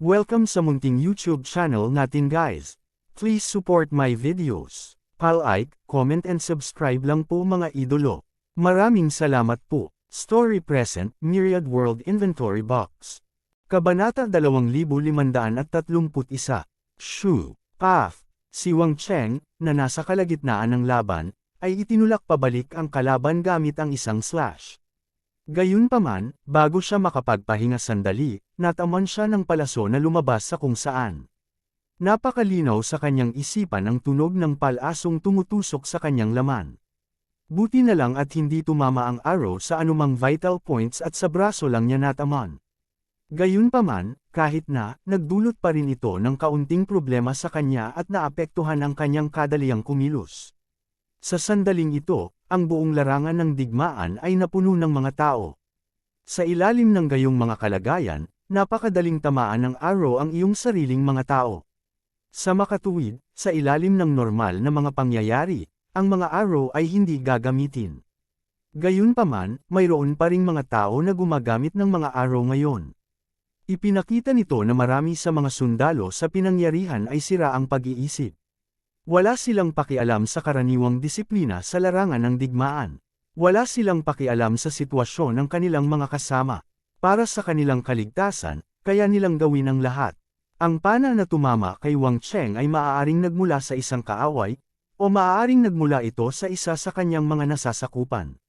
Welcome sa munting YouTube channel natin guys. Please support my videos. Like, comment and subscribe lang po mga idolo. Maraming salamat po. Story Present, Myriad World Inventory Box. Kabanata 2531. Shu, Path. Si Wang Cheng, na nasa kalagitnaan ng laban, ay itinulak pabalik ang kalaban gamit ang isang slash. Gayunpaman, bago siya makapagpahinga sandali, nataman siya ng palaso na lumabas sa kung saan. Napakalinaw sa kanyang isipan ang tunog ng palasong tumutusok sa kanyang laman. Buti na lang at hindi tumama ang arrow sa anumang vital points at sa braso lang niya nataman. Gayunpaman, kahit na, nagdulot pa rin ito ng kaunting problema sa kanya at naapektuhan ang kanyang kadaliang kumilos. Sa sandaling ito, ang buong larangan ng digmaan ay napuno ng mga tao. Sa ilalim ng gayong mga kalagayan, napakadaling tamaan ng arrow ang iyong sariling mga tao. Sa makatuwid, sa ilalim ng normal na mga pangyayari, ang mga arrow ay hindi gagamitin. Gayunpaman, mayroon pa ring mga tao na gumagamit ng mga arrow ngayon. Ipinakita nito na marami sa mga sundalo sa pinangyarihan ay sira ang pag-iisip. Wala silang pakialam sa karaniwang disiplina sa larangan ng digmaan. Wala silang pakialam sa sitwasyon ng kanilang mga kasama. Para sa kanilang kaligtasan, kaya nilang gawin ang lahat. Ang pana na tumama kay Wang Cheng ay maaaring nagmula sa isang kaaway, o maaaring nagmula ito sa isa sa kanyang mga nasasakupan.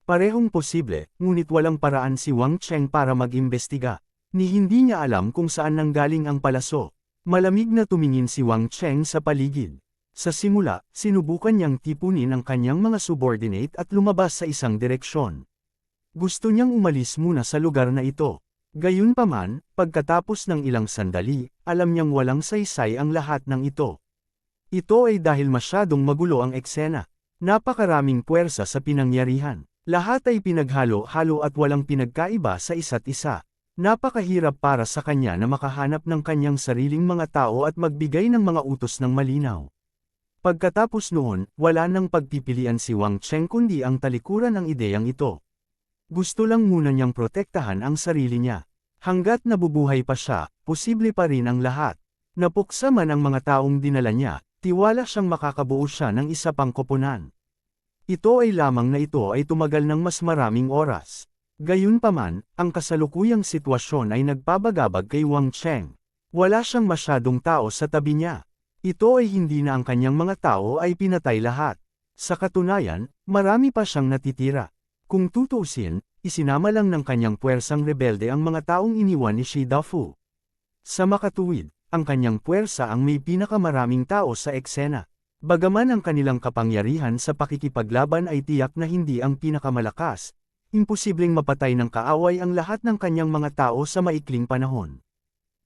Parehong posible, ngunit walang paraan si Wang Cheng para mag-imbestiga. Ni hindi niya alam kung saan nanggaling ang palaso. Malamig na tumingin si Wang Cheng sa paligid. Sa simula, sinubukan niyang tipunin ang kanyang mga subordinate at lumabas sa isang direksyon. Gusto niyang umalis muna sa lugar na ito. Gayunpaman, pagkatapos ng ilang sandali, alam niyang walang saysay ang lahat ng ito. Ito ay dahil masyadong magulo ang eksena. Napakaraming puwersa sa pinangyarihan. Lahat ay pinaghalo-halo at walang pinagkaiba sa isa't isa. Napakahirap para sa kanya na makahanap ng kanyang sariling mga tao at magbigay ng mga utos ng malinaw. Pagkatapos noon, wala nang pagpipilian si Wang Cheng kundi ang talikuran ng ideyang ito. Gusto lang muna niyang protektahan ang sarili niya. Hanggat nabubuhay pa siya, posible pa rin ang lahat. Napuksa man ang mga taong dinala niya, tiwala siyang makakabuo siya ng isa pang koponan. Ito ay lamang na ito ay tumagal ng mas maraming oras. Gayunpaman, ang kasalukuyang sitwasyon ay nagpabagabag kay Wang Cheng. Wala siyang masyadong tao sa tabi niya. Ito ay hindi na ang kanyang mga tao ay pinatay lahat. Sa katunayan, marami pa siyang natitira. Kung tutuusin, isinama lang ng kanyang puwersang rebelde ang mga taong iniwan ni Shi Dafu. Sa makatuwid, ang kanyang puwersa ang may pinakamaraming tao sa eksena. Bagaman ang kanilang kapangyarihan sa pakikipaglaban ay tiyak na hindi ang pinakamalakas, imposibleng mapatay ng kaaway ang lahat ng kanyang mga tao sa maikling panahon.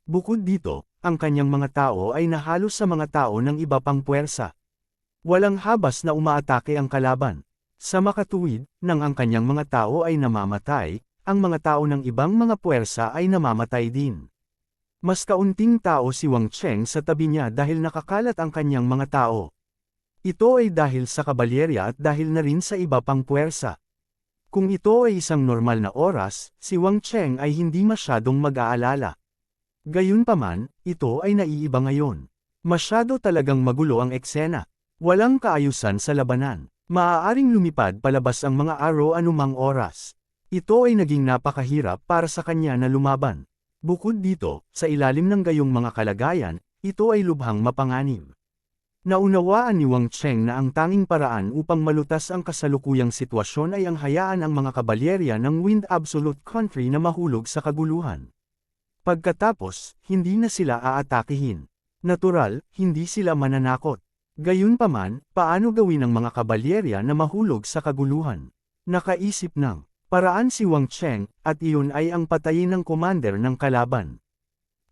Bukod dito, ang kanyang mga tao ay nahalos sa mga tao ng iba pang puwersa. Walang habas na umaatake ang kalaban. Sa makatuwid, nang ang kanyang mga tao ay namamatay, ang mga tao ng ibang mga puwersa ay namamatay din. Mas kaunting tao si Wang Cheng sa tabi niya dahil nakakalat ang kanyang mga tao. Ito ay dahil sa kabalyerya at dahil na rin sa iba pang puwersa. Kung ito ay isang normal na oras, si Wang Cheng ay hindi masyadong mag-aalala. Gayunpaman, ito ay naiiba ngayon. Masyado talagang magulo ang eksena. Walang kaayusan sa labanan. Maaaring lumipad palabas ang mga arrow anumang oras. Ito ay naging napakahirap para sa kanya na lumaban. Bukod dito, sa ilalim ng gayong mga kalagayan, ito ay lubhang mapanganib. Naunawaan ni Wang Cheng na ang tanging paraan upang malutas ang kasalukuyang sitwasyon ay ang hayaan ang mga kabalyerya ng Wind Absolute Country na mahulog sa kaguluhan. Pagkatapos, hindi na sila aatakihin. Natural, hindi sila mananakot. Gayunpaman, paano gawin ng mga kabalyerya na mahulog sa kaguluhan? Nakaisip ng paraan si Wang Cheng, at iyon ay ang patayin ng commander ng kalaban.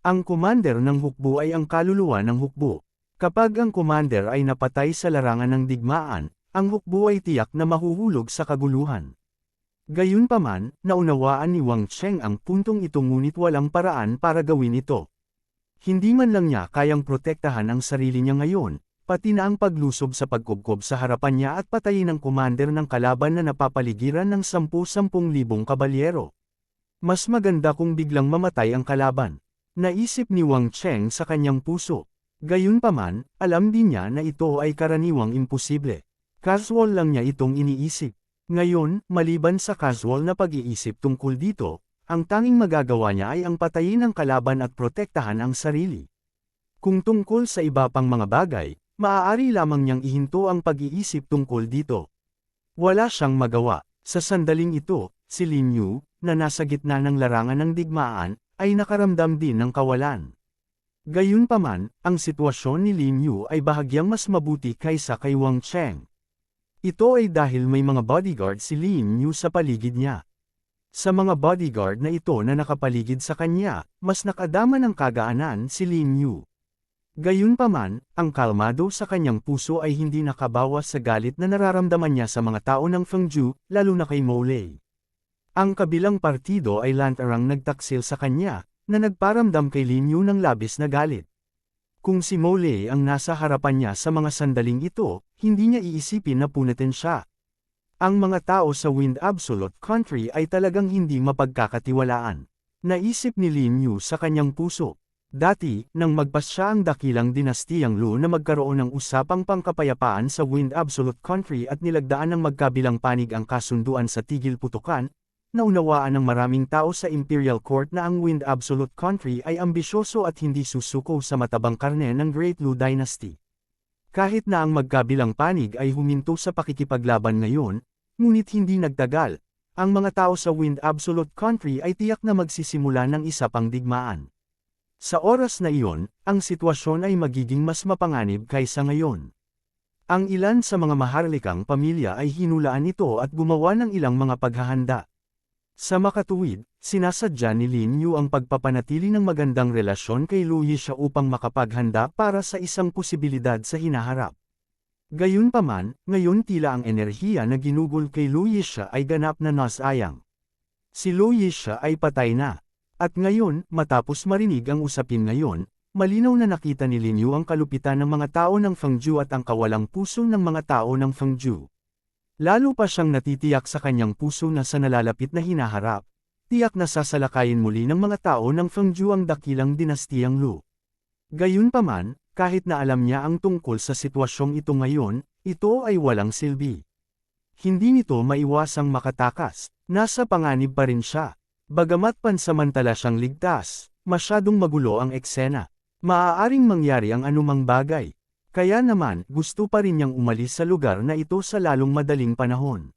Ang commander ng hukbo ay ang kaluluwa ng hukbo. Kapag ang commander ay napatay sa larangan ng digmaan, ang hukbo ay tiyak na mahuhulog sa kaguluhan. Gayunpaman, naunawaan ni Wang Cheng ang puntong ito ngunit walang paraan para gawin ito. Hindi man lang niya kayang protektahan ang sarili niya ngayon, pati na ang paglusob sa pagkubkob sa harapan niya at patayin ang commander ng kalaban na napapaligiran ng 10,000 kabalyero. Mas maganda kung biglang mamatay ang kalaban. Naisip ni Wang Cheng sa kanyang puso. Gayunpaman, alam din niya na ito ay karaniwang imposible. Casual lang niya itong iniisip. Ngayon, maliban sa casual na pag-iisip tungkol dito, ang tanging magagawa niya ay ang patayin ang kalaban at protektahan ang sarili. Kung tungkol sa iba pang mga bagay, maaari lamang niyang ihinto ang pag-iisip tungkol dito. Wala siyang magawa. Sa sandaling ito, si Lin Yu, na nasa gitna ng larangan ng digmaan, ay nakaramdam din ng kawalan. Gayunpaman, ang sitwasyon ni Lin Yu ay bahagyang mas mabuti kaysa kay Wang Cheng. Ito ay dahil may mga bodyguard si Lin Yu sa paligid niya. Sa mga bodyguard na ito na nakapaligid sa kanya, mas nakadama ng kagaanan si Lin Yu. Gayunpaman, ang kalmado sa kanyang puso ay hindi nakabawas sa galit na nararamdaman niya sa mga tao ng Fengju, lalo na kay Mo Lei. Ang kabilang partido ay lantarang nagtaksil sa kanya, na nagparamdam kay Lin Yu ng labis na galit. Kung si Mo Lei ang nasa harapan niya sa mga sandaling ito, hindi niya iisipin na punitin siya. Ang mga tao sa Wind Absolute Country ay talagang hindi mapagkakatiwalaan. Naisip ni Lin Yu sa kanyang puso. Dati, nang magpasya ang dakilang dinastiyang Lu na magkaroon ng usapang pangkapayapaan sa Wind Absolute Country at nilagdaan ng magkabilang panig ang kasunduan sa tigil putukan, naunawaan ng maraming tao sa Imperial Court na ang Wind Absolute Country ay ambisyoso at hindi susuko sa matabang karne ng Great Lu Dynasty. Kahit na ang magkabilang panig ay huminto sa pakikipaglaban ngayon, ngunit hindi nagtagal, ang mga tao sa Wind Absolute Country ay tiyak na magsisimula ng isa pang digmaan. Sa oras na iyon, ang sitwasyon ay magiging mas mapanganib kaysa ngayon. Ang ilan sa mga maharlikang pamilya ay hinulaan ito at gumawa ng ilang mga paghahanda. Sa makatuwid, sinasadya ni Lin Yu ang pagpapanatili ng magandang relasyon kay Lu Yixia upang makapaghanda para sa isang posibilidad sa hinaharap. Gayunpaman, ngayon tila ang enerhiya na ginugol kay Lu Yixia ay ganap na nasayang. Si Lu Yixia ay patay na. At ngayon, matapos marinig ang usapin ngayon, malinaw na nakita ni Lin Yu ang kalupitan ng mga tao ng Fengju at ang kawalang puso ng mga tao ng Fengju. Lalo pa siyang natitiyak sa kanyang puso na sa nalalapit na hinaharap, tiyak na sasalakayin muli ng mga tao ng Fengju ang dakilang dinastiyang Lu. Gayunpaman, kahit na alam niya ang tungkol sa sitwasyong ito ngayon, ito ay walang silbi. Hindi nito maiwasang makatakas, nasa panganib pa rin siya. Bagamat pansamantala siyang ligtas, masyadong magulo ang eksena. Maaaring mangyari ang anumang bagay. Kaya naman, gusto pa rin niyang umalis sa lugar na ito sa lalong madaling panahon.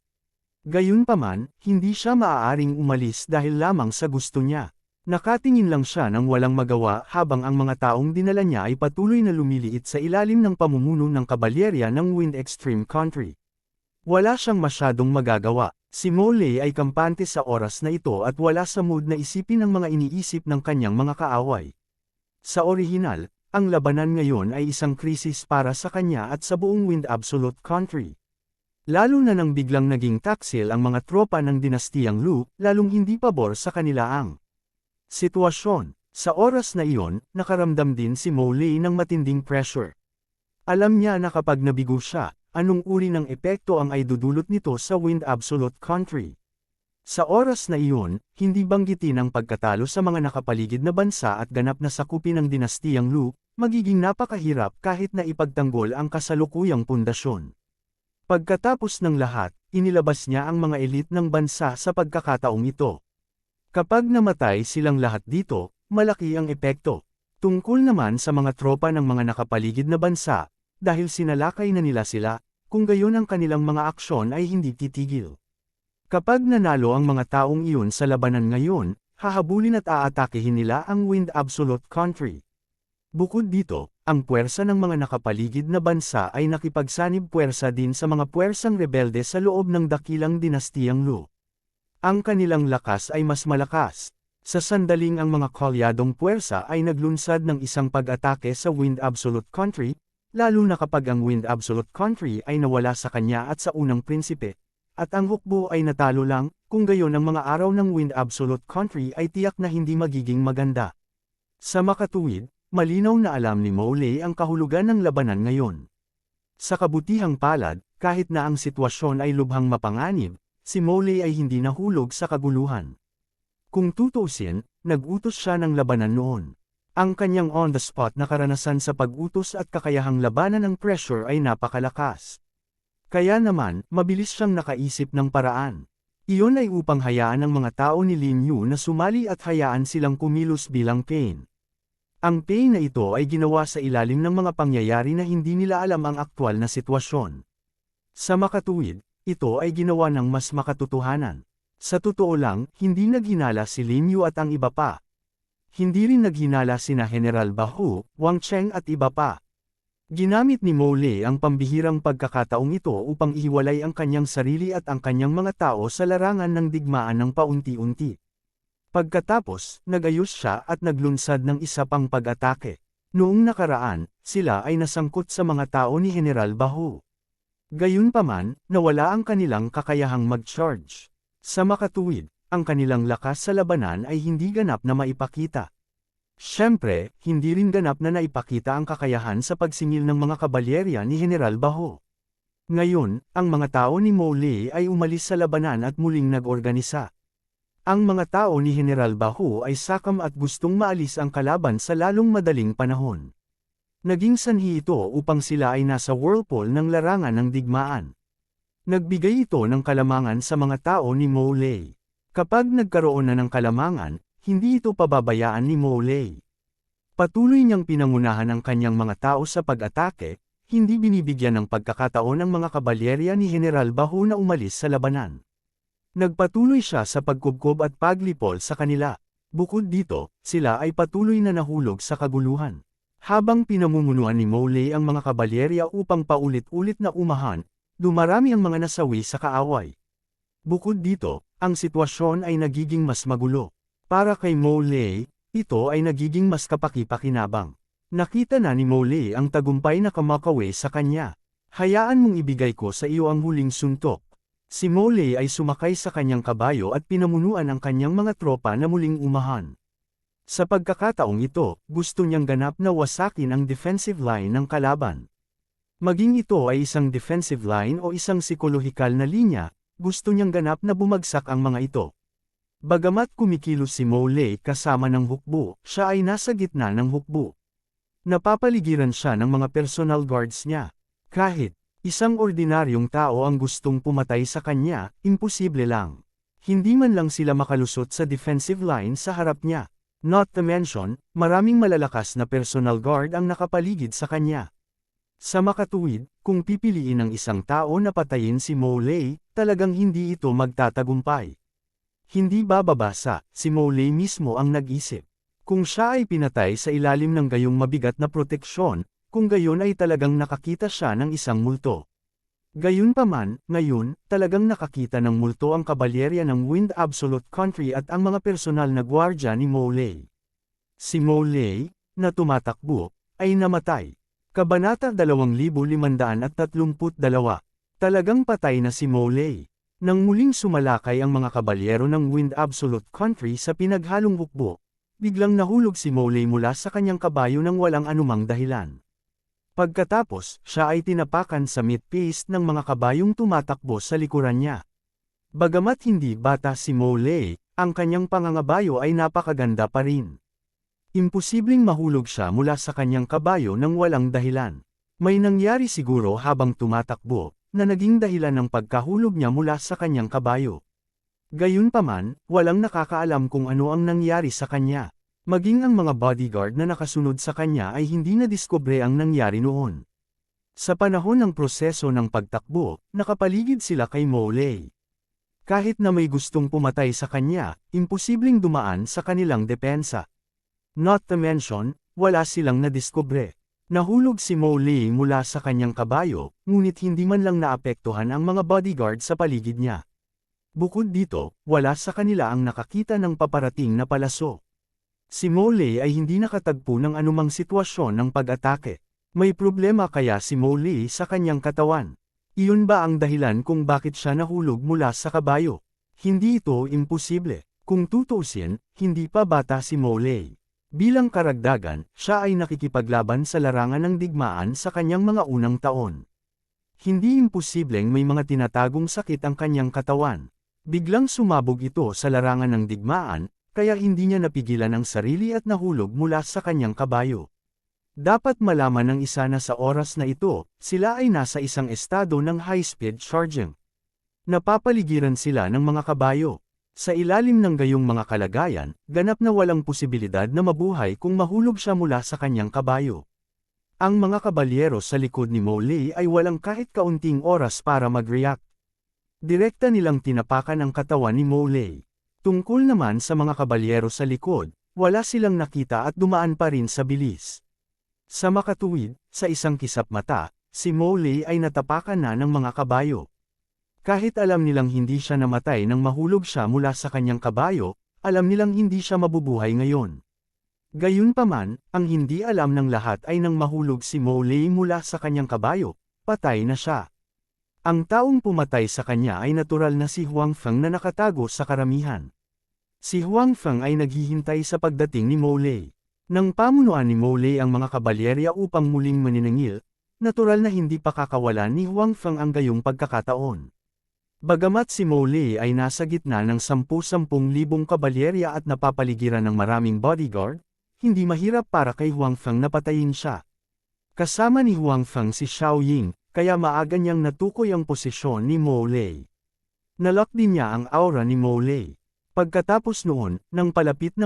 Gayunpaman, hindi siya maaaring umalis dahil lamang sa gusto niya. Nakatingin lang siya nang walang magawa habang ang mga taong dinala niya ay patuloy na lumiliit sa ilalim ng pamumuno ng kabalyerya ng Wind Extreme Country. Wala siyang masyadong magagawa. Si Mo Lei ay kampante sa oras na ito at wala sa mood na isipin ang mga iniisip ng kanyang mga kaaway. Sa orihinal, ang labanan ngayon ay isang krisis para sa kanya at sa buong Wind Absolute Country. Lalo na nang biglang naging taksil ang mga tropa ng dinastiyang Lu, lalong hindi pabor sa kanila ang sitwasyon. Sa oras na iyon, nakaramdam din si Mo Lei ng matinding pressure. Alam niya na kapag nabigo siya, anong uri ng epekto ang ay dudulot nito sa Wind Absolute Country. Sa oras na iyon, hindi banggitin ang pagkatalo sa mga nakapaligid na bansa at ganap na sakupin ng dinastiyang Lu, magiging napakahirap kahit na ipagtanggol ang kasalukuyang pundasyon. Pagkatapos ng lahat, inilabas niya ang mga elit ng bansa sa pagkakataong ito. Kapag namatay silang lahat dito, malaki ang epekto. Tungkol naman sa mga tropa ng mga nakapaligid na bansa, dahil sinalakay na nila sila, kung gayon ang kanilang mga aksyon ay hindi titigil. Kapag nanalo ang mga taong iyon sa labanan ngayon, hahabulin at aatakehin nila ang Wind Absolute Country. Bukod dito, ang puwersa ng mga nakapaligid na bansa ay nakipagsanib puwersa din sa mga puwersang rebelde sa loob ng dakilang dinastiyang Lu. Ang kanilang lakas ay mas malakas. Sa sandaling ang mga kolyadong puwersa ay naglunsad ng isang pag-atake sa Wind Absolute Country, lalo na kapag ang Wind Absolute Country ay nawala sa kanya at sa unang prinsipe. At ang hukbo ay natalo lang, kung gayon ang mga araw ng Wind Absolute Country ay tiyak na hindi magiging maganda. Sa makatuwid, malinaw na alam ni Mo Lei ang kahulugan ng labanan ngayon. Sa kabutihang palad, kahit na ang sitwasyon ay lubhang mapanganib, si Mo Lei ay hindi nahulog sa kaguluhan. Kung tutuusin, nag-utos siya ng labanan noon. Ang kanyang on-the-spot na karanasan sa pag-utos at kakayahang labanan ng pressure ay napakalakas. Kaya naman, mabilis siyang nakaisip ng paraan. Iyon ay upang hayaan ang mga tao ni Lin Yu na sumali at hayaan silang kumilos bilang Pain. Ang Pain na ito ay ginawa sa ilalim ng mga pangyayari na hindi nila alam ang aktwal na sitwasyon. Sa makatuwid, ito ay ginawa ng mas makatotohanan. Sa totoo lang, hindi naghinala si Lin Yu at ang iba pa. Hindi rin naghinala sina General Bahu, Wang Cheng at iba pa. Ginamit ni Mo Lei ang pambihirang pagkakataong ito upang ihiwalay ang kanyang sarili at ang kanyang mga tao sa larangan ng digmaan ng paunti-unti. Pagkatapos, nagayos siya at naglunsad ng isa pang pag-atake. Noong nakaraan, sila ay nasangkot sa mga tao ni General Bahu. Gayunpaman, nawala ang kanilang kakayahang mag-charge. Sa makatuwid, ang kanilang lakas sa labanan ay hindi ganap na maipakita. Siyempre, hindi rin ganap na naipakita ang kakayahan sa pagsingil ng mga kabalyerya ni General Baho. Ngayon, ang mga tao ni Mo Lei ay umalis sa labanan at muling nag-organisa. Ang mga tao ni General Baho ay sakam at gustong maalis ang kalaban sa lalong madaling panahon. Naging sanhi ito upang sila ay nasa whirlpool ng larangan ng digmaan. Nagbigay ito ng kalamangan sa mga tao ni Mo Lei. Kapag nagkaroon na ng kalamangan, hindi ito pababayaan ni Mo Lei. Patuloy niyang pinangunahan ang kanyang mga tao sa pag-atake, hindi binibigyan ng pagkakataon ang mga kabalyerya ni General Baho na umalis sa labanan. Nagpatuloy siya sa pagkubkob at paglipol sa kanila. Bukod dito, sila ay patuloy na nahulog sa kaguluhan. Habang pinamumunuan ni Mo Lei ang mga kabalyerya upang paulit-ulit na umahan, dumarami ang mga nasawi sa kaaway. Bukod dito, ang sitwasyon ay nagiging mas magulo. Para kay Mo Lei, ito ay nagiging mas kapaki-pakinabang. Nakita na ni Mo Lei ang tagumpay na kamakawe sa kanya. Hayaan mong ibigay ko sa iyo ang huling suntok. Si Mo Lei ay sumakay sa kanyang kabayo at pinamunuan ang kanyang mga tropa na muling umahan. Sa pagkakataong ito, gusto niyang ganap na wasakin ang defensive line ng kalaban. Maging ito ay isang defensive line o isang psikolohikal na linya, gusto niyang ganap na bumagsak ang mga ito. Bagamat kumikilos si Mo Lei kasama ng hukbo, siya ay nasa gitna ng hukbo. Napapaligiran siya ng mga personal guards niya. Kahit isang ordinaryong tao ang gustong pumatay sa kanya, imposible lang. Hindi man lang sila makalusot sa defensive line sa harap niya. Not to mention, maraming malalakas na personal guard ang nakapaligid sa kanya. Sa makatuwid, kung pipiliin ng isang tao na patayin si Mo Lei, talagang hindi ito magtatagumpay. Hindi bababasa, si Mo Lei mismo ang nag-isip. Kung siya ay pinatay sa ilalim ng gayong mabigat na proteksyon, kung gayon ay talagang nakakita siya ng isang multo. Gayunpaman, ngayon, talagang nakakita ng multo ang kabalyerya ng Wind Absolute Country at ang mga personal na gwardya ni Mo Lei. Si Mo Lei, na tumatakbo, ay namatay. Kabanata 2532. Talagang patay na si Mo Lei. Nang muling sumalakay ang mga kabalyero ng Wind Absolute Country sa pinaghalong hukbo, biglang nahulog si Mo Lei mula sa kanyang kabayo nang walang anumang dahilan. Pagkatapos, siya ay tinapakan sa meat paste ng mga kabayong tumatakbo sa likuran niya. Bagamat hindi bata si Mo Lei, ang kanyang pangangabayo ay napakaganda pa rin. Imposibleng mahulog siya mula sa kanyang kabayo nang walang dahilan. May nangyari siguro habang tumatakbo, na naging dahilan ng pagkahulog niya mula sa kanyang kabayo. Gayunpaman, walang nakakaalam kung ano ang nangyari sa kanya. Maging ang mga bodyguard na nakasunod sa kanya ay hindi nadiskubre ang nangyari noon. Sa panahon ng proseso ng pagtakbo, nakapaligid sila kay Mo Lei. Kahit na may gustong pumatay sa kanya, imposibleng dumaan sa kanilang depensa. Not to mention, wala silang nadiskubre. Nahulog si Mo Lei mula sa kanyang kabayo, ngunit hindi man lang naapektuhan ang mga bodyguard sa paligid niya. Bukod dito, wala sa kanila ang nakakita ng paparating na palaso. Si Mo Lei ay hindi nakatagpo ng anumang sitwasyon ng pag-atake. May problema kaya si Mo Lei sa kanyang katawan? Iyon ba ang dahilan kung bakit siya nahulog mula sa kabayo? Hindi ito imposible. Kung tutuusin, hindi pa bata si Mo Lei. Bilang karagdagan, siya ay nakikipaglaban sa larangan ng digmaan sa kanyang mga unang taon. Hindi imposibleng may mga tinatagong sakit ang kanyang katawan. Biglang sumabog ito sa larangan ng digmaan, kaya hindi niya napigilan ang sarili at nahulog mula sa kanyang kabayo. Dapat malaman ng isa na sa oras na ito, sila ay nasa isang estado ng high-speed charging. Napapaligiran sila ng mga kabayo. Sa ilalim ng gayong mga kalagayan, ganap na walang posibilidad na mabuhay kung mahulog siya mula sa kanyang kabayo. Ang mga kabalyero sa likod ni Molly ay walang kahit kaunting oras para mag-react. Direkta nilang tinapakan ang katawan ni Molly. Tungkol naman sa mga kabalyero sa likod, wala silang nakita at dumaan pa rin sa bilis. Sa makatuwid, sa isang kisap mata, si Molly ay natapakan na ng mga kabayo. Kahit alam nilang hindi siya namatay nang mahulog siya mula sa kanyang kabayo, alam nilang hindi siya mabubuhay ngayon. Gayunpaman, ang hindi alam ng lahat ay nang mahulog si Molly mula sa kanyang kabayo, patay na siya. Ang taong pumatay sa kanya ay natural na si Huang Feng na nakatago sa karamihan. Si Huang Feng ay naghihintay sa pagdating ni Molly. Nang pamunuan ni Molly ang mga kabalyerya upang muling maniningil, natural na hindi pa kakawalan ni Huang Feng ang gayong pagkakataon. Bagamat si Molly ay nasa gitna ng 10,000 kabalyerya at napapaligiran ng maraming bodyguard, hindi mahirap para kay Huang Feng na patayin siya. Kasama ni Huang Feng si Xiao Ying, kaya maaga niyang natukoy ang posisyon ni Molly. Nalock din niya ang aura ni Molly. Pagkatapos noon, nang palapit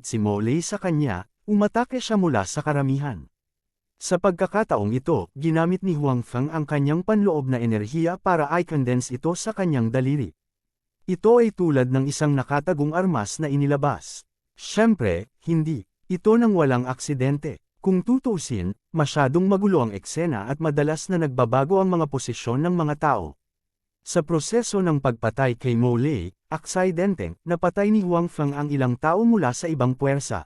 si Molly sa kanya, umatake siya mula sa karamihan. Sa pagkakataong ito, ginamit ni Huang Feng ang kanyang panloob na enerhiya para i-condense ito sa kanyang daliri. Ito ay tulad ng isang nakatagong armas na inilabas. Siyempre, hindi. Ito nang walang aksidente. Kung tutuusin, masyadong magulo ang eksena at madalas na nagbabago ang mga posisyon ng mga tao. Sa proseso ng pagpatay kay Molly, aksidente, napatay ni Huang Feng ang ilang tao mula sa ibang puwersa.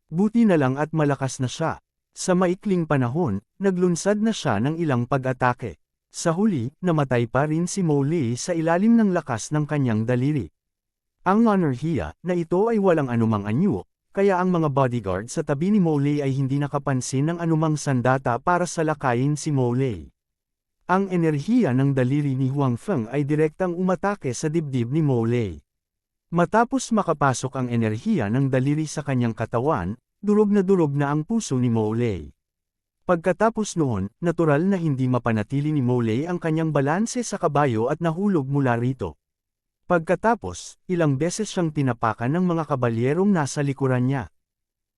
Buti na lang at malakas na siya. Sa maikling panahon, naglunsad na siya ng ilang pag-atake. Sa huli, namatay pa rin si Molly sa ilalim ng lakas ng kanyang daliri. Ang enerhiya na ito ay walang anumang anyo, kaya ang mga bodyguard sa tabi ni Molly ay hindi nakapansin ng anumang sandata para salakayin si Molly. Ang enerhiya ng daliri ni Huang Feng ay direktang umatake sa dibdib ni Molly. Matapos makapasok ang enerhiya ng daliri sa kanyang katawan, durog na ang puso ni Molly. Pagkatapos noon, natural na hindi mapanatili ni Molly ang kanyang balanse sa kabayo at nahulog mula rito. Pagkatapos, ilang beses siyang tinapakan ng mga kabalyerong nasa likuran niya.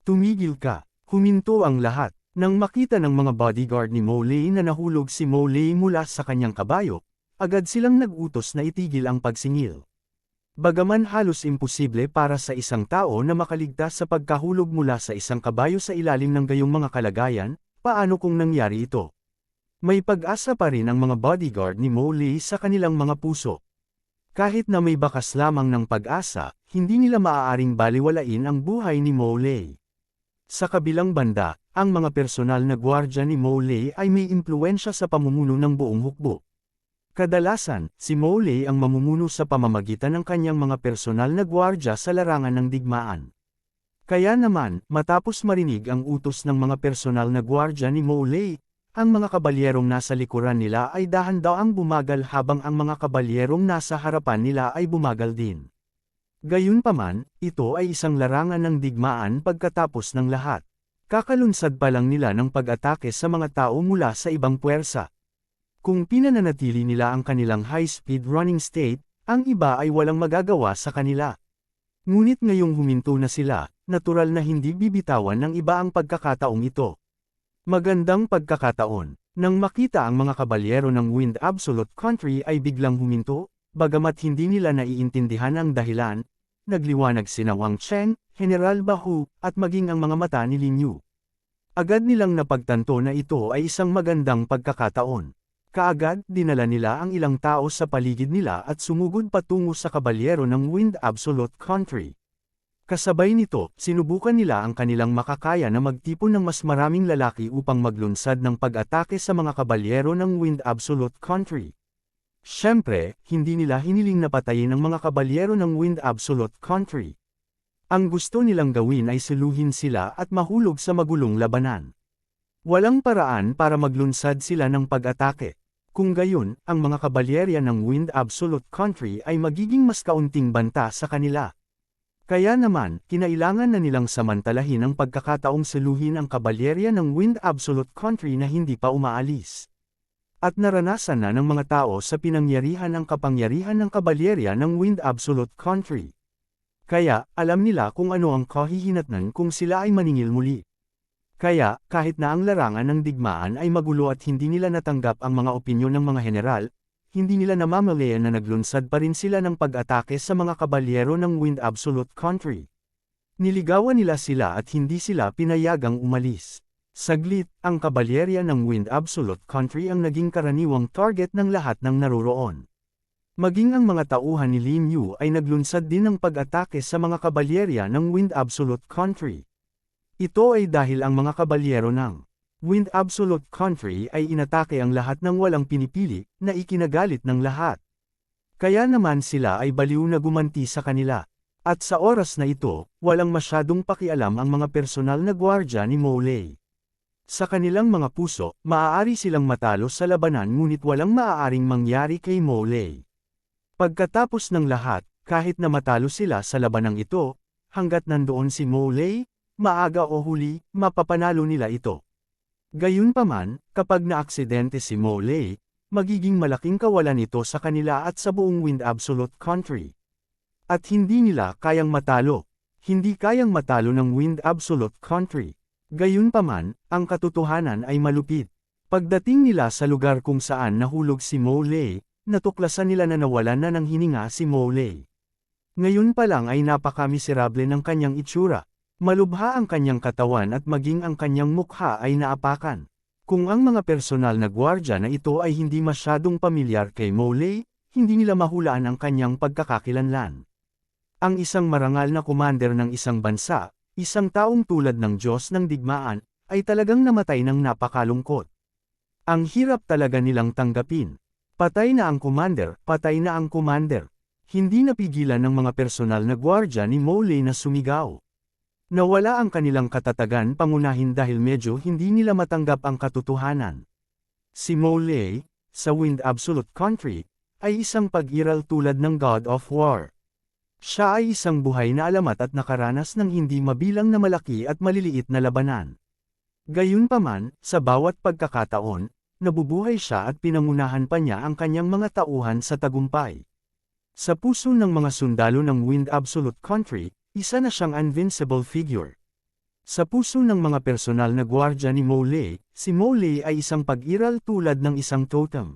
Tumigil ka, huminto ang lahat. Nang makita ng mga bodyguard ni Molly na nahulog si Molly mula sa kanyang kabayo, agad silang nag-utos na itigil ang pagsingil. Bagaman halos imposible para sa isang tao na makaligtas sa pagkahulog mula sa isang kabayo sa ilalim ng gayong mga kalagayan, paano kung nangyari ito? May pag-asa pa rin ang mga bodyguard ni Molly sa kanilang mga puso. Kahit na may bakas lamang ng pag-asa, hindi nila maaaring baliwalain ang buhay ni Molly. Sa kabilang banda, ang mga personal na gwardya ni Molly ay may impluwensya sa pamumuno ng buong hukbo. Kadalasan, si Molly ang mamumuno sa pamamagitan ng kanyang mga personal na gwardya sa larangan ng digmaan. Kaya naman, matapos marinig ang utos ng mga personal na gwardya ni Molly, ang mga kabalyerong nasa likuran nila ay dahan-daang bumagal habang ang mga kabalyerong nasa harapan nila ay bumagal din. Gayunpaman, ito ay isang larangan ng digmaan pagkatapos ng lahat. Kakalunsad pa lang nila ng pag-atake sa mga tao mula sa ibang puwersa. Kung pinananatili nila ang kanilang high-speed running state, ang iba ay walang magagawa sa kanila. Ngunit ngayong huminto na sila, natural na hindi bibitawan ng iba ang pagkakataong ito. Magandang pagkakataon. Nang makita ang mga kabalyero ng Wind Absolute Country ay biglang huminto, bagamat hindi nila naiintindihan ang dahilan, nagliwanag sina Wang Cheng, General Bahu, at maging ang mga mata ni Lin Yu. Agad nilang napagtanto na ito ay isang magandang pagkakataon. Kaagad, dinala nila ang ilang tao sa paligid nila at sumugod patungo sa kabalyero ng Wind Absolute Country. Kasabay nito, sinubukan nila ang kanilang makakaya na magtipon ng mas maraming lalaki upang maglunsad ng pag-atake sa mga kabalyero ng Wind Absolute Country. Siyempre, hindi nila hiniling na patayin ang mga kabalyero ng Wind Absolute Country. Ang gusto nilang gawin ay suluhin sila at mahulog sa magulong labanan. Walang paraan para maglunsad sila ng pag-atake. Kung gayon, ang mga kabalyerya ng Wind Absolute Country ay magiging mas kaunting banta sa kanila. Kaya naman, kinailangan na nilang samantalahin ang pagkakataong saluhin ang kabalyerya ng Wind Absolute Country na hindi pa umaalis. At naranasan na ng mga tao sa pinangyarihan ang kapangyarihan ng kabalyerya ng Wind Absolute Country. Kaya, alam nila kung ano ang kahihinatnan kung sila ay maningil muli. Kaya, kahit na ang larangan ng digmaan ay magulo at hindi nila natanggap ang mga opinyon ng mga general, hindi nila namamalayan na naglunsad pa rin sila ng pag-atake sa mga kabalyero ng Wind Absolute Country. Niligawan nila sila at hindi sila pinayagang umalis. Saglit, ang kabalyerya ng Wind Absolute Country ang naging karaniwang target ng lahat ng naroroon. Maging ang mga tauhan ni Lin Yu ay naglunsad din ng pag-atake sa mga kabalyerya ng Wind Absolute Country. Ito ay dahil ang mga kabalyero ng Wind Absolute Country ay inatake ang lahat ng walang pinipili, na ikinagalit ng lahat. Kaya naman sila ay baliw na gumanti sa kanila. At sa oras na ito, walang masyadong pakialam ang mga personal na gwardya ni Mowley. Sa kanilang mga puso, maaari silang matalo sa labanan ngunit walang maaaring mangyari kay Mowley. Pagkatapos ng lahat, kahit na matalo sila sa labanang ito, hanggat nandoon si Mowley, maaga o huli, mapapanalo nila ito. Gayunpaman, kapag naaksidente si Mowley, magiging malaking kawalan ito sa kanila at sa buong Wind Absolute Country. At hindi nila kayang matalo. Hindi kayang matalo ng Wind Absolute Country. Gayunpaman, ang katotohanan ay malupit. Pagdating nila sa lugar kung saan nahulog si Mowley, natuklasan nila na nawalan na ng hininga si Mowley. Ngayon pa lang ay napakamiserable ng kanyang itsura. Malubha ang kanyang katawan at maging ang kanyang mukha ay naapakan. Kung ang mga personal na gwardya na ito ay hindi masyadong pamilyar kay Mowley, hindi nila mahulaan ang kanyang pagkakakilanlan. Ang isang marangal na commander ng isang bansa, isang taong tulad ng Diyos ng digmaan, ay talagang namatay ng napakalungkot. Ang hirap talaga nilang tanggapin. Patay na ang commander, patay na ang commander. Hindi napigilan ng mga personal na gwardya ni Mowley na sumigaw. Nawala ang kanilang katatagan pangunahin dahil medyo hindi nila matanggap ang katotohanan. Si Mowley, sa Wind Absolute Country, ay isang pag-iral tulad ng God of War. Siya ay isang buhay na alamat at nakaranas ng hindi mabilang na malaki at maliliit na labanan. Gayunpaman, sa bawat pagkakataon, nabubuhay siya at pinangunahan pa niya ang kanyang mga tauhan sa tagumpay. Sa puso ng mga sundalo ng Wind Absolute Country, isa na siyang invincible figure. Sa puso ng mga personal na gwardya ni Mowley, si Mowley ay isang pag-iral tulad ng isang totem.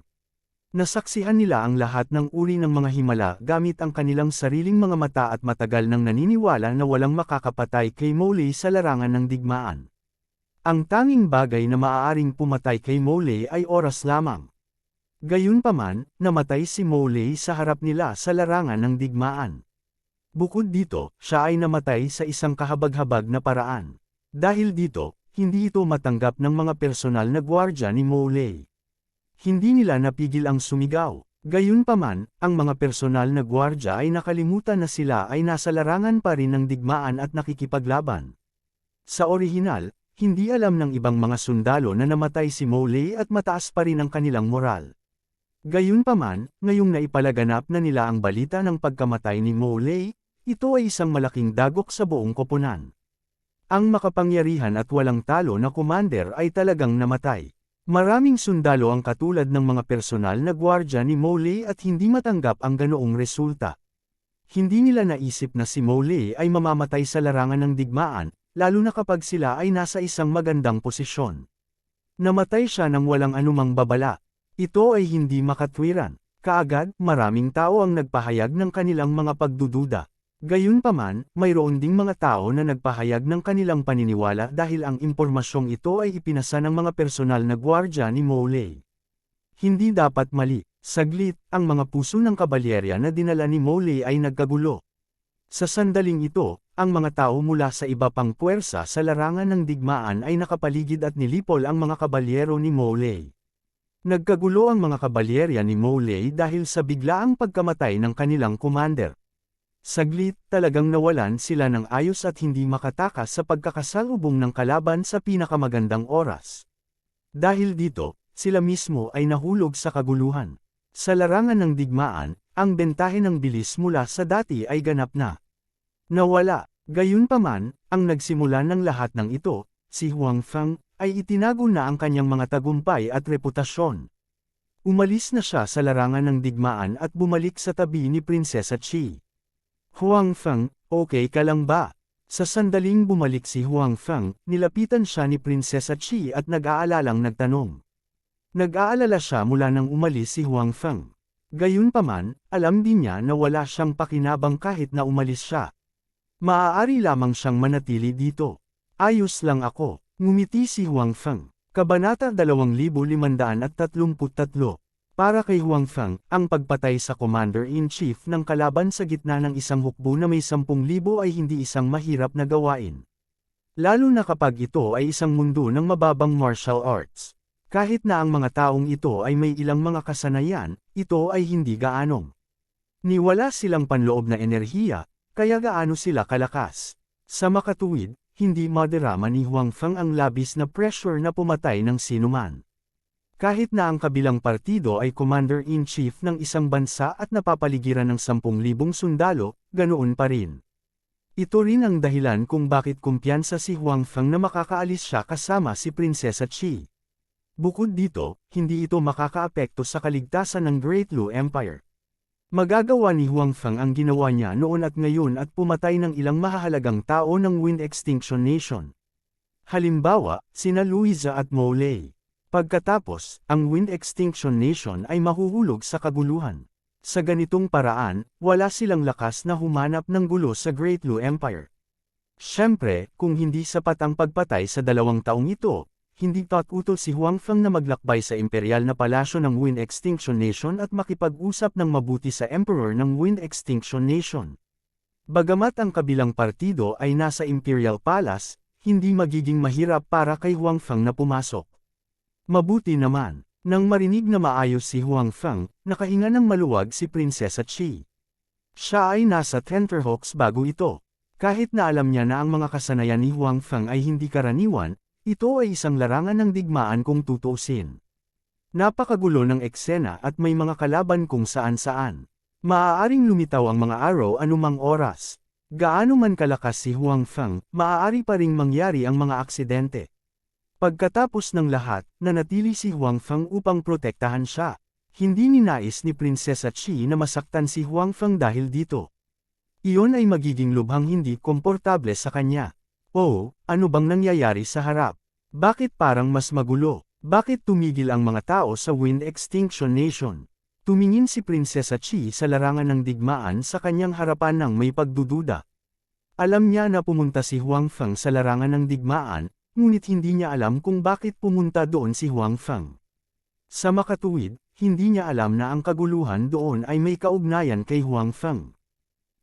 Nasaksihan nila ang lahat ng uri ng mga himala gamit ang kanilang sariling mga mata at matagal nang naniniwala na walang makakapatay kay Mowley sa larangan ng digmaan. Ang tanging bagay na maaaring pumatay kay Mowley ay oras lamang. Gayunpaman, namatay si Mowley sa harap nila sa larangan ng digmaan. Bukod dito, siya ay namatay sa isang kahabag-habag na paraan. Dahil dito, hindi ito matanggap ng mga personal na gwardya ni Mowley. Hindi nila napigil ang sumigaw. Gayunpaman, ang mga personal na gwardya ay nakalimutan na sila ay nasa larangan pa rin ng digmaan at nakikipaglaban. Sa orihinal, hindi alam ng ibang mga sundalo na namatay si Mowley at mataas pa rin ang kanilang moral. Gayunpaman, ngayong naipalaganap na nila ang balita ng pagkamatay ni Mowley, ito ay isang malaking dagok sa buong koponan. Ang makapangyarihan at walang talo na commander ay talagang namatay. Maraming sundalo ang katulad ng mga personal na gwardya ni Mowley at hindi matanggap ang ganoong resulta. Hindi nila naisip na si Mowley ay mamamatay sa larangan ng digmaan, lalo na kapag sila ay nasa isang magandang posisyon. Namatay siya nang walang anumang babala. Ito ay hindi makatwiran. Kaagad, maraming tao ang nagpahayag ng kanilang mga pagdududa. Gayunpaman, mayroon ding mga tao na nagpahayag ng kanilang paniniwala dahil ang impormasyong ito ay ipinasa ng mga personal na gwardya ni Mowley. Hindi dapat mali. Saglit, ang mga puso ng kabalyerya na dinala ni Mowley ay nagkagulo. Sa sandaling ito, ang mga tao mula sa iba pang puwersa sa larangan ng digmaan ay nakapaligid at nilipol ang mga kabalyero ni Mowley. Nagkagulo ang mga kabalyerya ni Mowley dahil sa biglaang pagkamatay ng kanilang commander. Saglit, talagang nawalan sila ng ayos at hindi makatakas sa pagkakasalubong ng kalaban sa pinakamagandang oras. Dahil dito, sila mismo ay nahulog sa kaguluhan. Sa larangan ng digmaan, ang bentahe ng bilis mula sa dati ay ganap na. Nawala. Gayunpaman, ang nagsimula ng lahat ng ito, si Huang Feng, ay itinago na ang kanyang mga tagumpay at reputasyon. Umalis na siya sa larangan ng digmaan at bumalik sa tabi ni Prinsesa Qi. Huang Feng, okay ka lang ba? Sa sandaling bumalik si Huang Feng, nilapitan siya ni Prinsesa Qi at nag-aalalang nagtanong. Nag-aalala siya mula nang umalis si Huang Feng. Gayunpaman, alam din niya na wala siyang pakinabang kahit na umalis siya. Maaari lamang siyang manatili dito. Ayos lang ako, ngumiti si Huang Feng. Kabanata 2533. Para kay Huang Feng, ang pagpatay sa Commander-in-Chief ng kalaban sa gitna ng isang hukbo na may 10,000 ay hindi isang mahirap na gawain. Lalo na kapag ito ay isang mundo ng mababang martial arts. Kahit na ang mga taong ito ay may ilang mga kasanayan, ito ay hindi gaanong. Niwala silang panloob na enerhiya, kaya gaano sila kalakas. Sa makatuwid, hindi madarama ni Huang Feng ang labis na pressure na pumatay ng sinuman. Kahit na ang kabilang partido ay commander-in-chief ng isang bansa at napapaligiran ng 10,000 sundalo, ganoon pa rin. Ito rin ang dahilan kung bakit kumpiyansa si Huang Feng na makakaalis siya kasama si Prinsesa Qi. Bukod dito, hindi ito makakaapekto sa kaligtasan ng Great Lu Empire. Magagawa ni Huang Feng ang ginawa niya noon at ngayon at pumatay ng ilang mahahalagang tao ng Wind Extinction Nation. Halimbawa, sina Luisa at Moulay. Pagkatapos, ang Wind Extinction Nation ay mahuhulog sa kaguluhan. Sa ganitong paraan, wala silang lakas na humanap ng gulo sa Great Lu Empire. Siyempre, kung hindi sapat ang pagpatay sa 2 taong ito, hindi utol si Huang Feng na maglakbay sa imperial na palasyo ng Wind Extinction Nation at makipag-usap ng mabuti sa Emperor ng Wind Extinction Nation. Bagamat ang kabilang partido ay nasa Imperial Palace, hindi magiging mahirap para kay Huang Feng na pumasok. Mabuti naman, nang marinig na maayos si Huang Feng, nakahinga ng maluwag si Prinsesa Qi. Siya ay nasa tenterhooks bago ito. Kahit na alam niya na ang mga kasanayan ni Huang Feng ay hindi karaniwan, ito ay isang larangan ng digmaan kung tutuusin. Napakagulo ng eksena at may mga kalaban kung saan-saan. Maaaring lumitaw ang mga araw anumang oras. Gaano man kalakas si Huang Feng, maaari pa ring mangyari ang mga aksidente. Pagkatapos ng lahat, nanatili si Huang Feng upang protektahan siya. Hindi ninais ni Prinsesa Qi na masaktan si Huang Feng dahil dito. Iyon ay magiging lubhang hindi komportable sa kanya. Oh, ano bang nangyayari sa harap? Bakit parang mas magulo? Bakit tumigil ang mga tao sa Wind Extinction Nation? Tumingin si Prinsesa Qi sa larangan ng digmaan sa kanyang harapan ng may pagdududa. Alam niya na pumunta si Huang Feng sa larangan ng digmaan, ngunit hindi niya alam kung bakit pumunta doon si Huang Feng. Sa makatuwid, hindi niya alam na ang kaguluhan doon ay may kaugnayan kay Huang Feng.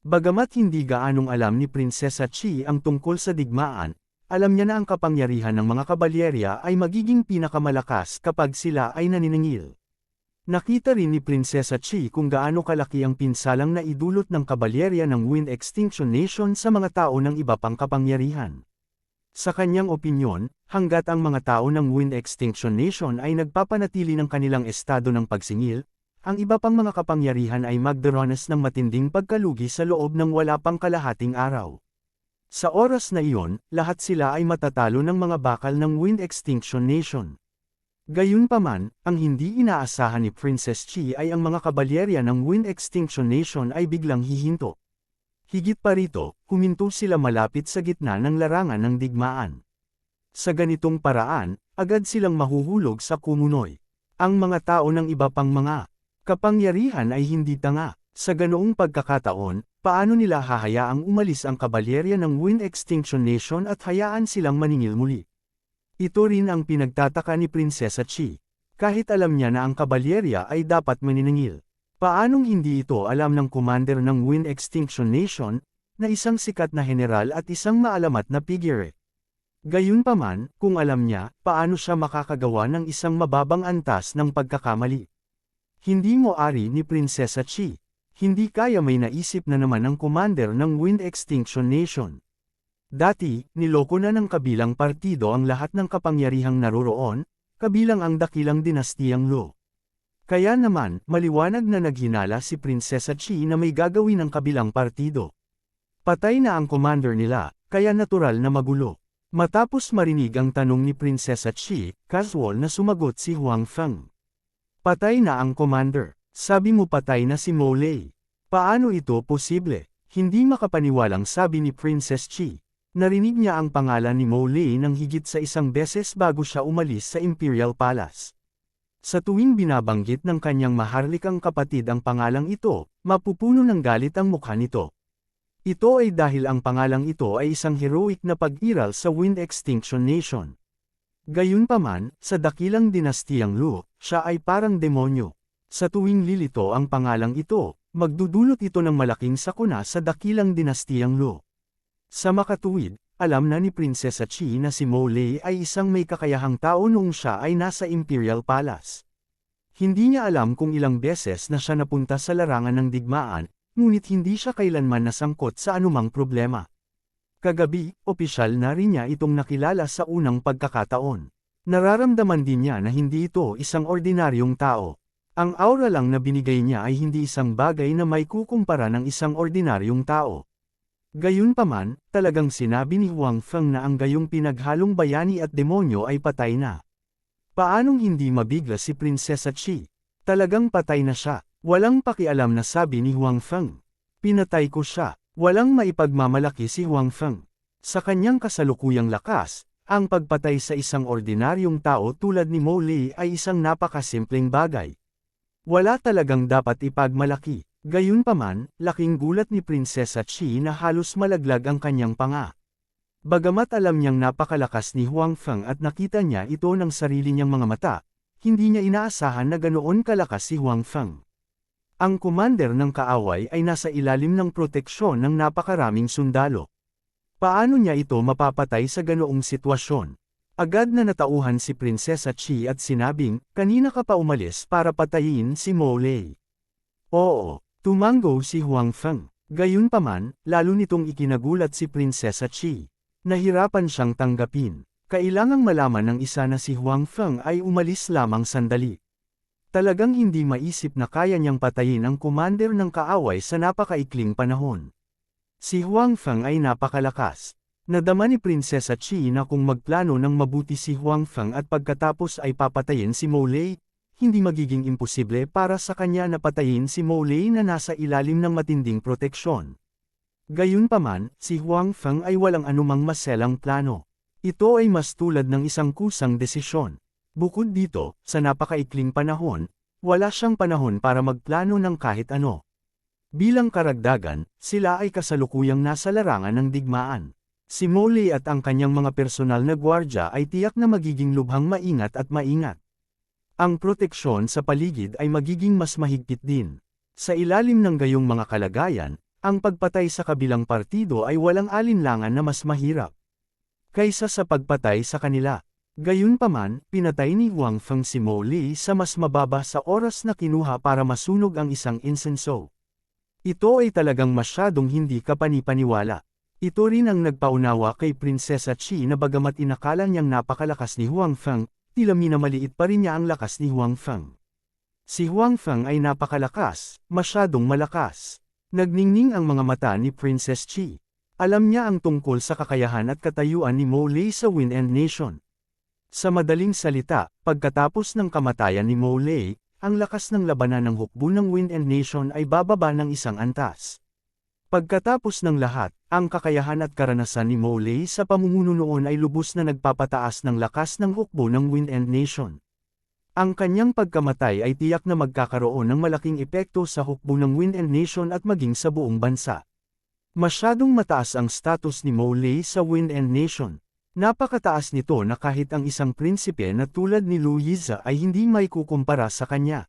Bagamat hindi gaanong alam ni Prinsesa Qi ang tungkol sa digmaan, alam niya na ang kapangyarihan ng mga kabalyerya ay magiging pinakamalakas kapag sila ay naniningil. Nakita rin ni Prinsesa Qi kung gaano kalaki ang pinsalang na idulot ng kabalyerya ng Wind Extinction Nation sa mga tao ng iba pang kapangyarihan. Sa kanyang opinyon, hanggat ang mga tao ng Wind Extinction Nation ay nagpapanatili ng kanilang estado ng pagsingil, ang iba pang mga kapangyarihan ay magdaranas ng matinding pagkalugi sa loob ng wala pang kalahating araw. Sa oras na iyon, lahat sila ay matatalo ng mga bakal ng Wind Extinction Nation. Gayunpaman, ang hindi inaasahan ni Princess Qi ay ang mga kabalyerya ng Wind Extinction Nation ay biglang hihinto. Higit pa rito, huminto sila malapit sa gitna ng larangan ng digmaan. Sa ganitong paraan, agad silang mahuhulog sa kumunoy. Ang mga tao ng iba pang mga kapangyarihan ay hindi tanga. Sa ganoong pagkakataon, paano nila hahayaang umalis ang kabalyerya ng Wind Extinction Nation at hayaan silang maningil muli? Ito rin ang pinagtataka ni Prinsesa Qi. Kahit alam niya na ang kabalyerya ay dapat maniningil. Paanong hindi ito alam ng commander ng Wind Extinction Nation, na isang sikat na general at isang maalamat na figure? Gayunpaman, kung alam niya, paano siya makakagawa ng isang mababang antas ng pagkakamali? Hindi mo ari ni Prinsesa Qi. Hindi kaya may naisip na naman ang commander ng Wind Extinction Nation. Dati, niloko na ng kabilang partido ang lahat ng kapangyarihang naroroon, kabilang ang dakilang dinastiyang Lu. Kaya naman, maliwanag na naghinala si Prinsesa Qi na may gagawin ng kabilang partido. Patay na ang commander nila, kaya natural na magulo. Matapos marinig ang tanong ni Prinsesa Chi, casual na sumagot si Huang Feng. Patay na ang commander. Sabi mo patay na si Mo Lei. Paano ito posible? Hindi makapaniwalang sabi ni Princess Chi. Narinig niya ang pangalan ni Mo Lei nang higit sa isang beses bago siya umalis sa Imperial Palace. Sa tuwing binabanggit ng kanyang maharlikang kapatid ang pangalang ito, mapupuno ng galit ang mukha nito. Ito ay dahil ang pangalang ito ay isang heroic na pag-iral sa Wind Extinction Nation. Gayunpaman, sa dakilang dinastiyang Lu, siya ay parang demonyo. Sa tuwing lilito ang pangalang ito, magdudulot ito ng malaking sakuna sa dakilang dinastiyang Lu. Sa makatuwid, alam na ni Prinsesa Chi na si Mo Lei ay isang may kakayahang tao noong siya ay nasa Imperial Palace. Hindi niya alam kung ilang beses na siya napunta sa larangan ng digmaan, ngunit hindi siya kailanman nasangkot sa anumang problema. Kagabi, opisyal na rin niya itong nakilala sa unang pagkakataon. Nararamdaman din niya na hindi ito isang ordinaryong tao. Ang aura lang na binigay niya ay hindi isang bagay na may kukumpara ng isang ordinaryong tao. Gayunpaman, talagang sinabi ni Huang Feng na ang gayong pinaghalong bayani at demonyo ay patay na. Paanong hindi mabigla si Prinsesa Chi? Talagang patay na siya. Walang pakialam na sabi ni Huang Feng. Pinatay ko siya. Walang maipagmamalaki si Huang Feng. Sa kanyang kasalukuyang lakas, ang pagpatay sa isang ordinaryong tao tulad ni Mo Lei ay isang napakasimpleng bagay. Wala talagang dapat ipagmalaki. Gayunpaman, laking gulat ni Prinsesa Chi na halos malaglag ang kanyang panga. Bagamat alam niyang napakalakas ni Huang Feng at nakita niya ito ng sarili niyang mga mata, hindi niya inaasahan na ganoon kalakas si Huang Feng. Ang commander ng kaaway ay nasa ilalim ng proteksyon ng napakaraming sundalo. Paano niya ito mapapatay sa ganoong sitwasyon? Agad na natauhan si Prinsesa Chi at sinabing, kanina ka pa umalis para patayin si Mo Lei. Oo, tumango si Huang Feng. Gayunpaman, lalo nitong ikinagulat si Prinsesa Chi. Nahirapan siyang tanggapin. Kailangang malaman ng isa na si Huang Feng ay umalis lamang sandali. Talagang hindi maisip na kaya niyang patayin ang commander ng kaaway sa napakaikling panahon. Si Huang Feng ay napakalakas. Nadama ni Prinsesa Chi na kung magplano ng mabuti si Huang Feng at pagkatapos ay papatayin si Mo Lei, hindi magiging imposible para sa kanya na patayin si Mo Lei na nasa ilalim ng matinding proteksyon. Gayunpaman, si Huang Feng ay walang anumang maselang plano. Ito ay mas tulad ng isang kusang desisyon. Bukod dito, sa napakaikling panahon, wala siyang panahon para magplano ng kahit ano. Bilang karagdagan, sila ay kasalukuyang nasa larangan ng digmaan. Si Mo Lei at ang kanyang mga personal na gwardya ay tiyak na magiging lubhang maingat at maingat. Ang proteksyon sa paligid ay magiging mas mahigpit din. Sa ilalim ng gayong mga kalagayan, ang pagpatay sa kabilang partido ay walang alinlangan na mas mahirap kaysa sa pagpatay sa kanila. Gayunpaman, pinatay ni Huang Feng si Mo Lei sa mas mababa sa oras na kinuha para masunog ang isang insenso. Ito ay talagang masyadong hindi kapani-paniwala. Ito rin ang nagpaunawa kay Prinsesa Chi na bagamat inakala niyang napakalakas ni Huang Feng, tila minamaliit pa rin niya ang lakas ni Huang Feng. Si Huang Feng ay napakalakas, masyadong malakas. Nagningning ang mga mata ni Princess Chi. Alam niya ang tungkol sa kakayahan at katayuan ni Mo Lei sa Wind End Nation. Sa madaling salita, pagkatapos ng kamatayan ni Mo Lei, ang lakas ng labanan ng hukbo ng Wind End Nation ay bababa ng isang antas. Pagkatapos ng lahat, ang kakayahan at karanasan ni Mo Lei sa pamumuno noon ay lubos na nagpapataas ng lakas ng hukbo ng Wind End Nation. Ang kanyang pagkamatay ay tiyak na magkakaroon ng malaking epekto sa hukbo ng Wind End Nation at maging sa buong bansa. Masyadong mataas ang status ni Mo Lei sa Wind End Nation. Napakataas nito na kahit ang isang prinsipe na tulad ni Lu Yize ay hindi may kukumpara sa kanya.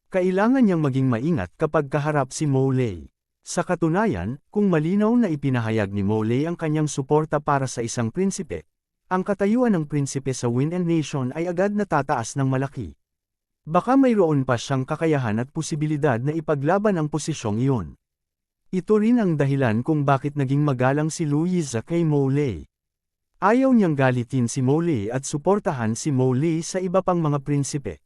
Kailangan niyang maging maingat kapag kaharap si Mo Lei. Sa katunayan, kung malinaw na ipinahayag ni Mo Lei ang kanyang suporta para sa isang prinsipe, ang katayuan ng prinsipe sa Wind End Nation ay agad natataas ng malaki. Baka mayroon pa siyang kakayahan at posibilidad na ipaglaban ang posisyong iyon. Ito rin ang dahilan kung bakit naging magalang si Lu Yize kay Mo Lei. Ayaw niyang galitin si Mo Lei at suportahan si Mo Lei sa iba pang mga prinsipe.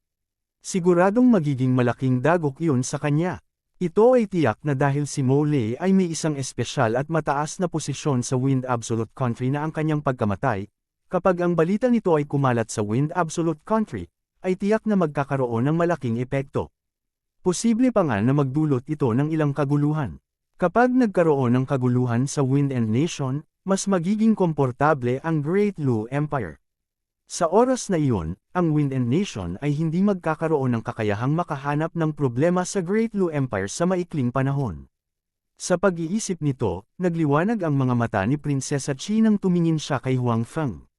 Siguradong magiging malaking dagok iyon sa kanya. Ito ay tiyak na dahil si Mole ay may isang espesyal at mataas na posisyon sa Wind Absolute Country na ang kanyang pagkamatay, kapag ang balita nito ay kumalat sa Wind Absolute Country, ay tiyak na magkakaroon ng malaking epekto. Posible pa nga na magdulot ito ng ilang kaguluhan. Kapag nagkaroon ng kaguluhan sa Wind End Nation, mas magiging komportable ang Great Lu Empire. Sa oras na iyon, ang Wind End Nation ay hindi magkakaroon ng kakayahang makahanap ng problema sa Great Lu Empire sa maikling panahon. Sa pag-iisip nito, nagliwanag ang mga mata ni Prinsesa Chi nang tumingin siya kay Huang Feng.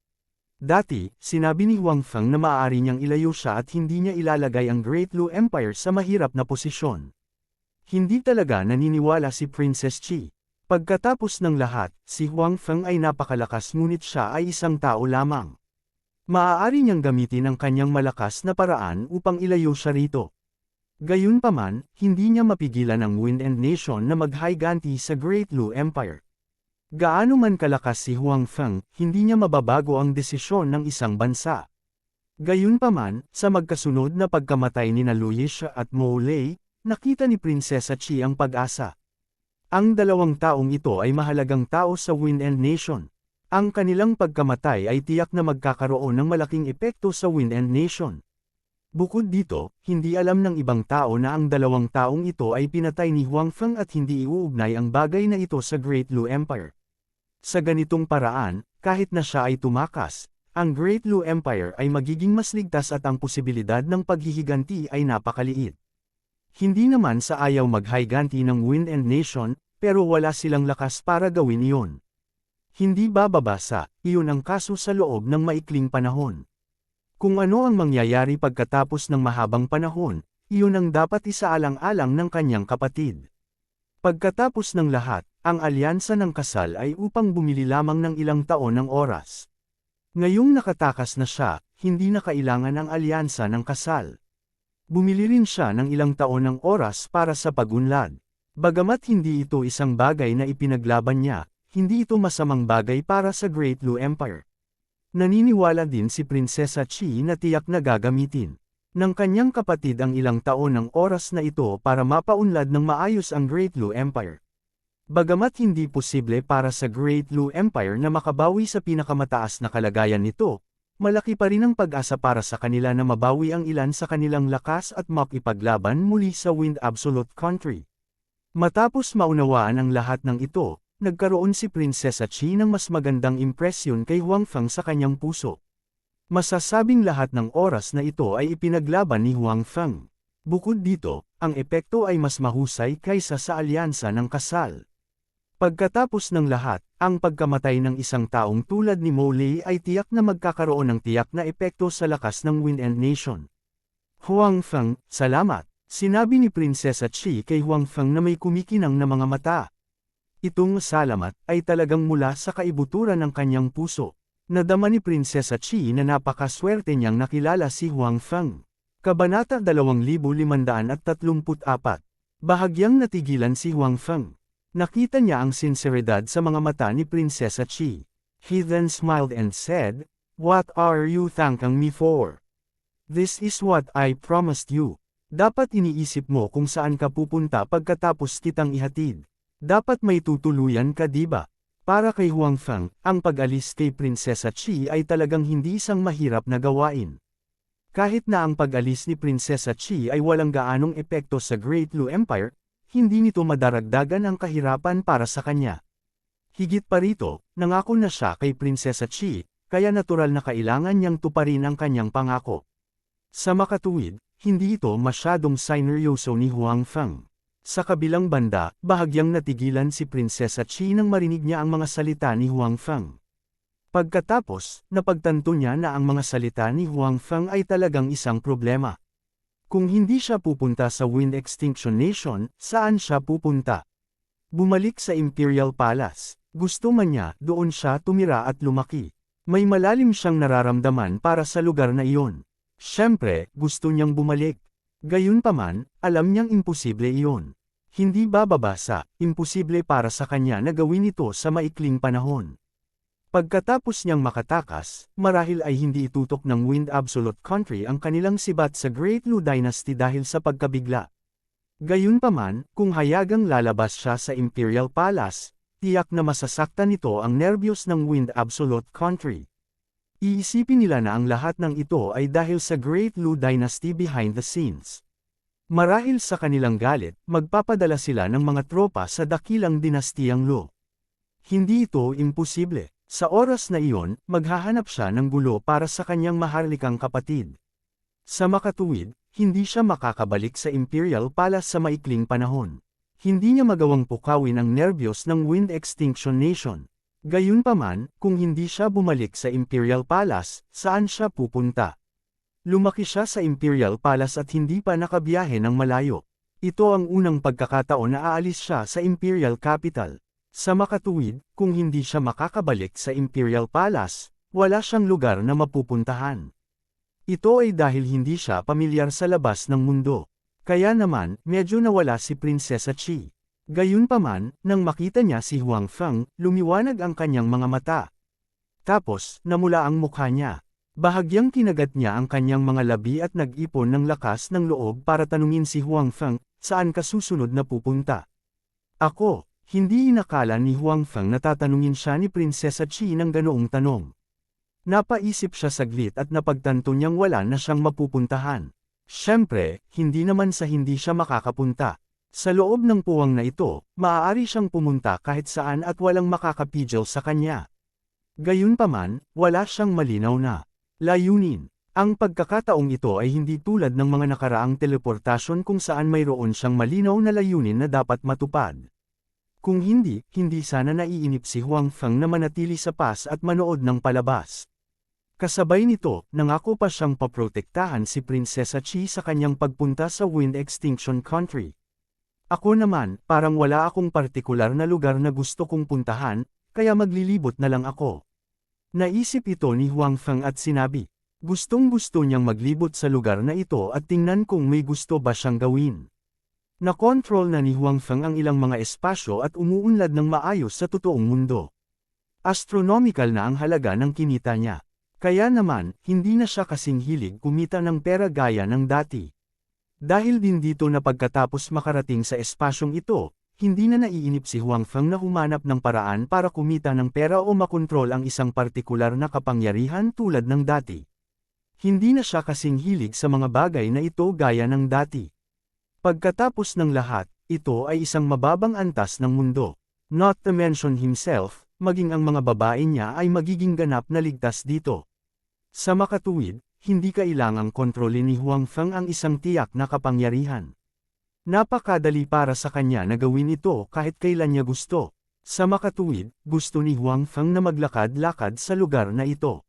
Dati, sinabi ni Huang Feng na maaari niyang ilayo siya at hindi niya ilalagay ang Great Lu Empire sa mahirap na posisyon. Hindi talaga naniniwala si Princess Chi. Pagkatapos ng lahat, si Huang Feng ay napakalakas ngunit siya ay isang tao lamang. Maaari niyang gamitin ang kanyang malakas na paraan upang ilayo siya rito. Gayunpaman, hindi niya mapigilan ang Wind End Nation na maghiganti sa Great Lu Empire. Gaano man kalakas si Huang Feng, hindi niya mababago ang desisyon ng isang bansa. Gayunpaman, sa magkasunod na pagkamatay ni Lu Yixia at Mo Lei, nakita ni Prinsesa Chi ang pag-asa. Ang dalawang taong ito ay mahalagang tao sa Wind End Nation. Ang kanilang pagkamatay ay tiyak na magkakaroon ng malaking epekto sa Wind End Nation. Bukod dito, hindi alam ng ibang tao na ang dalawang taong ito ay pinatay ni Huang Feng at hindi iuugnay ang bagay na ito sa Great Lu Empire. Sa ganitong paraan, kahit na siya ay tumakas, ang Great Lu Empire ay magiging mas ligtas at ang posibilidad ng paghihiganti ay napakaliit. Hindi naman sa ayaw maghiganti ng Wind End Nation, pero wala silang lakas para gawin iyon. Hindi bababasa, iyon ang kaso sa loob ng maikling panahon. Kung ano ang mangyayari pagkatapos ng mahabang panahon, iyon ang dapat isaalang-alang ng kanyang kapatid. Pagkatapos ng lahat, ang alyansa ng kasal ay upang bumili lamang ng ilang taon ng oras. Ngayong nakatakas na siya, hindi na kailangan ang alyansa ng kasal. Bumili rin siya ng ilang taon ng oras para sa pagunlad. Bagamat hindi ito isang bagay na ipinaglaban niya, hindi ito masamang bagay para sa Great Lu Empire. Naniniwala din si Prinsesa Chi na tiyak na gagamitin ng kanyang kapatid ang ilang taon ng oras na ito para mapaunlad ng maayos ang Great Lu Empire. Bagamat hindi posible para sa Great Lu Empire na makabawi sa pinakamataas na kalagayan nito, malaki pa rin ang pag-asa para sa kanila na mabawi ang ilan sa kanilang lakas at makipaglaban muli sa Wind Absolute Country. Matapos maunawaan ang lahat ng ito, nagkaroon si Prinsesa Chi ng mas magandang impresyon kay Huang Feng sa kanyang puso. Masasabing lahat ng oras na ito ay ipinaglaban ni Huang Feng. Bukod dito, ang epekto ay mas mahusay kaysa sa alyansa ng kasal. Pagkatapos ng lahat, ang pagkamatay ng isang taong tulad ni Mo Lei ay tiyak na magkakaroon ng tiyak na epekto sa lakas ng Wind End Nation. Huang Feng, salamat, sinabi ni Prinsesa Chi kay Huang Feng na may kumikinang na mga mata. Itong salamat ay talagang mula sa kaibuturan ng kanyang puso. Nadama ni Prinsesa Chi na napakaswerte niyang nakilala si Huang Feng. Kabanata 2534. Bahagyang natigilan si Huang Feng. Nakita niya ang sinseridad sa mga mata ni Prinsesa Chi. He then smiled and said, "What are you thanking me for? This is what I promised you." Dapat iniisip mo kung saan ka pupunta pagkatapos kitang ihatid. Dapat may tutuluyan ka diba? Para kay Huang Feng, ang pag-alis kay Prinsesa Chi ay talagang hindi isang mahirap na gawain. Kahit na ang pag-alis ni Prinsesa Chi ay walang gaanong epekto sa Great Lu Empire, hindi nito madaragdagan ang kahirapan para sa kanya. Higit pa rito, nangako na siya kay Prinsesa Chi, kaya natural na kailangan niyang tuparin ang kanyang pangako. Sa makatuwid, hindi ito masyadong sineryoso ni Huang Feng. Sa kabilang banda, bahagyang natigilan si Prinsesa Chi nang marinig niya ang mga salita ni Huang Feng. Pagkatapos, napagtanto niya na ang mga salita ni Huang Feng ay talagang isang problema. Kung hindi siya pupunta sa Wind Extinction Nation, saan siya pupunta? Bumalik sa Imperial Palace. Gusto man niya, doon siya tumira at lumaki. May malalim siyang nararamdaman para sa lugar na iyon. Siyempre, gusto niyang bumalik. Gayunpaman, alam niyang imposible iyon. Hindi bababasa, imposible para sa kanya na gawin ito sa maikling panahon. Pagkatapos niyang makatakas, marahil ay hindi itutok ng Wind Absolute Country ang kanilang sibat sa Great Lu Dynasty dahil sa pagkabigla. Gayunpaman, kung hayagang lalabas siya sa Imperial Palace, tiyak na masasaktan nito ang nerbiyos ng Wind Absolute Country. Iisipin nila na ang lahat ng ito ay dahil sa Great Lu Dynasty behind the scenes. Marahil sa kanilang galit, magpapadala sila ng mga tropa sa dakilang dinastiyang Lu. Hindi ito imposible. Sa oras na iyon, maghahanap siya ng gulo para sa kanyang maharlikang kapatid. Sa makatuwid, hindi siya makakabalik sa Imperial Palace sa maikling panahon. Hindi niya magawang pukawin ang nerbiyos ng Wind Extinction Nation. Gayunpaman, kung hindi siya bumalik sa Imperial Palace, saan siya pupunta? Lumaki siya sa Imperial Palace at hindi pa nakabiyahe ng malayo. Ito ang unang pagkakataon na aalis siya sa Imperial Capital. Sa makatuwid, kung hindi siya makakabalik sa Imperial Palace, wala siyang lugar na mapupuntahan. Ito ay dahil hindi siya pamilyar sa labas ng mundo. Kaya naman, medyo nawala si Prinsesa Chi. Gayunpaman, nang makita niya si Huang Feng, lumiwanag ang kanyang mga mata. Tapos, namula ang mukha niya. Bahagyang kinagat niya ang kanyang mga labi at nag-ipon ng lakas ng loob para tanungin si Huang Feng, saan ka susunod na pupunta? Ako, hindi inakala ni Huang Feng na tatanungin siya ni Prinsesa Chi ng ganoong tanong. Napaisip siya saglit at napagtanto niyang wala na siyang mapupuntahan. Siyempre, hindi naman sa hindi siya makakapunta. Sa loob ng puwang na ito, maaari siyang pumunta kahit saan at walang makakapigil sa kanya. Gayunpaman, wala siyang malinaw na layunin. Ang pagkakataong ito ay hindi tulad ng mga nakaraang teleportasyon kung saan mayroon siyang malinaw na layunin na dapat matupad. Kung hindi, hindi sana naiinip si Huang Feng na manatili sa pass at manood ng palabas. Kasabay nito, nangako pa siyang paprotektahan si Prinsesa Chi sa kanyang pagpunta sa Wind Extinction Country. Ako naman, parang wala akong partikular na lugar na gusto kong puntahan, kaya maglilibot na lang ako. Naisip ito ni Huang Feng at sinabi, gustong-gusto niyang maglibot sa lugar na ito at tingnan kung may gusto ba siyang gawin. Nakontrol na ni Huang Feng ang ilang mga espasyo at umuunlad ng maayos sa totoong mundo. Astronomical na ang halaga ng kinita niya. Kaya naman, hindi na siya kasing hilig kumita ng pera gaya ng dati. Dahil din dito na pagkatapos makarating sa espasyong ito, hindi na naiinip si Huang Feng na humanap ng paraan para kumita ng pera o makontrol ang isang partikular na kapangyarihan tulad ng dati. Hindi na siya kasing hilig sa mga bagay na ito gaya ng dati. Pagkatapos ng lahat, ito ay isang mababang antas ng mundo. Not to mention himself, maging ang mga babae niya ay magiging ganap na ligtas dito. Sa makatuwid, hindi kailangang kontrolin ni Huang Feng ang isang tiyak na kapangyarihan. Napakadali para sa kanya na gawin ito kahit kailan niya gusto. Sa makatuwid, gusto ni Huang Feng na maglakad-lakad sa lugar na ito.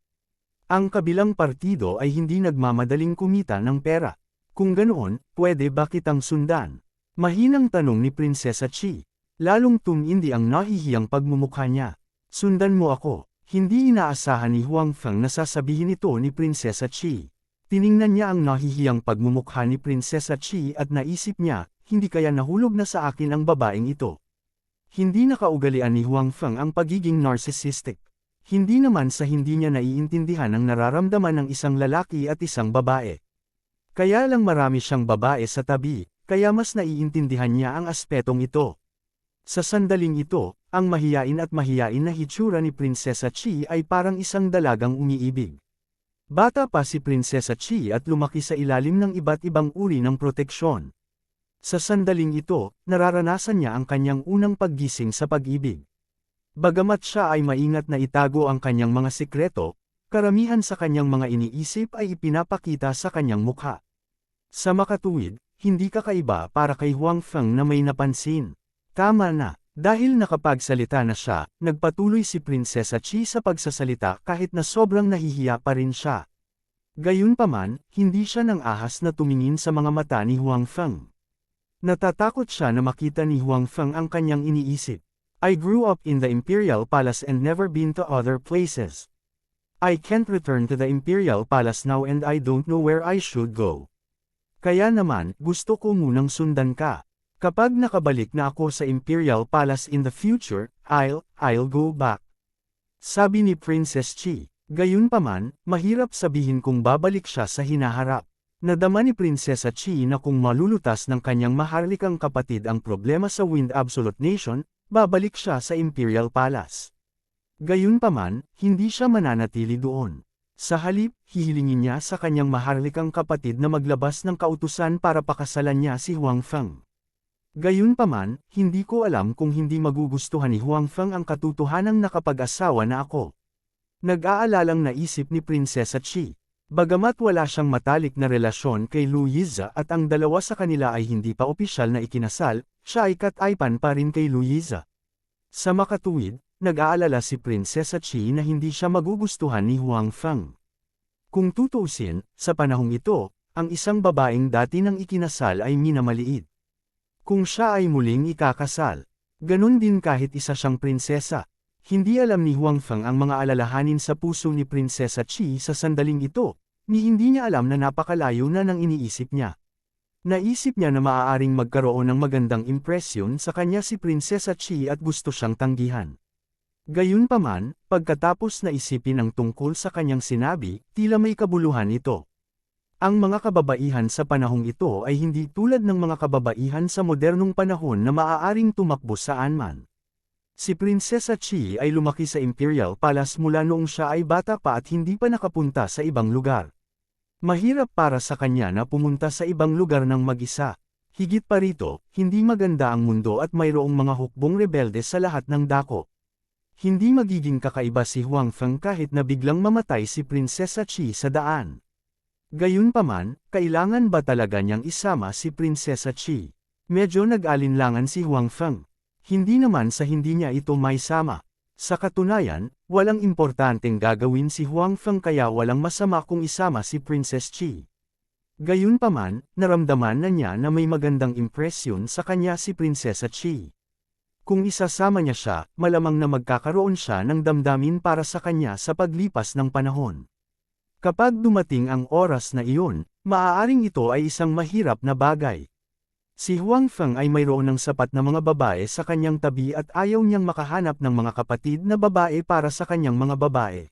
Ang kabilang partido ay hindi nagmamadaling kumita ng pera. Kung ganoon, pwede ba kitang sundan? Mahinang tanong ni Prinsesa Chi. Lalong tumindi ang nahihiyang pagmumukha niya. Sundan mo ako. Hindi inaasahan ni Huang Feng na sasabihin ito ni Prinsesa Chi. Tiningnan niya ang nahihiyang pagmumukha ni Prinsesa Chi at naisip niya, hindi kaya nahulog na sa akin ang babaeng ito. Hindi nakaugalian ni Huang Feng ang pagiging narcissistic. Hindi naman sa hindi niya naiintindihan ang nararamdaman ng isang lalaki at isang babae. Kaya lang marami siyang babae sa tabi, kaya mas naiintindihan niya ang aspetong ito. Sa sandaling ito, ang mahiyain at mahiyain na hitsura ni Prinsesa Chi ay parang isang dalagang umiibig. Bata pa si Prinsesa Chi at lumaki sa ilalim ng iba't ibang uri ng proteksyon. Sa sandaling ito, nararanasan niya ang kanyang unang paggising sa pag-ibig. Bagamat siya ay maingat na itago ang kanyang mga sikreto, karamihan sa kanyang mga iniisip ay ipinapakita sa kanyang mukha. Sa makatuwid, hindi kakaiba para kay Huang Feng na may napansin. Tama na. Dahil nakapagsalita na siya, nagpatuloy si Prinsesa Chi sa pagsasalita kahit na sobrang nahihiya pa rin siya. Gayunpaman, hindi siya nang ahas na tumingin sa mga mata ni Huang Feng. Natatakot siya na makita ni Huang Feng ang kanyang iniisip. I grew up in the Imperial Palace and never been to other places. I can't return to the Imperial Palace now and I don't know where I should go. Kaya naman, gusto ko munang sundan ka. Kapag nakabalik na ako sa Imperial Palace in the future, I'll go back. Sabi ni Princess Chi. Gayunpaman, mahirap sabihin kung babalik siya sa hinaharap. Nadama ni Prinsesa Chi na kung malulutas ng kanyang maharlikang kapatid ang problema sa Wind Absolute Nation, babalik siya sa Imperial Palace. Gayunpaman, hindi siya mananatili doon. Sa halip, hihilingin niya sa kanyang maharlikang kapatid na maglabas ng kautusan para pakasalan niya si Huang Feng. Gayunpaman, hindi ko alam kung hindi magugustuhan ni Huang Feng ang katotohanang nakapag-asawa na ako. Nag-aalalang naisip ni Prinsesa Chi. Bagamat wala siyang matalik na relasyon kay Lu Yiza at ang dalawa sa kanila ay hindi pa opisyal na ikinasal, siya ay kataypan pa rin kay Lu Yiza. Sa makatuwid, nag-aalala si Prinsesa Chi na hindi siya magugustuhan ni Huang Feng. Kung tutuusin, sa panahong ito, ang isang babaeng dati nang ikinasal ay minamaliit. Kung siya ay muling ikakasal, ganun din kahit isa siyang prinsesa. Hindi alam ni Huang Feng ang mga alalahanin sa puso ni Prinsesa Chi sa sandaling ito, ni hindi niya alam na napakalayo na ng iniisip niya. Naisip niya na maaaring magkaroon ng magandang impresyon sa kanya si Prinsesa Chi at gusto siyang tanggihan. Gayunpaman, pagkatapos na isipin ang tungkol sa kanyang sinabi, tila may kabuluhan ito. Ang mga kababaihan sa panahong ito ay hindi tulad ng mga kababaihan sa modernong panahon na maaaring tumakbo saan man. Si Prinsesa Chi ay lumaki sa Imperial Palace mula noong siya ay bata pa at hindi pa nakapunta sa ibang lugar. Mahirap para sa kanya na pumunta sa ibang lugar ng mag-isa. Higit pa rito, hindi maganda ang mundo at mayroong mga hukbong rebelde sa lahat ng dako. Hindi magiging kakaiba si Huang Feng kahit na biglang mamatay si Prinsesa Chi sa daan. Gayunpaman, kailangan ba talaga niyang isama si Prinsesa Chi? Medyo nag-alinlangan si Huang Feng. Hindi naman sa hindi niya ito may sama. Sa katunayan, walang importanteng gagawin si Huang Feng kaya walang masama kung isama si Princess Chi. Gayunpaman, naramdaman na niya na may magandang impresyon sa kanya si Prinsesa Chi. Kung isasama niya siya, malamang na magkakaroon siya ng damdamin para sa kanya sa paglipas ng panahon. Kapag dumating ang oras na iyon, maaaring ito ay isang mahirap na bagay. Si Huang Feng ay mayroon ng sapat na mga babae sa kanyang tabi at ayaw niyang makahanap ng mga kapatid na babae para sa kanyang mga babae.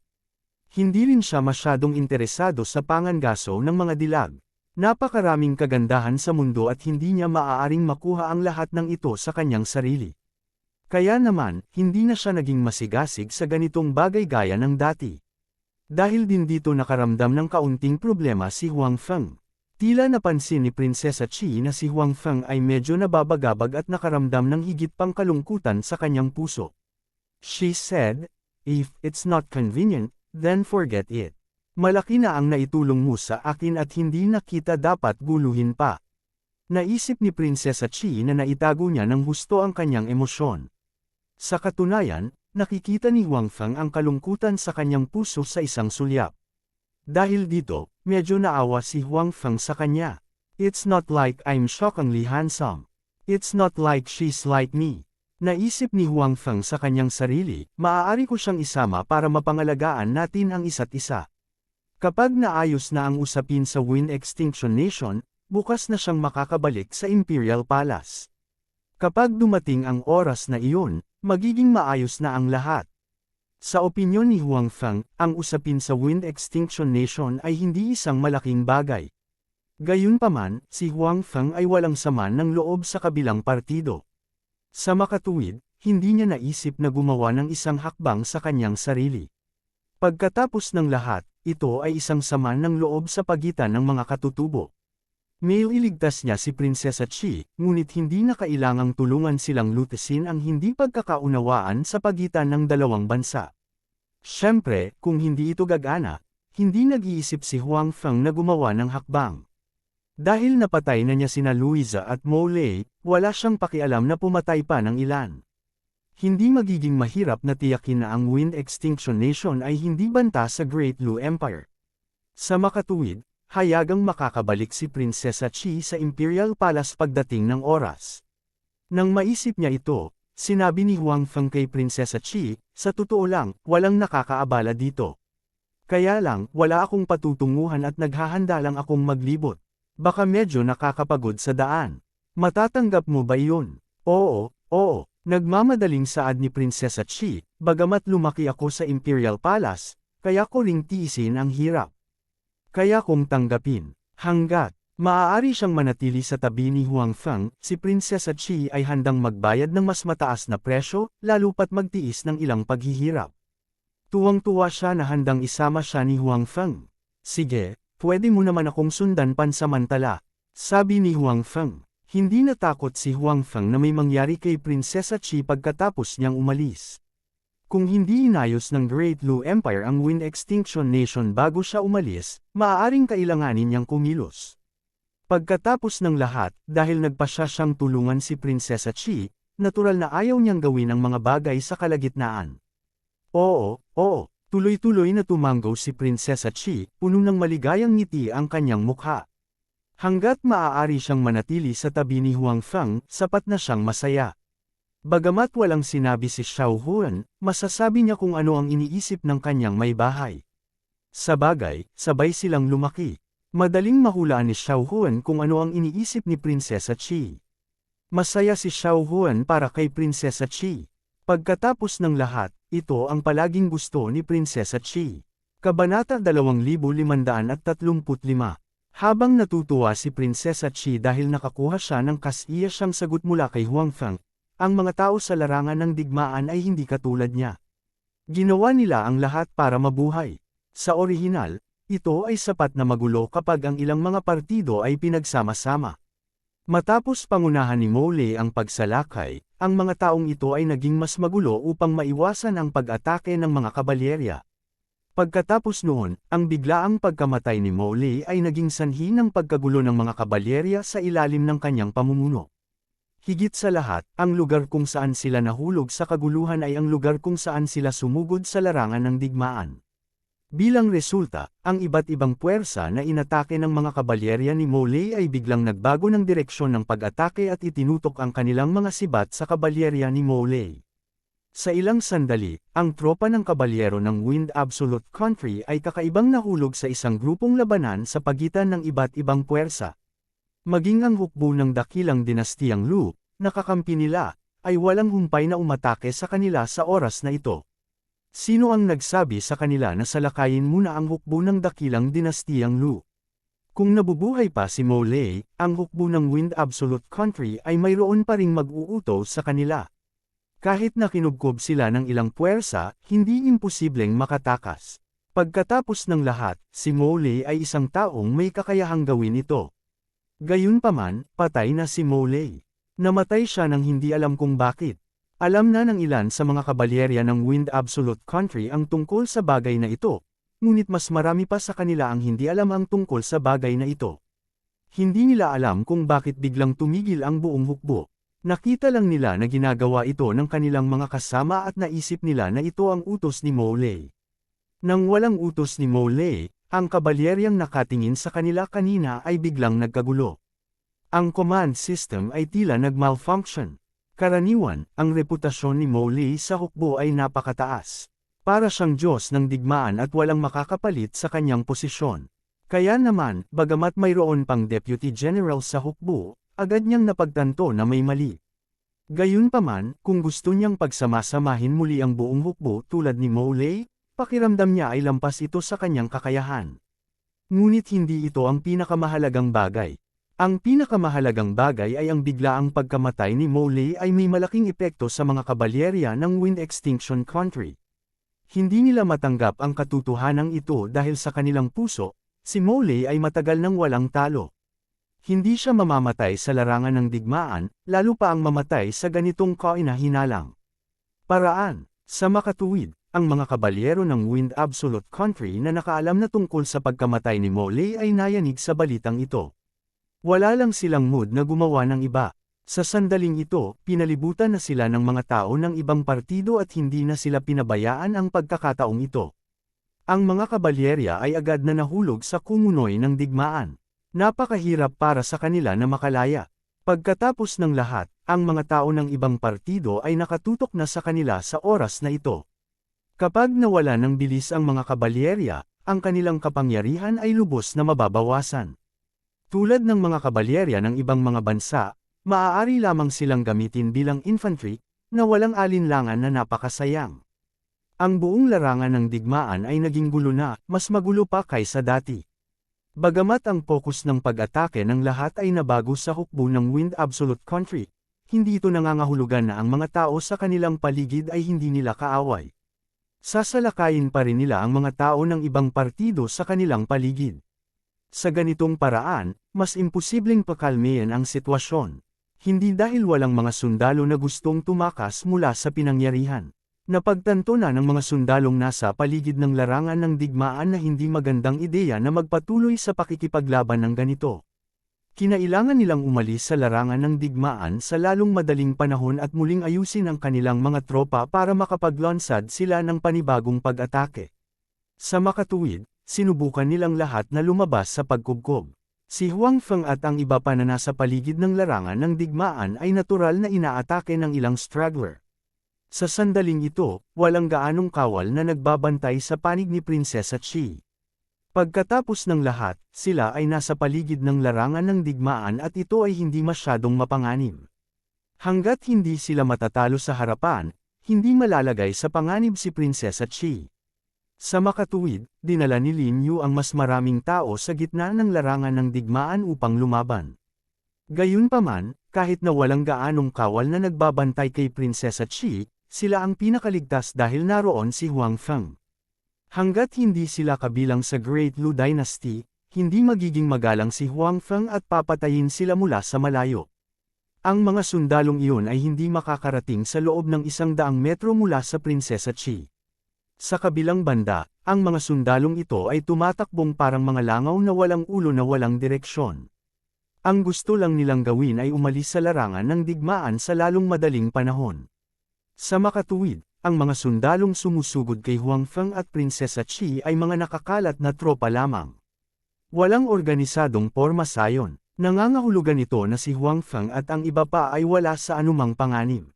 Hindi rin siya masyadong interesado sa pangangaso ng mga dilag. Napakaraming kagandahan sa mundo at hindi niya maaaring makuha ang lahat ng ito sa kanyang sarili. Kaya naman, hindi na siya naging masigasig sa ganitong bagay gaya ng dati. Dahil din dito nakaramdam ng kaunting problema si Huang Feng. Tila napansin ni Prinsesa Chi na si Huang Feng ay medyo nababagabag at nakaramdam ng higit pang kalungkutan sa kanyang puso. She said, "If it's not convenient, then forget it. Malaki na ang naitulong mo sa akin at hindi na kita dapat guluhin pa." Naisip ni Prinsesa Chi na naitago niya ng husto ang kanyang emosyon. Sa katunayan, nakikita ni Huang Feng ang kalungkutan sa kanyang puso sa isang sulyap. Dahil dito, medyo naawa si Huang Feng sa kanya. It's not like I'm shockingly handsome. It's not like she's like me. Naisip ni Huang Feng sa kanyang sarili, maaari ko siyang isama para mapangalagaan natin ang isa't isa. Kapag naayos na ang usapin sa Wind Extinction Nation, bukas na siyang makakabalik sa Imperial Palace. Kapag dumating ang oras na iyon, magiging maayos na ang lahat. Sa opinyon ni Huang Feng, ang usapin sa Wind Extinction Nation ay hindi isang malaking bagay. Gayunpaman, si Huang Feng ay walang sama ng loob sa kabilang partido. Sa makatuwid, hindi niya naisip na gumawa ng isang hakbang sa kanyang sarili. Pagkatapos ng lahat, ito ay isang sama ng loob sa pagitan ng mga katutubo. Mailigtas niya si Prinsesa Chi, ngunit hindi na kailangang tulungan silang lutasin ang hindi pagkakaunawaan sa pagitan ng dalawang bansa. Siyempre, kung hindi ito gagana, hindi nag-iisip si Huang Feng na gumawa ng hakbang. Dahil napatay na niya sina Luisa at Mo Lei, wala siyang pakialam na pumatay pa ng ilan. Hindi magiging mahirap na tiyakin na ang Wind Extinction Nation ay hindi banta sa Great Lu Empire. Sa makatuwid, hayagang makakabalik si Prinsesa Chi sa Imperial Palace pagdating ng oras. Nang maisip niya ito, sinabi ni Huang Feng kay Prinsesa Chi, "Sa totoo lang, walang nakakaabala dito. Kaya lang, wala akong patutunguhan at naghahanda lang akong maglibot. Baka medyo nakakapagod sa daan. Matatanggap mo ba iyon?" "Oo, oo." Nagmamadaling saad ni Prinsesa Chi, "Bagamat lumaki ako sa Imperial Palace, kaya ko ring tiisin ang hirap. Kaya kong tanggapin." Hanggat maaari siyang manatili sa tabi ni Huang Feng, si Prinsesa Qi ay handang magbayad ng mas mataas na presyo, lalo pat magtiis ng ilang paghihirap. Tuwang-tuwa siya na handang isama siya ni Huang Feng. Sige, pwede mo naman akong sundan pansamantala, sabi ni Huang Feng. Hindi natakot si Huang Feng na may mangyari kay Prinsesa Qi pagkatapos niyang umalis. Kung hindi inayos ng Great Lu Empire ang Wind Extinction Nation bago siya umalis, maaaring kailanganin niyang kumilos. Pagkatapos ng lahat, dahil nagpasya siyang tulungan si Prinsesa Qi, natural na ayaw niyang gawin ang mga bagay sa kalagitnaan. Oo, tuloy-tuloy na tumanggaw si Prinsesa Qi, puno ng maligayang ngiti ang kanyang mukha. Hanggat maaari siyang manatili sa tabi ni Huang Feng, sapat na siyang masaya. Bagamat walang sinabi si Xiao Huan, masasabi niya kung ano ang iniisip ng kanyang may bahay. Sabagay, sabay silang lumaki. Madaling mahulaan ni Xiao Huan kung ano ang iniisip ni Prinsesa Qi. Masaya si Xiao Huan para kay Prinsesa Qi. Pagkatapos ng lahat, ito ang palaging gusto ni Prinsesa Qi. Kabanata 2535. Habang natutuwa si Prinsesa Qi dahil nakakuha siya ng kasiya siyang sagot mula kay Huang Feng, ang mga tao sa larangan ng digmaan ay hindi katulad niya. Ginawa nila ang lahat para mabuhay. Sa orihinal, ito ay sapat na magulo kapag ang ilang mga partido ay pinagsama-sama. Matapos pangunahan ni Mole ang pagsalakay, ang mga taong ito ay naging mas magulo upang maiwasan ang pag-atake ng mga kabalyerya. Pagkatapos noon, ang biglaang pagkamatay ni Mole ay naging sanhi ng pagkagulo ng mga kabalyerya sa ilalim ng kanyang pamumuno. Higit sa lahat, ang lugar kung saan sila nahulog sa kaguluhan ay ang lugar kung saan sila sumugod sa larangan ng digmaan. Bilang resulta, ang iba't ibang puwersa na inatake ng mga kabalyerya ni Mole ay biglang nagbago ng direksyon ng pag-atake at itinutok ang kanilang mga sibat sa kabalyerya ni Mole. Sa ilang sandali, ang tropa ng kabalyero ng Wind Absolute Country ay kakaibang nahulog sa isang grupong labanan sa pagitan ng iba't ibang puwersa. Maging ang hukbo ng dakilang dinastiyang Lu, nakakampi nila, ay walang humpay na umatake sa kanila sa oras na ito. Sino ang nagsabi sa kanila na salakayin muna ang hukbo ng dakilang dinastiyang Lu? Kung nabubuhay pa si Mole, ang hukbo ng Wind Absolute Country ay mayroon pa ring mag-uutos sa kanila. Kahit na kinubkob sila ng ilang puwersa, hindi imposibleng makatakas. Pagkatapos ng lahat, si Mole ay isang taong may kakayahang gawin ito. Gayunpaman, patay na si Mole. Namatay siya nang hindi alam kung bakit. Alam na ng ilan sa mga kabalyerya ng Wind Absolute Country ang tungkol sa bagay na ito, ngunit mas marami pa sa kanila ang hindi alam ang tungkol sa bagay na ito. Hindi nila alam kung bakit biglang tumigil ang buong hukbo. Nakita lang nila na ginagawa ito ng kanilang mga kasama at naisip nila na ito ang utos ni Mole. Nang walang utos ni Mole, ang kabalyeryang nakatingin sa kanila kanina ay biglang nagkagulo. Ang command system ay tila nag-malfunction. Karaniwan, ang reputasyon ni Mole sa hukbo ay napakataas. Para siyang Diyos ng digmaan at walang makakapalit sa kanyang posisyon. Kaya naman, bagamat mayroon pang Deputy General sa hukbo, agad niyang napagtanto na may mali. Gayunpaman, kung gusto niyang pagsamasamahin muli ang buong hukbo tulad ni Mole, pakiramdam niya ay lampas ito sa kanyang kakayahan. Ngunit hindi ito ang pinakamahalagang bagay. Ang pinakamahalagang bagay ay ang biglaang pagkamatay ni Mole ay may malaking epekto sa mga kabalyerya ng Wind Extinction Country. Hindi nila matanggap ang katotohanan ito dahil sa kanilang puso, si Mole ay matagal nang walang talo. Hindi siya mamamatay sa larangan ng digmaan, lalo pa ang mamatay sa ganitong kahinahinalang paraan. Sa makatuwid, ang mga kabalyero ng Wind Absolute Country na nakaalam na tungkol sa pagkamatay ni Mole ay nayanig sa balitang ito. Wala lang silang mood na gumawa ng iba. Sa sandaling ito, pinalibutan na sila ng mga tao ng ibang partido at hindi na sila pinabayaan ang pagkakataong ito. Ang mga kabalyerya ay agad na nahulog sa kumunoy ng digmaan. Napakahirap para sa kanila na makalaya. Pagkatapos ng lahat, ang mga tao ng ibang partido ay nakatutok na sa kanila sa oras na ito. Kapag nawala ng bilis ang mga kabalyerya, ang kanilang kapangyarihan ay lubos na mababawasan. Tulad ng mga kabalyerya ng ibang mga bansa, maaari lamang silang gamitin bilang infantry, na walang alinlangan na napakasayang. Ang buong larangan ng digmaan ay naging gulo na, mas magulo pa kaysa dati. Bagamat ang focus ng pag-atake ng lahat ay nabago sa hukbo ng Wind Absolute Country, hindi ito nangangahulugan na ang mga tao sa kanilang paligid ay hindi nila kaaway. Sasalakayin pa rin nila ang mga tao ng ibang partido sa kanilang paligid. Sa ganitong paraan, mas imposibleng pakalmayan ang sitwasyon. Hindi dahil walang mga sundalo na gustong tumakas mula sa pinangyarihan. Napagtanto na ng mga sundalong nasa paligid ng larangan ng digmaan na hindi magandang ideya na magpatuloy sa pakikipaglaban ng ganito. Kinailangan nilang umalis sa larangan ng digmaan sa lalong madaling panahon at muling ayusin ang kanilang mga tropa para makapaglansad sila ng panibagong pag-atake. Sa makatuwid, sinubukan nilang lahat na lumabas sa pagkubkob. Si Huang Feng at ang iba pa na nasa paligid ng larangan ng digmaan ay natural na inaatake ng ilang straggler. Sa sandaling ito, walang gaanong kawal na nagbabantay sa panig ni Prinsesa Chi. Pagkatapos ng lahat, sila ay nasa paligid ng larangan ng digmaan at ito ay hindi masyadong mapanganib. Hanggat hindi sila matatalo sa harapan, hindi malalagay sa panganib si Prinsesa Chi. Sa makatuwid, dinala ni Lin Yu ang mas maraming tao sa gitna ng larangan ng digmaan upang lumaban. Gayunpaman, kahit na walang gaanong kawal na nagbabantay kay Prinsesa Chi, sila ang pinakaligtas dahil naroon si Huang Feng. Hanggat hindi sila kabilang sa Great Lu Dynasty, hindi magiging magalang si Huang Feng at papatayin sila mula sa malayo. Ang mga sundalong iyon ay hindi makakarating sa loob ng 100 metro mula sa Prinsesa Chi. Sa kabilang banda, ang mga sundalong ito ay tumatakbong parang mga langaw na walang ulo na walang direksyon. Ang gusto lang nilang gawin ay umalis sa larangan ng digmaan sa lalong madaling panahon. Sa makatuwid, ang mga sundalong sumusugod kay Huang Feng at Prinsesa Chi ay mga nakakalat na tropa lamang. Walang organisadong porma sayon. Nangangahulugan ito na si Huang Feng at ang iba pa ay wala sa anumang panganib.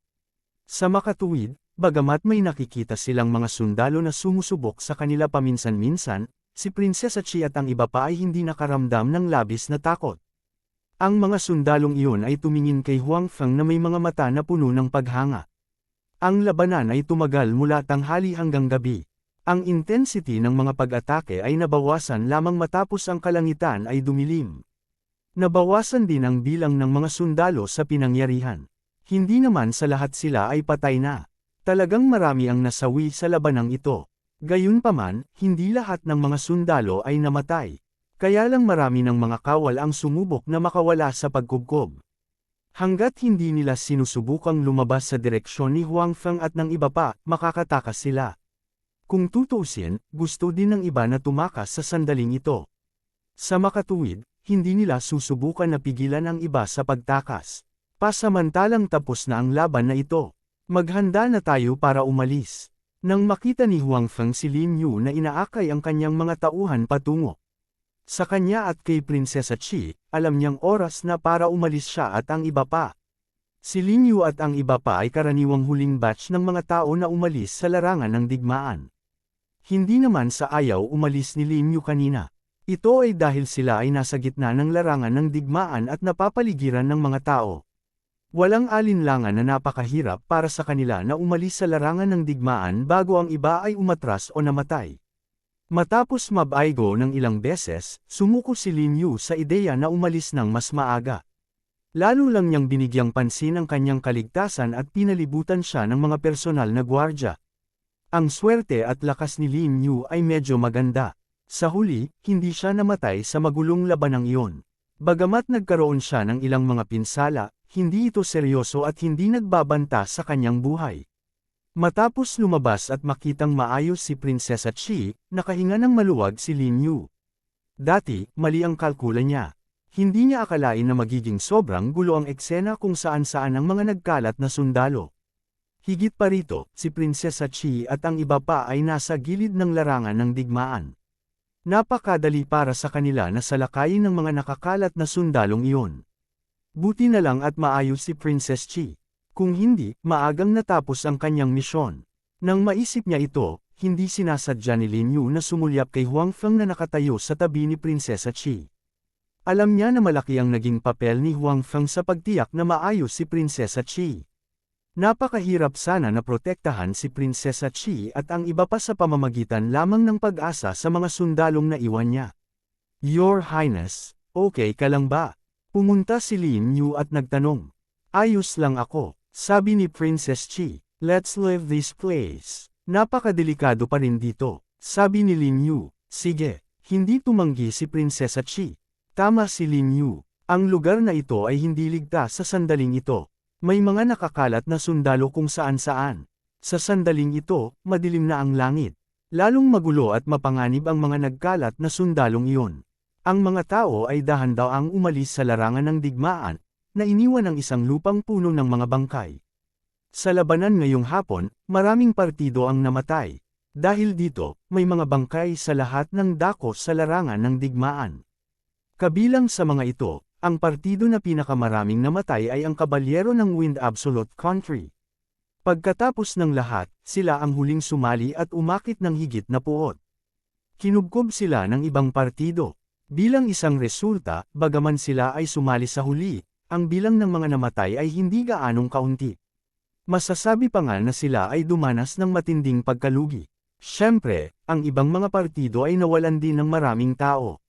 Sa makatuwid, bagamat may nakikita silang mga sundalo na sumusubok sa kanila paminsan-minsan, si Prinsesa Chi at ang iba pa ay hindi nakaramdam ng labis na takot. Ang mga sundalong iyon ay tumingin kay Huang Feng na may mga mata na puno ng paghanga. Ang labanan ay tumagal mula tanghali hanggang gabi. Ang intensity ng mga pag-atake ay nabawasan lamang matapos ang kalangitan ay dumilim. Nabawasan din ang bilang ng mga sundalo sa pinangyarihan. Hindi naman sa lahat sila ay patay na. Talagang marami ang nasawi sa labanang ito. Gayunpaman, hindi lahat ng mga sundalo ay namatay. Kaya lang marami ng mga kawal ang sumubok na makawala sa pagkubkob. Hanggat hindi nila sinusubukang lumabas sa direksyon ni Huang Feng at ng iba pa, makakatakas sila. Kung tutuusin, gusto din ng iba na tumakas sa sandaling ito. Sa makatuwid, hindi nila susubukan na pigilan ang iba sa pagtakas. Pasamantalang tapos na ang laban na ito. Maghanda na tayo para umalis. Nang makita ni Huang Feng si Lin Yu na inaakay ang kanyang mga tauhan patungo sa kanya at kay Prinsesa Chi, alam niyang oras na para umalis siya at ang iba pa. Si Lin Yu at ang iba pa ay karaniwang huling batch ng mga tao na umalis sa larangan ng digmaan. Hindi naman sa ayaw umalis ni Lin Yu kanina. Ito ay dahil sila ay nasa gitna ng larangan ng digmaan at napapaligiran ng mga tao. Walang alinlangan na napakahirap para sa kanila na umalis sa larangan ng digmaan bago ang iba ay umatras o namatay. Matapos mabaigo ng ilang beses, sumuko si Lin Yu sa ideya na umalis ng mas maaga. Lalo lang niyang binigyang pansin ang kanyang kaligtasan at pinalibutan siya ng mga personal na gwardya. Ang swerte at lakas ni Lin Yu ay medyo maganda. Sa huli, hindi siya namatay sa magulong labanang iyon. Bagamat nagkaroon siya ng ilang mga pinsala, hindi ito seryoso at hindi nagbabanta sa kanyang buhay. Matapos lumabas at makitang maayos si Prinsesa Chi, nakahinga ng maluwag si Lin Yu. Dati, mali ang kalkula niya. Hindi niya akalain na magiging sobrang gulo ang eksena kung saan-saan ang mga nagkalat na sundalo. Higit pa rito, si Prinsesa Chi at ang iba pa ay nasa gilid ng larangan ng digmaan. Napakadali para sa kanila na salakayin ng mga nakakalat na sundalong iyon. Buti na lang at maayos si Princess Chi. Kung hindi, maagang natapos ang kanyang misyon. Nang maisip niya ito, hindi sinasadya ni Lin Yu na sumulyap kay Huang Feng na nakatayo sa tabi ni Prinsesa Chi. Alam niya na malaki ang naging papel ni Huang Feng sa pagtiyak na maayos si Prinsesa Chi. Napakahirap sana na protektahan si Prinsesa Chi at ang iba pa sa pamamagitan lamang ng pag-asa sa mga sundalong na iwan niya. Your Highness, okay ka lang ba? Pumunta si Lin Yu at nagtanong. Ayos lang ako, sabi ni Princess Chi. Let's leave this place. Napakadelikado pa rin dito, sabi ni Lin Yu. Sige, hindi tumanggi si Prinsesa Chi. Tama si Lin Yu. Ang lugar na ito ay hindi ligtas sa sandaling ito. May mga nakakalat na sundalo kung saan-saan. Sa sandaling ito, madilim na ang langit. Lalong magulo at mapanganib ang mga nagkalat na sundalong iyon. Ang mga tao ay dahan-daang umalis sa larangan ng digmaan, na iniwan ng isang lupang puno ng mga bangkay. Sa labanan ngayong hapon, maraming partido ang namatay. Dahil dito, may mga bangkay sa lahat ng dako sa larangan ng digmaan. Kabilang sa mga ito, ang partido na pinakamaraming namatay ay ang kabalyero ng Wind Absolute Country. Pagkatapos ng lahat, sila ang huling sumali at umakit ng higit na puot. Kinubkob sila ng ibang partido. Bilang isang resulta, bagaman sila ay sumali sa huli, ang bilang ng mga namatay ay hindi gaanong kaunti. Masasabi pa nga na sila ay dumanas ng matinding pagkalugi. Siyempre, ang ibang mga partido ay nawalan din ng maraming tao.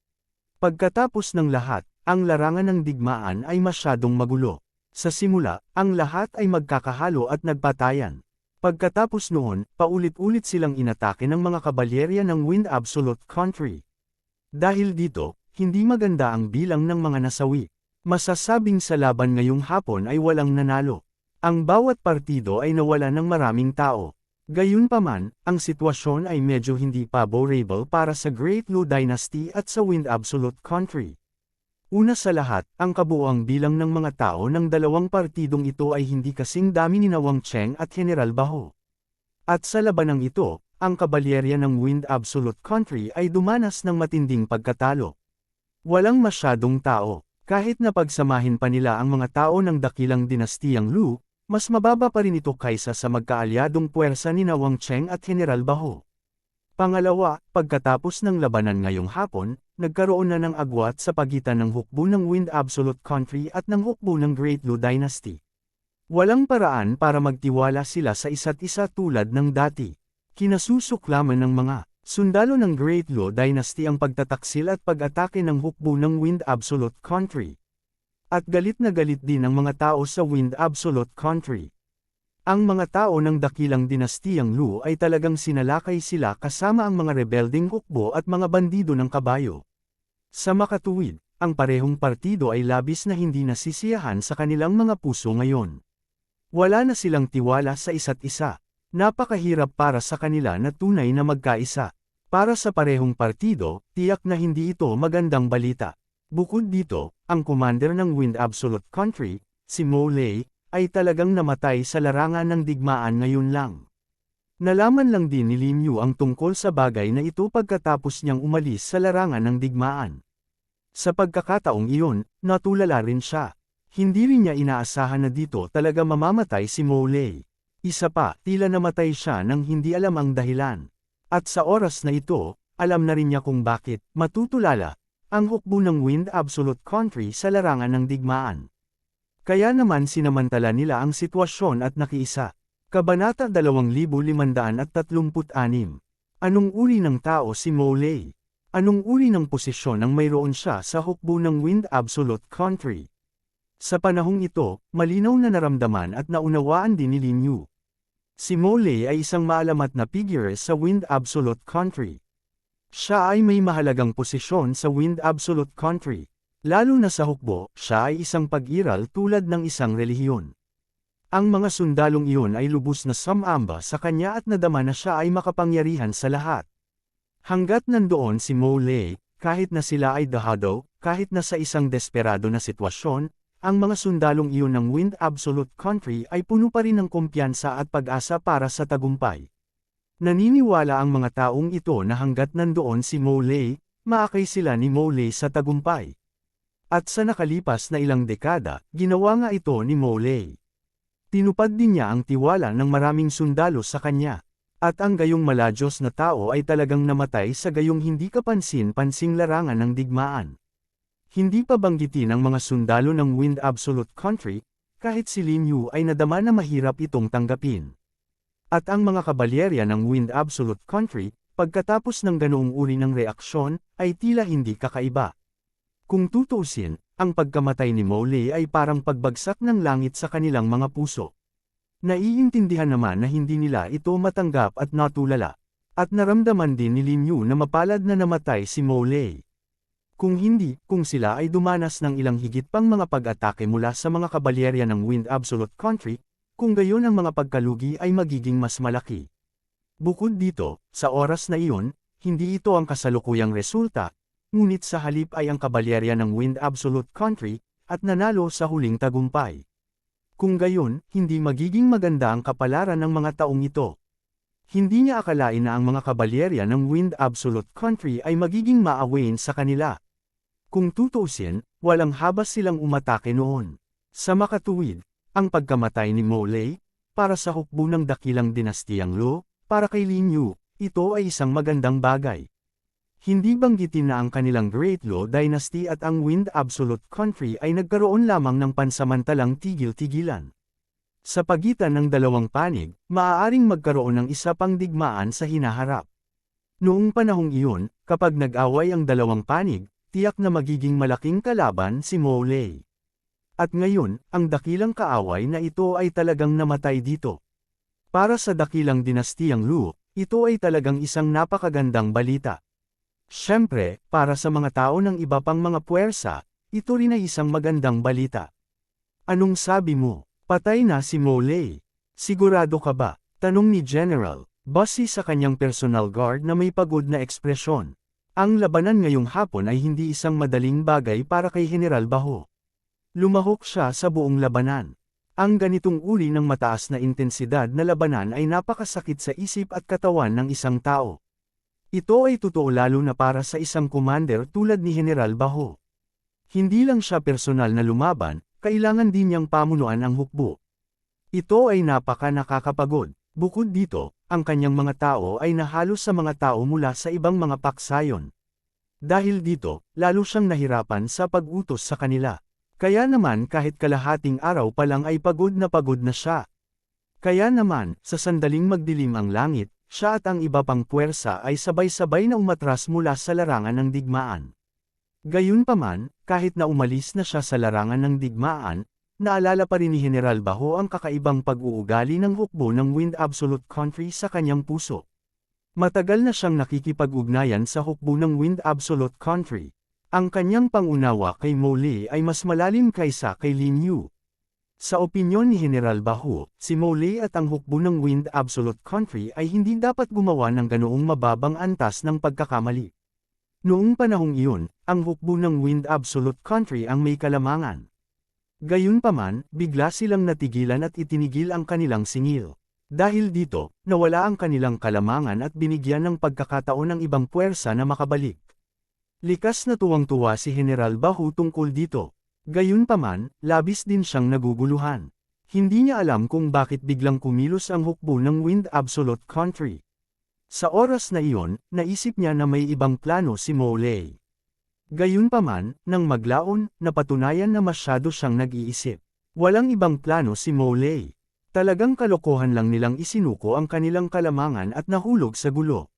Pagkatapos ng lahat, ang larangan ng digmaan ay masyadong magulo. Sa simula, ang lahat ay magkakahalo at nagpatayan. Pagkatapos noon, paulit-ulit silang inatake ng mga kabalyerya ng Wind Absolute Country. Dahil dito, hindi maganda ang bilang ng mga nasawi. Masasabing sa laban ngayong hapon ay walang nanalo. Ang bawat partido ay nawala ng maraming tao. Gayunpaman, ang sitwasyon ay medyo hindi favorable para sa Great Lu Dynasty at sa Wind Absolute Country. Una sa lahat, ang kabuuang bilang ng mga tao ng dalawang partidong ito ay hindi kasing dami ni Wang Cheng at General Baho. At sa labanang ito, ang kabalyerya ng Wind Absolute Country ay dumanas ng matinding pagkatalo. Walang masyadong tao, kahit na pagsamahin pa nila ang mga tao ng dakilang dinastiyang Lu, mas mababa pa rin ito kaysa sa magkaalyadong puwersa ni Wang Cheng at General Baho. Pangalawa, pagkatapos ng labanan ngayong hapon, nagkaroon na ng agwat sa pagitan ng hukbo ng Wind Absolute Country at ng hukbo ng Great Lu Dynasty. Walang paraan para magtiwala sila sa isa't isa tulad ng dati. Kinasusuklaman ng mga sundalo ng Great Lu Dynasty ang pagtataksil at pag-atake ng hukbo ng Wind Absolute Country. At galit na galit din ang mga tao sa Wind Absolute Country. Ang mga tao ng dakilang dinastiyang Lu ay talagang sinalakay sila kasama ang mga rebelding hukbo at mga bandido ng kabayo. Sa makatuwid, ang parehong partido ay labis na hindi nasisiyahan sa kanilang mga puso ngayon. Wala na silang tiwala sa isa't isa. Napakahirap para sa kanila na tunay na magkaisa. Para sa parehong partido, tiyak na hindi ito magandang balita. Bukod dito, ang commander ng Wind Absolute Country, si Mo Lei, ay talagang namatay sa larangan ng digmaan ngayon lang. Nalaman lang din ni Lin Yu ang tungkol sa bagay na ito pagkatapos niyang umalis sa larangan ng digmaan. Sa pagkakataong iyon, natulala rin siya. Hindi rin niya inaasahan na dito talaga mamamatay si Mo Lei. Isa pa, tila namatay siya nang hindi alam ang dahilan. At sa oras na ito, alam na rin niya kung bakit, matutulala, ang hukbo ng Wind Absolute Country sa larangan ng digmaan. Kaya naman sinamantala nila ang sitwasyon at nakiisa. Kabanata 2536. Anong uri ng tao si Mo Lei? Anong uri ng posisyon ang mayroon siya sa hukbo ng Wind Absolute Country? Sa panahong ito, malinaw na naramdaman at naunawaan din ni Lin Yu. Si Mo Lei ay isang maalamat na figure sa Wind Absolute Country. Siya ay may mahalagang posisyon sa Wind Absolute Country. Lalo na sa hukbo, siya ay isang pag-iral tulad ng isang relihiyon. Ang mga sundalong iyon ay lubos na sumamba sa kanya at nadama na siya ay makapangyarihan sa lahat. Hanggat nandoon si Mo Lei, kahit na sila ay dahado, kahit na sa isang desperado na sitwasyon, ang mga sundalong iyon ng Wind Absolute Country ay puno pa rin ng kumpiyansa at pag-asa para sa tagumpay. Naniniwala ang mga taong ito na hanggat nandoon si Mo Lei, maakay sila ni Mo Lei sa tagumpay. At sa nakalipas na ilang dekada, ginawa nga ito ni Mo Lei. Tinupad din niya ang tiwala ng maraming sundalo sa kanya. At ang gayong maladyos na tao ay talagang namatay sa gayong hindi kapansin-pansing larangan ng digmaan. Hindi pa banggitin ang mga sundalo ng Wind Absolute Country, kahit si Lin Yu ay nadama na mahirap itong tanggapin. At ang mga kabalyerya ng Wind Absolute Country, Pagkatapos ng ganoong uri ng reaksyon, ay tila hindi kakaiba. Kung tutuusin, ang pagkamatay ni Mowley ay parang pagbagsak ng langit sa kanilang mga puso. Naiintindihan naman na hindi nila ito matanggap at natulala. At naramdaman din ni Lin Yu na mapalad na namatay si Mowley. Kung hindi, kung sila ay dumanas ng ilang higit pang mga pag-atake mula sa mga kabalyerya ng Wind Absolute Country, kung gayon ang mga pagkalugi ay magiging mas malaki. Bukod dito, sa oras na iyon, hindi ito ang kasalukuyang resulta, ngunit sa halip ay ang kabalyerya ng Wind Absolute Country, at nanalo sa huling tagumpay. Kung gayon, hindi magiging maganda ang kapalaran ng mga taong ito. Hindi niya akalain na ang mga kabalyerya ng Wind Absolute Country ay magiging maawain sa kanila. Kung tutuusin, walang habas silang umatake noon. Sa makatuwid, ang pagkamatay ni Mowley, para sa hukbo ng dakilang dinastiyang Luo, para kay Lin Yu, ito ay isang magandang bagay. Hindi banggitin na ang kanilang Great Luo Dynasty at ang Wind Absolute Country ay nagkaroon lamang ng pansamantalang tigil-tigilan. Sa pagitan ng dalawang panig, maaaring magkaroon ng isa pang digmaan sa hinaharap. Noong panahong iyon, kapag nag-away ang dalawang panig, tiyak na magiging malaking kalaban si Mowley. At ngayon, ang dakilang kaaway na ito ay talagang namatay dito. Para sa dakilang dinastiyang Luo, ito ay talagang isang napakagandang balita. Siyempre, para sa mga tao ng iba pang mga puwersa, ito rin ay isang magandang balita. Anong sabi mo? Patay na si Mowley. Sigurado ka ba? Tanong ni General, base sa kanyang personal guard na may pagod na ekspresyon. Ang labanan ngayong hapon ay hindi isang madaling bagay para kay General Baho. Lumahok siya sa buong labanan. Ang ganitong uri ng mataas na intensidad na labanan ay napakasakit sa isip at katawan ng isang tao. Ito ay totoo lalo na para sa isang commander tulad ni General Baho. Hindi lang siya personal na lumaban, kailangan din niyang pamunuan ang hukbo. Ito ay nakakapagod. Bukod dito, ang kanyang mga tao ay nahalos sa mga tao mula sa ibang mga paksayon. Dahil dito, lalo siyang nahirapan sa pag-utos sa kanila. Kaya naman kahit kalahating araw pa lang ay pagod na siya. Kaya naman, sa sandaling magdilim ang langit, siya at ang iba pang puwersa ay sabay-sabay na umatras mula sa larangan ng digmaan. Gayunpaman, kahit na umalis na siya sa larangan ng digmaan, naalala pa rin ni General Baho ang kakaibang pag-uugali ng hukbo ng Wind Absolute Country sa kanyang puso. Matagal na siyang nakikipag-ugnayan sa hukbo ng Wind Absolute Country. Ang kanyang pangunawa kay Mowley ay mas malalim kaysa kay Lin Yu. Sa opinyon ni General Baho, si Mowley at ang hukbo ng Wind Absolute Country ay hindi dapat gumawa ng ganoong mababang antas ng pagkakamali. Noong panahong iyon, ang hukbo ng Wind Absolute Country ang may kalamangan. Gayunpaman, bigla silang natigilan at itinigil ang kanilang singil. Dahil dito, nawala ang kanilang kalamangan at binigyan ng pagkakataon ng ibang puwersa na makabalik. Likas na tuwang-tuwa si General Baho tungkol dito. Gayunpaman, labis din siyang naguguluhan. Hindi niya alam kung bakit biglang kumilos ang hukbo ng Wind Absolute Country. Sa oras na iyon, naisip niya na may ibang plano si Mowley. Gayunpaman, nang maglaon, napatunayan na masyado siyang nag-iisip. Walang ibang plano si Mowley. Talagang kalokohan lang nilang isinuko ang kanilang kalamangan at nahulog sa gulo.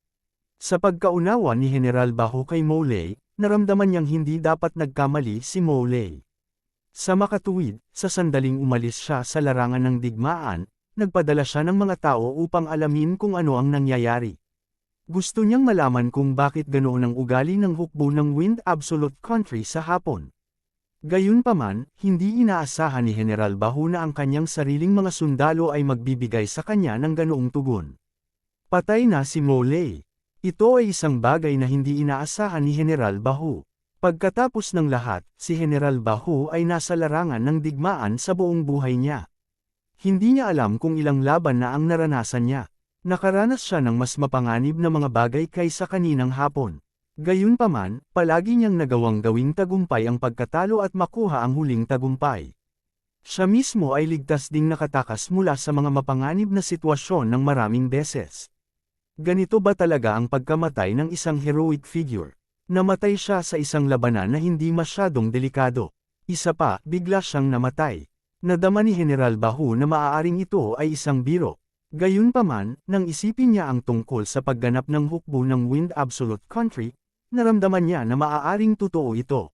Sa pagkaunawa ni General Baho kay Mowley, naramdaman niyang hindi dapat nagkamali si Mowley. Sa makatuwid, sa sandaling umalis siya sa larangan ng digmaan, nagpadala siya ng mga tao upang alamin kung ano ang nangyayari. Gusto niyang malaman kung bakit ganoon ang ugali ng hukbo ng Wind Absolute Country sa hapon. Gayunpaman, hindi inaasahan ni General Baho na ang kanyang sariling mga sundalo ay magbibigay sa kanya ng ganoong tugon. Patay na si Mowley. Ito ay isang bagay na hindi inaasahan ni General Baho. Pagkatapos ng lahat, si General Baho ay nasa larangan ng digmaan sa buong buhay niya. Hindi niya alam kung ilang laban na ang naranasan niya. Nakaranas siya ng mas mapanganib na mga bagay kaysa kaninang hapon. Gayunpaman, palagi niyang nagawang gawing tagumpay ang pagkatalo at makuha ang huling tagumpay. Siya mismo ay ligtas ding nakatakas mula sa mga mapanganib na sitwasyon ng maraming beses. Ganito ba talaga ang pagkamatay ng isang heroic figure? Namatay siya sa isang labanan na hindi masyadong delikado. Isa pa, bigla siyang namatay. Nadama ni General Baho na maaaring ito ay isang biro. Gayunpaman, nang isipin niya ang tungkol sa pagganap ng hukbo ng Wind Absolute Country, naramdaman niya na maaaring totoo ito.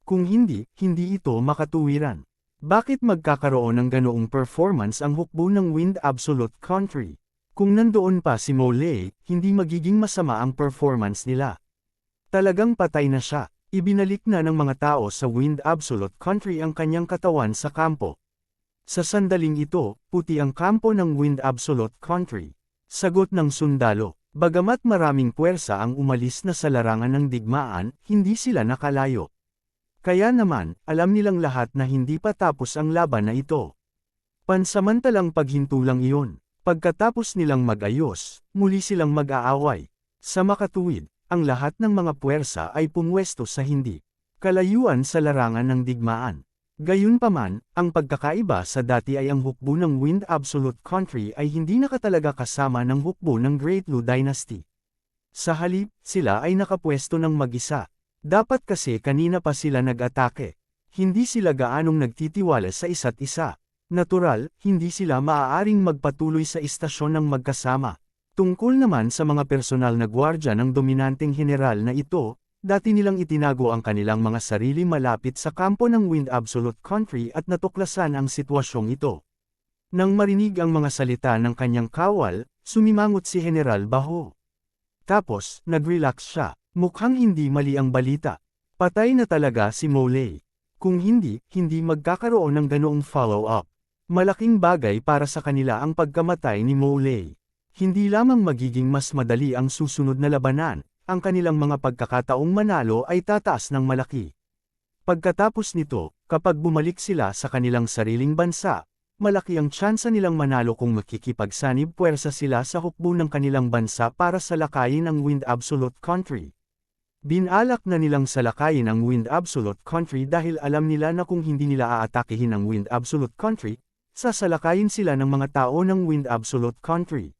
Kung hindi, hindi ito makatuwiran. Bakit magkakaroon ng ganoong performance ang hukbo ng Wind Absolute Country? Kung nandoon pa si Molay, hindi magiging masama ang performance nila. Talagang patay na siya. Ibinalik na ng mga tao sa Wind Absolute Country ang kanyang katawan sa kampo. Sa sandaling ito, puti ang kampo ng Wind Absolute Country. Sagot ng sundalo, bagamat maraming puwersa ang umalis na sa larangan ng digmaan, hindi sila nakalayo. Kaya naman, alam nilang lahat na hindi pa tapos ang laban na ito. Pansamantalang paghinto lang iyon. Pagkatapos nilang mag-ayos, muli silang mag-aaway. Sa makatuwid, ang lahat ng mga puwersa ay pumwesto sa hindi kalayuan sa larangan ng digmaan. Gayunpaman, ang pagkakaiba sa dati ay ang hukbo ng Wind Absolute Country ay hindi nakatalaga kasama ng hukbo ng Great Lu Dynasty. Sa halip, sila ay nakapwesto ng mag-isa. Dapat kasi kanina pa sila nag-atake. Hindi sila gaanong nagtitiwala sa isa't isa. Natural, hindi sila maaaring magpatuloy sa istasyon ng magkasama. Tungkol naman sa mga personal na gwardya ng dominanteng general na ito, dati nilang itinago ang kanilang mga sarili malapit sa kampo ng Wind Absolute Country at natuklasan ang sitwasyong ito. Nang marinig ang mga salita ng kanyang kawal, sumimangot si General Baho. Tapos, nag-relax siya. Mukhang hindi mali ang balita. Patay na talaga si Molay. Kung hindi, hindi magkakaroon ng ganoong follow-up. Malaking bagay para sa kanila ang pagkamatay ni Molay. Hindi lamang magiging mas madali ang susunod na labanan, ang kanilang mga pagkakataong manalo ay tataas ng malaki. Pagkatapos nito, kapag bumalik sila sa kanilang sariling bansa, malaki ang tsansa nilang manalo kung makikipagsanib puwersa sila sa hukbo ng kanilang bansa para salakayin ang Wind Absolute Country. Binalak na nilang salakayin ang Wind Absolute Country dahil alam nila na kung hindi nila aatakihin ang Wind Absolute Country, sasalakayin sila ng mga tao ng Wind Absolute Country.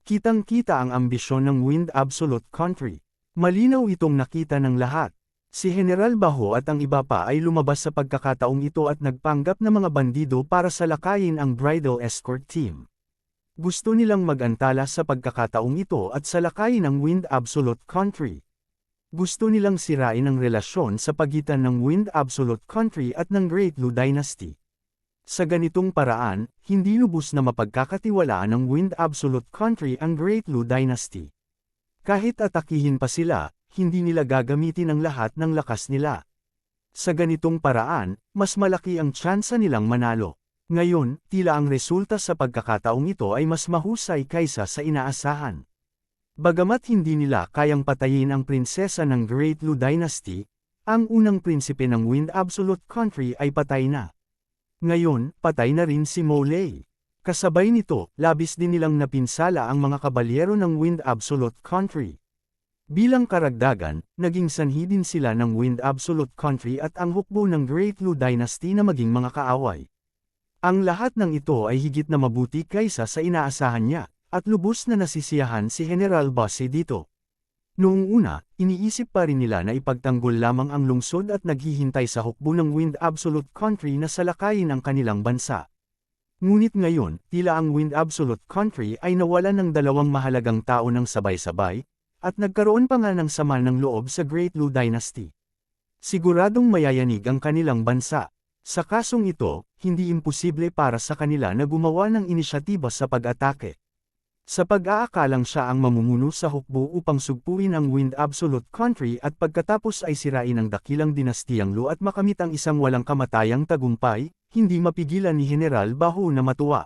Kitang-kita ang ambisyon ng Wind Absolute Country. Malinaw itong nakita ng lahat. Si General Baho at ang iba pa ay lumabas sa pagkakataong ito at nagpanggap na mga bandido para salakayin ang bridal escort team. Gusto nilang mag-antala sa pagkakataong ito at salakayin ang Wind Absolute Country. Gusto nilang sirain ang relasyon sa pagitan ng Wind Absolute Country at ng Great Lu Dynasty. Sa ganitong paraan, hindi lubos na mapagkakatiwalaan ng Wind Absolute Country ang Great Lu Dynasty. Kahit atakihin pa sila, hindi nila gagamitin ang lahat ng lakas nila. Sa ganitong paraan, mas malaki ang tsansa nilang manalo. Ngayon, tila ang resulta sa pagkakataong ito ay mas mahusay kaysa sa inaasahan. Bagamat hindi nila kayang patayin ang prinsesa ng Great Lu Dynasty, ang unang prinsipe ng Wind Absolute Country ay patay na. Ngayon, patay na rin si Molay. Kasabay nito, labis din nilang napinsala ang mga kabalyero ng Wind Absolute Country. Bilang karagdagan, naging sanhi din sila ng Wind Absolute Country at ang hukbo ng Great Lu Dynasty na maging mga kaaway. Ang lahat ng ito ay higit na mabuti kaysa sa inaasahan niya, at lubos na nasisiyahan si General Bassi dito. Noong una, iniisip pa rin nila na ipagtanggol lamang ang lungsod at naghihintay sa hukbo ng Wind Absolute Country na salakayin ang kanilang bansa. Ngunit ngayon, tila ang Wind Absolute Country ay nawalan ng dalawang mahalagang tao ng sabay-sabay, at nagkaroon pa nga ng sama ng loob sa Great Lu Dynasty. Siguradong mayayanig ang kanilang bansa. Sa kasong ito, hindi imposible para sa kanila na gumawa ng inisyatiba sa pag-atake. Sa pag-aakalang siya ang mamumuno sa hukbo upang sugpuin ang Wind Absolute Country at pagkatapos ay sirain ang dakilang dinastiyang Lu at makamit ang isang walang kamatayang tagumpay, hindi mapigilan ni General Baho na matuwa.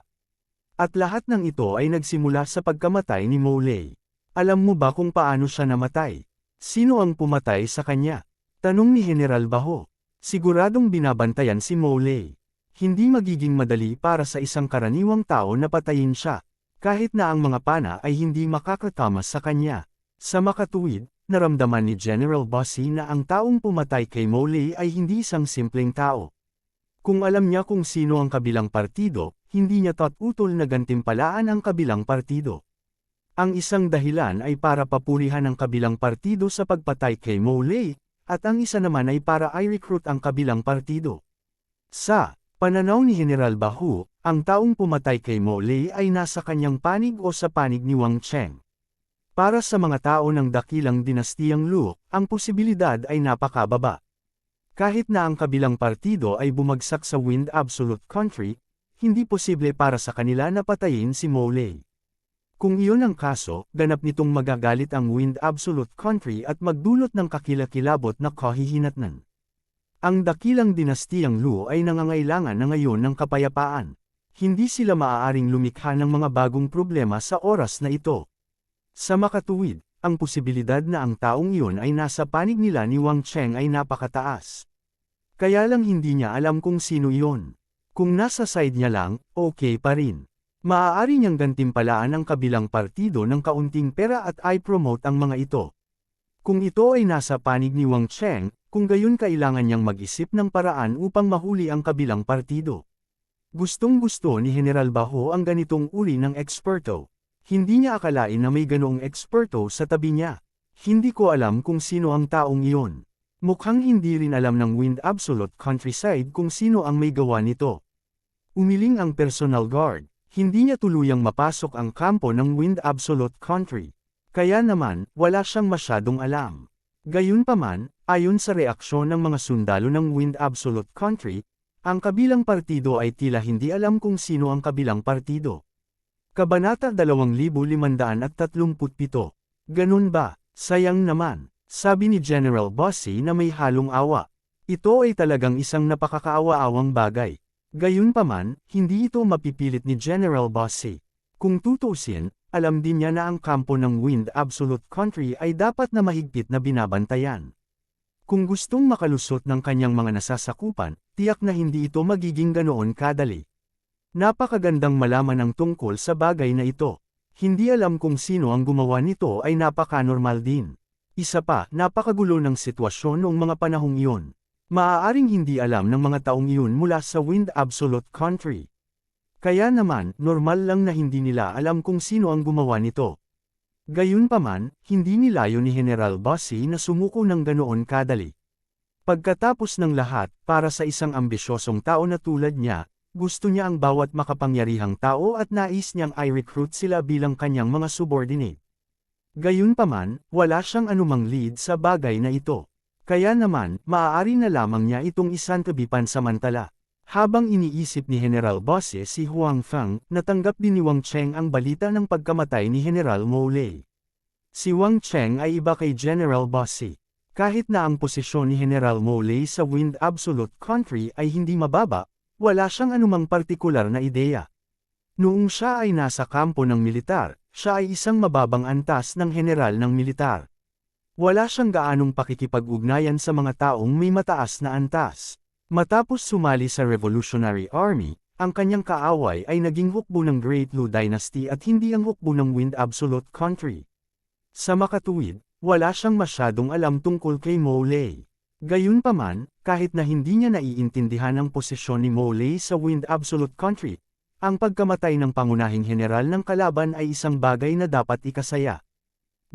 At lahat ng ito ay nagsimula sa pagkamatay ni Molay. Alam mo ba kung paano siya namatay? Sino ang pumatay sa kanya? Tanong ni General Baho. Siguradong binabantayan si Molay. Hindi magiging madali para sa isang karaniwang tao na patayin siya. Kahit na ang mga pana ay hindi makakatama sa kanya. Sa makatuwid, naramdaman ni General Bassi na ang taong pumatay kay Molay ay hindi isang simpleng tao. Kung alam niya kung sino ang kabilang partido, hindi niya tatutol na gantimpalaan ang kabilang partido. Ang isang dahilan ay para papurihan ang kabilang partido sa pagpatay kay Molay, at ang isa naman ay para i-recruit ang kabilang partido. Sa pananaw ni General Baho, ang taong pumatay kay Mo Lei ay nasa kanyang panig o sa panig ni Wang Cheng. Para sa mga tao ng dakilang dinastiyang Lu, ang posibilidad ay napakababa. Kahit na ang kabilang partido ay bumagsak sa Wind Absolute Country, hindi posible para sa kanila na patayin si Mo Lei. Kung iyon ang kaso, ganap nitong magagalit ang Wind Absolute Country at magdulot ng kakilakilabot na kahihinatnan. Ang dakilang dinastiyang Lu ay nangangailangan na ngayon ng kapayapaan. Hindi sila maaaring lumikha ng mga bagong problema sa oras na ito. Sa makatuwid, ang posibilidad na ang taong iyon ay nasa panig nila ni Wang Cheng ay napakataas. Kaya lang hindi niya alam kung sino iyon. Kung nasa side niya lang, okay pa rin. Maaari niyang gantimpalaan ang kabilang partido ng kaunting pera at i-promote ang mga ito. Kung ito ay nasa panig ni Wang Cheng, kung gayon kailangan niyang mag-isip ng paraan upang mahuli ang kabilang partido. Gustong-gusto ni General Baho ang ganitong uri ng eksperto. Hindi niya akalain na may ganoong eksperto sa tabi niya. Hindi ko alam kung sino ang taong iyon. Mukhang hindi rin alam ng Wind Absolute Countryside kung sino ang may gawa nito. Umiling ang personal guard. Hindi niya tuluyang mapasok ang kampo ng Wind Absolute Country. Kaya naman, wala siyang masyadong alam. Gayunpaman, ayon sa reaksyon ng mga sundalo ng Wind Absolute Country, ang kabilang partido ay tila hindi alam kung sino ang kabilang partido. Kabanata 2537. Ganun ba? Sayang naman, sabi ni General Bossy na may halong awa. Ito ay talagang isang napakakaawa-awang bagay. Gayunpaman, hindi ito mapipilit ni General Bossy. Kung tutusin, alam din niya na ang kampo ng Wind Absolute Country ay dapat na mahigpit na binabantayan. Kung gustong makalusot ng kanyang mga nasasakupan, tiyak na hindi ito magiging ganoon kadali. Napakagandang malaman ang tungkol sa bagay na ito. Hindi alam kung sino ang gumawa nito ay napaka-normal din. Isa pa, napakagulo ng sitwasyon noong mga panahong iyon. Maaaring hindi alam ng mga taong iyon mula sa Wind Absolute Country. Kaya naman, normal lang na hindi nila alam kung sino ang gumawa nito. Gayunpaman, hindi nilayo ni General Bossy na sumuko ng ganoon kadali. Pagkatapos ng lahat, para sa isang ambisyosong tao na tulad niya, gusto niya ang bawat makapangyarihang tao at nais niyang i-recruit sila bilang kanyang mga subordinate. Gayunpaman, wala siyang anumang lead sa bagay na ito. Kaya naman, maaari na lamang niya itong isantabi pansamantala. Habang iniisip ni General Bossy si Huang Feng, natanggap din ni Wang Cheng ang balita ng pagkamatay ni General Mo Lei. Si Wang Cheng ay iba kay General Bossy. Kahit na ang posisyon ni General Mo Lei sa Wind Absolute Country ay hindi mababa, wala siyang anumang partikular na ideya. Noong siya ay nasa kampo ng militar, siya ay isang mababang antas ng general ng militar. Wala siyang gaanong pakikipag-ugnayan sa mga taong may mataas na antas. Matapos sumali sa Revolutionary Army, ang kanyang kaaway ay naging hukbo ng Great Lu Dynasty at hindi ang hukbo ng Wind Absolute Country. Sa makatuwid, wala siyang masyadong alam tungkol kay Mo Lei. Gayunpaman, kahit na hindi niya naiintindihan ang posisyon ni Mo Lei sa Wind Absolute Country, ang pagkamatay ng pangunahing general ng kalaban ay isang bagay na dapat ikasaya.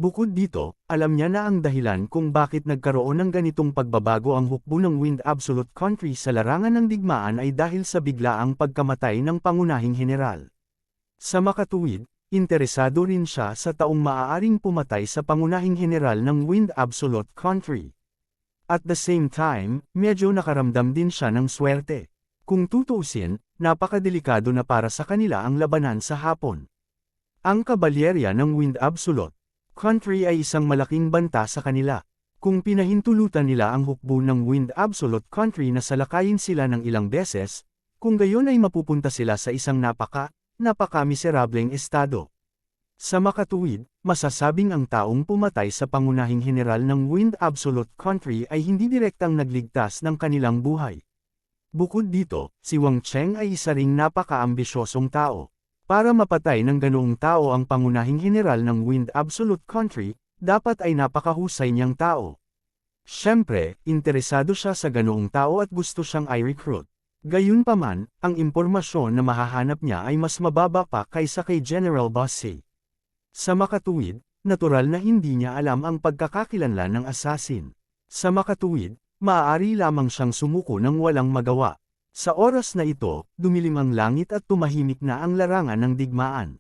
Bukod dito, alam niya na ang dahilan kung bakit nagkaroon ng ganitong pagbabago ang hukbo ng Wind Absolute Country sa larangan ng digmaan ay dahil sa biglaang pagkamatay ng pangunahing general. Sa makatuwid, interesado rin siya sa taong maaaring pumatay sa pangunahing general ng Wind Absolute Country. At the same time, medyo nakaramdam din siya ng swerte. Kung tutuusin, napakadelikado na para sa kanila ang labanan sa hapon. Ang kabalyerya ng Wind Absolute Country ay isang malaking banta sa kanila. Kung pinahintulutan nila ang hukbo ng Wind Absolute Country na salakayin sila ng ilang beses, kung gayon ay mapupunta sila sa isang napaka-miserableng estado. Sa makatuwid, masasabing ang taong pumatay sa pangunahing general ng Wind Absolute Country ay hindi direktang nagligtas ng kanilang buhay. Bukod dito, si Wang Cheng ay isa ring napaka-ambisyosong tao. Para mapatay ng ganoong tao ang pangunahing general ng Wind Absolute Country, dapat ay napakahusay niyang tao. Siyempre, interesado siya sa ganoong tao at gusto siyang i-recruit. Gayunpaman, ang impormasyon na mahahanap niya ay mas mababa pa kaysa kay General Bossy. Sa makatuwid, natural na hindi niya alam ang pagkakakilanlan ng assassin. Sa makatuwid, maaari lamang siyang sumuko ng walang magawa. Sa oras na ito, dumilim ang langit at tumahimik na ang larangan ng digmaan.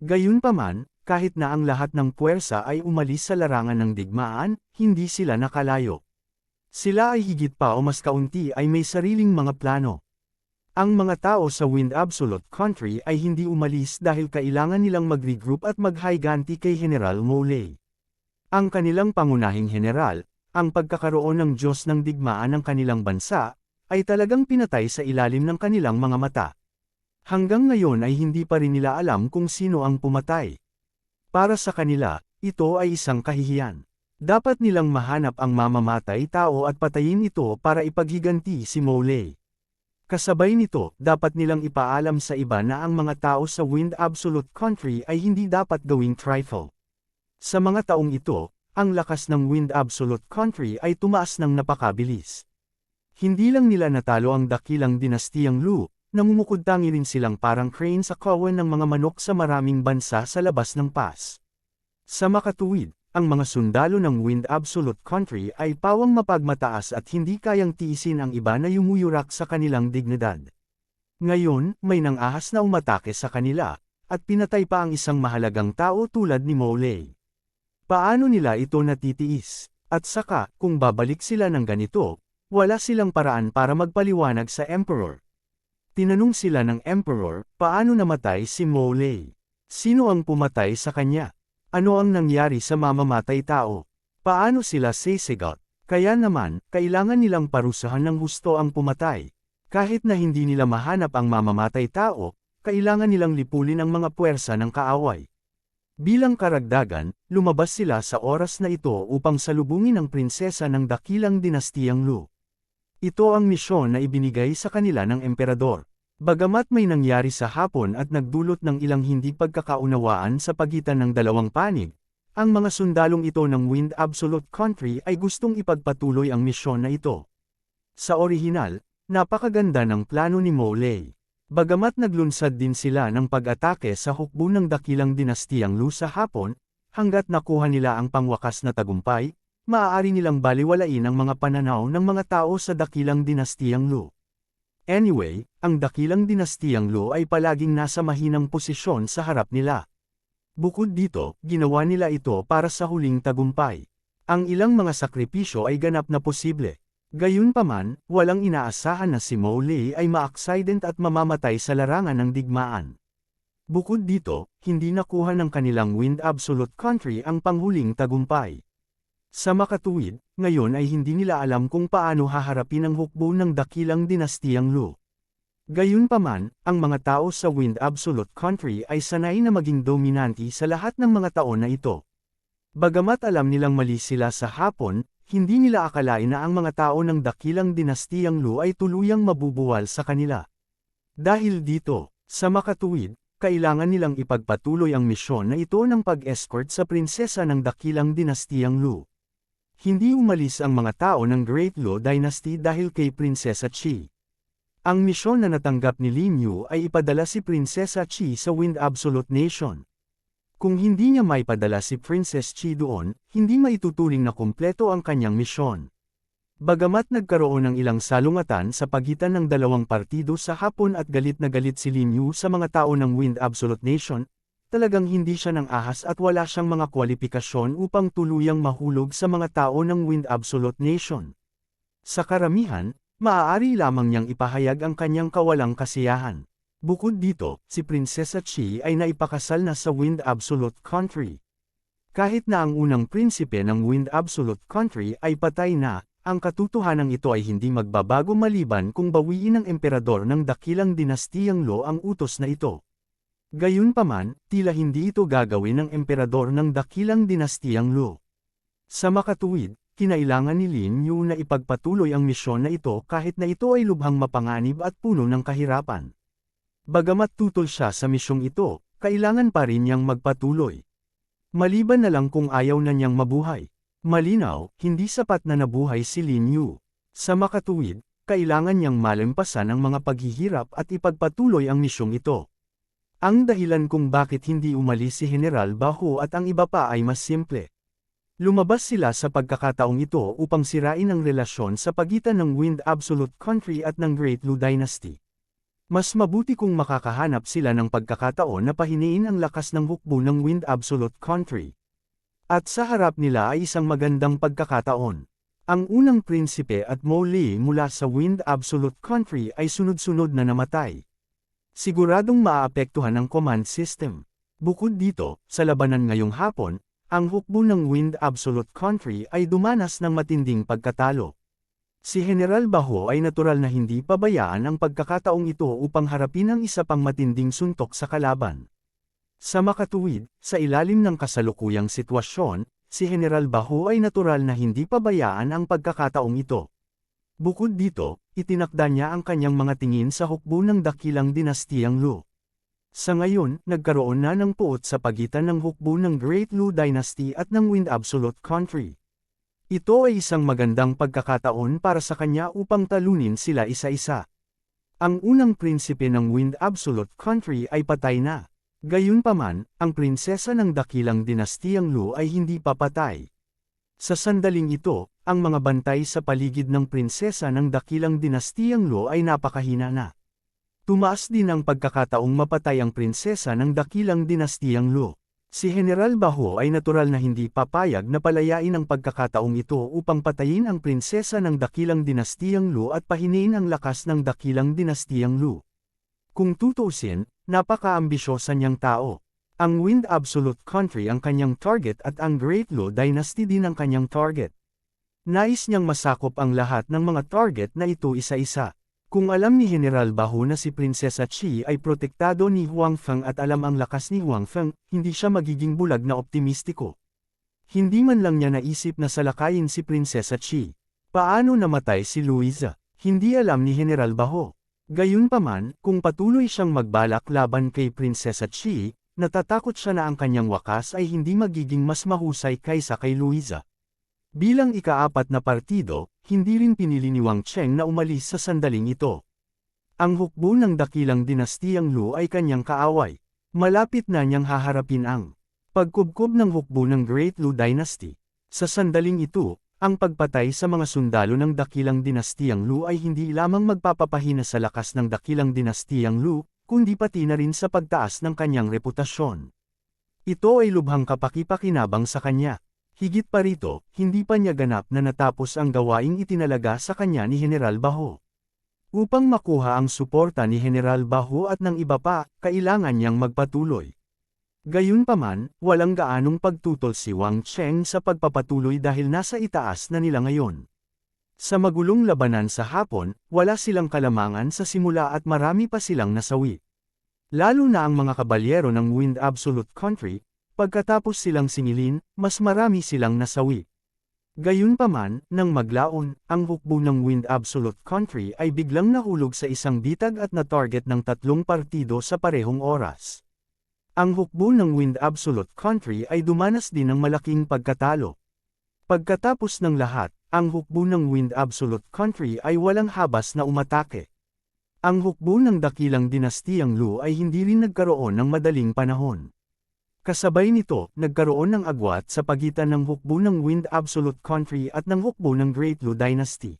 Gayunpaman, kahit na ang lahat ng puwersa ay umalis sa larangan ng digmaan, hindi sila nakalayo. Sila ay higit pa o mas kaunti ay may sariling mga plano. Ang mga tao sa Wind Absolute Country ay hindi umalis dahil kailangan nilang mag-regroup at maghiganti kay General Molay. Ang kanilang pangunahing general, ang pagkakaroon ng Diyos ng digmaan ng kanilang bansa, ay talagang pinatay sa ilalim ng kanilang mga mata. Hanggang ngayon ay hindi pa rin nila alam kung sino ang pumatay. Para sa kanila, ito ay isang kahihiyan. Dapat nilang mahanap ang mamamatay tao at patayin ito para ipaghiganti si Molay. Kasabay nito, dapat nilang ipaalam sa iba na ang mga tao sa Wind Absolute Country ay hindi dapat gawing trifle. Sa mga taong ito, ang lakas ng Wind Absolute Country ay tumaas ng napakabilis. Hindi lang nila natalo ang dakilang dinastiyang Lu, namumukod-tangi rin silang parang crane sa kawan ng mga manok sa maraming bansa sa labas ng pass. Sa makatuwid, ang mga sundalo ng Wind Absolute Country ay pawang mapagmataas at hindi kayang tiisin ang iba na yumuyurak sa kanilang dignidad. Ngayon, may nangahas na umatake sa kanila, at pinatay pa ang isang mahalagang tao tulad ni Molay. Paano nila ito natitiis? At saka, kung babalik sila ng ganito, wala silang paraan para magpaliwanag sa Emperor. Tinanong sila ng Emperor, paano namatay si Molay? Sino ang pumatay sa kanya? Ano ang nangyari sa mamamatay tao? Paano sila sisigot? Kaya naman, kailangan nilang parusahan ng husto ang pumatay. Kahit na hindi nila mahanap ang mamamatay tao, kailangan nilang lipulin ang mga puwersa ng kaaway. Bilang karagdagan, lumabas sila sa oras na ito upang salubungin ang prinsesa ng dakilang dinastiyang Lu. Ito ang misyon na ibinigay sa kanila ng emperador. Bagamat may nangyari sa hapon at nagdulot ng ilang hindi pagkakaunawaan sa pagitan ng dalawang panig, ang mga sundalong ito ng Wind Absolute Country ay gustong ipagpatuloy ang misyon na ito. Sa orihinal, napakaganda ng plano ni Molay. Bagamat naglunsad din sila ng pag-atake sa hukbo ng dakilang dinastiyang Lu sa hapon, hanggat nakuha nila ang pangwakas na tagumpay, maaari nilang baliwalain ang mga pananaw ng mga tao sa dakilang dinastiyang Lu. Anyway, ang dakilang dinastiyang Lu ay palaging nasa mahinang posisyon sa harap nila. Bukod dito, ginawa nila ito para sa huling tagumpay. Ang ilang mga sakripisyo ay ganap na posible. Gayunpaman, walang inaasahan na si Molay ay ma-accident at mamamatay sa larangan ng digmaan. Bukod dito, hindi nakuha ng kanilang Wind Absolute Country ang panghuling tagumpay. Sa makatuwid, ngayon ay hindi nila alam kung paano haharapin ang hukbo ng dakilang dinastiyang Lu. Gayunpaman, ang mga tao sa Wind Absolute Country ay sanay na maging dominanti sa lahat ng mga taon na ito. Bagamat alam nilang mali sila sa hapon, hindi nila akalain na ang mga tao ng dakilang dinastiyang Lu ay tuluyang mabubuwal sa kanila. Dahil dito, sa makatuwid, kailangan nilang ipagpatuloy ang misyon na ito ng pag-escort sa prinsesa ng dakilang dinastiyang Lu. Hindi umalis ang mga tao ng Great Lu Dynasty dahil kay Prinsesa Qi. Ang misyon na natanggap ni Lin Yu ay ipadala si Prinsesa Qi sa Wind Absolute Nation. Kung hindi niya maipadala si Princess Qi doon, hindi maituturing na kumpleto ang kanyang misyon. Bagamat nagkaroon ng ilang salungatan sa pagitan ng dalawang partido sa hapon at galit na galit si Lin Yu sa mga tao ng Wind Absolute Nation, talagang hindi siya ng ahas at wala siyang mga kwalifikasyon upang tuluyang mahulog sa mga tao ng Wind Absolute Nation. Sa karamihan, maaari lamang niyang ipahayag ang kanyang kawalang kasiyahan. Bukod dito, si Prinsesa Qi ay naipakasal na sa Wind Absolute Country. Kahit na ang unang prinsipe ng Wind Absolute Country ay patay na, ang katotohanan ito ay hindi magbabago maliban kung bawiin ng emperador ng dakilang dinastiyang Lu ang utos na ito. Gayunpaman, tila hindi ito gagawin ng emperador ng dakilang dinastiyang Lu. Sa makatuwid, kinailangan ni Lin Yu na ipagpatuloy ang misyon na ito kahit na ito ay lubhang mapanganib at puno ng kahirapan. Bagamat tutol siya sa misyong ito, kailangan pa rin niyang magpatuloy. Maliban na lang kung ayaw na niyang mabuhay. Malinaw, hindi sapat na nabuhay si Lin Yu. Sa makatuwid, kailangan niyang malampasan ang mga paghihirap at ipagpatuloy ang misyong ito. Ang dahilan kung bakit hindi umalis si General Baho at ang iba pa ay mas simple. Lumabas sila sa pagkakataong ito upang sirain ang relasyon sa pagitan ng Wind Absolute Country at ng Great Lu Dynasty. Mas mabuti kung makakahanap sila ng pagkakataon na pahiniin ang lakas ng hukbo ng Wind Absolute Country. At sa harap nila ay isang magandang pagkakataon. Ang unang prinsipe at Mowgli mula sa Wind Absolute Country ay sunod-sunod na namatay. Siguradong maaapektuhan ang command system. Bukod dito, sa labanan ngayong hapon, ang hukbo ng Wind Absolute Country ay dumanas ng matinding pagkatalo. Si General Baho ay natural na hindi pabayaan ang pagkakataong ito upang harapin ang isa pang matinding suntok sa kalaban. Sa makatuwid, sa ilalim ng kasalukuyang sitwasyon, si General Baho ay natural na hindi pabayaan ang pagkakataong ito. Bukod dito, itinakda niya ang kanyang mga tingin sa hukbo ng dakilang dinastiyang Lu. Sa ngayon, nagkaroon na ng puot sa pagitan ng hukbo ng Great Lu Dynasty at ng Wind Absolute Country. Ito ay isang magandang pagkakataon para sa kanya upang talunin sila isa-isa. Ang unang prinsipe ng Wind Absolute Country ay patay na. Gayunpaman, ang prinsesa ng dakilang dinastiyang Lu ay hindi pa patay. Sa sandaling ito, ang mga bantay sa paligid ng prinsesa ng dakilang dinastiyang Lu ay napakahina na. Tumaas din ang pagkakataong mapatay ang prinsesa ng dakilang dinastiyang Lu. Si General Baho ay natural na hindi papayag na palayain ang pagkakataong ito upang patayin ang prinsesa ng dakilang dinastiyang Lu at pahiniin ang lakas ng dakilang dinastiyang Lu. Kung tutuusin, napaka-ambisyosa niyang tao. Ang Wind Absolute Country ang kanyang target at ang Great Lu Dynasty din ang kanyang target. Nais niyang masakop ang lahat ng mga target na ito isa-isa. Kung alam ni General Baho na si Prinsesa Chi ay protektado ni Huang Feng at alam ang lakas ni Huang Feng, hindi siya magiging bulag na optimistiko. Hindi man lang niya naisip na salakayin si Prinsesa Chi. Paano namatay si Luisa? Hindi alam ni General Baho. Gayunpaman, kung patuloy siyang magbalak laban kay Prinsesa Chi, natatakot siya na ang kanyang wakas ay hindi magiging mas mahusay kaysa kay Luisa. Bilang ika-4 na partido, hindi rin pinili ni Wang Cheng na umalis sa sandaling ito. Ang hukbo ng dakilang dinastiyang Lu ay kanyang kaaway. Malapit na niyang haharapin ang pagkubkob ng hukbo ng Great Lu Dynasty. Sa sandaling ito, ang pagpatay sa mga sundalo ng dakilang dinastiyang Lu ay hindi lamang magpapapahina sa lakas ng dakilang dinastiyang Lu, kundi pati na rin sa pagtaas ng kanyang reputasyon. Ito ay lubhang kapakipakinabang sa kanya. Higit pa rito, hindi pa niya ganap na natapos ang gawaing itinalaga sa kanya ni General Baho. Upang makuha ang suporta ni General Baho at ng iba pa, kailangan niyang magpatuloy. Gayunpaman, walang gaanong pagtutol si Wang Cheng sa pagpapatuloy dahil nasa itaas na nila ngayon. Sa magulong labanan sa hapon, wala silang kalamangan sa simula at marami pa silang nasawi. Lalo na ang mga kabalyero ng Wind Absolute Country, pagkatapos silang singilin, mas marami silang nasawi. Gayunpaman, nang maglaon, ang hukbo ng Wind Absolute Country ay biglang nahulog sa isang bitag at na-target ng 3 partido sa parehong oras. Ang hukbo ng Wind Absolute Country ay dumanas din ng malaking pagkatalo. Pagkatapos ng lahat, ang hukbo ng Wind Absolute Country ay walang habas na umatake. Ang hukbo ng dakilang dinastiyang Lu ay hindi rin nagkaroon ng madaling panahon. Kasabay nito, nagkaroon ng agwat sa pagitan ng hukbo ng Wind Absolute Country at ng hukbo ng Great Lu Dynasty.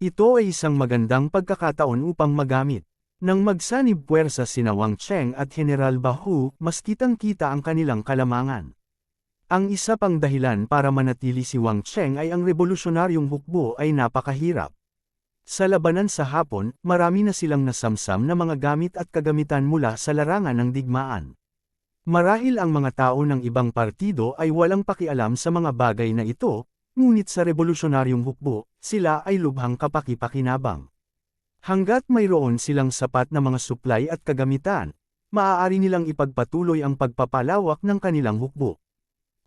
Ito ay isang magandang pagkakataon upang magamit. Nang magsanib puwersa sina Wang Cheng at General Baho, mas kitang-kita ang kanilang kalamangan. Ang isa pang dahilan para manatili si Wang Cheng ay ang revolusyonaryong hukbo ay napakahirap. Sa labanan sa hapon, marami na silang nasamsam na mga gamit at kagamitan mula sa larangan ng digmaan. Marahil ang mga tao ng ibang partido ay walang pakialam sa mga bagay na ito, ngunit sa revolusyonaryong hukbo, sila ay lubhang kapakipakinabang. Hanggat mayroon silang sapat na mga supply at kagamitan, maaari nilang ipagpatuloy ang pagpapalawak ng kanilang hukbo.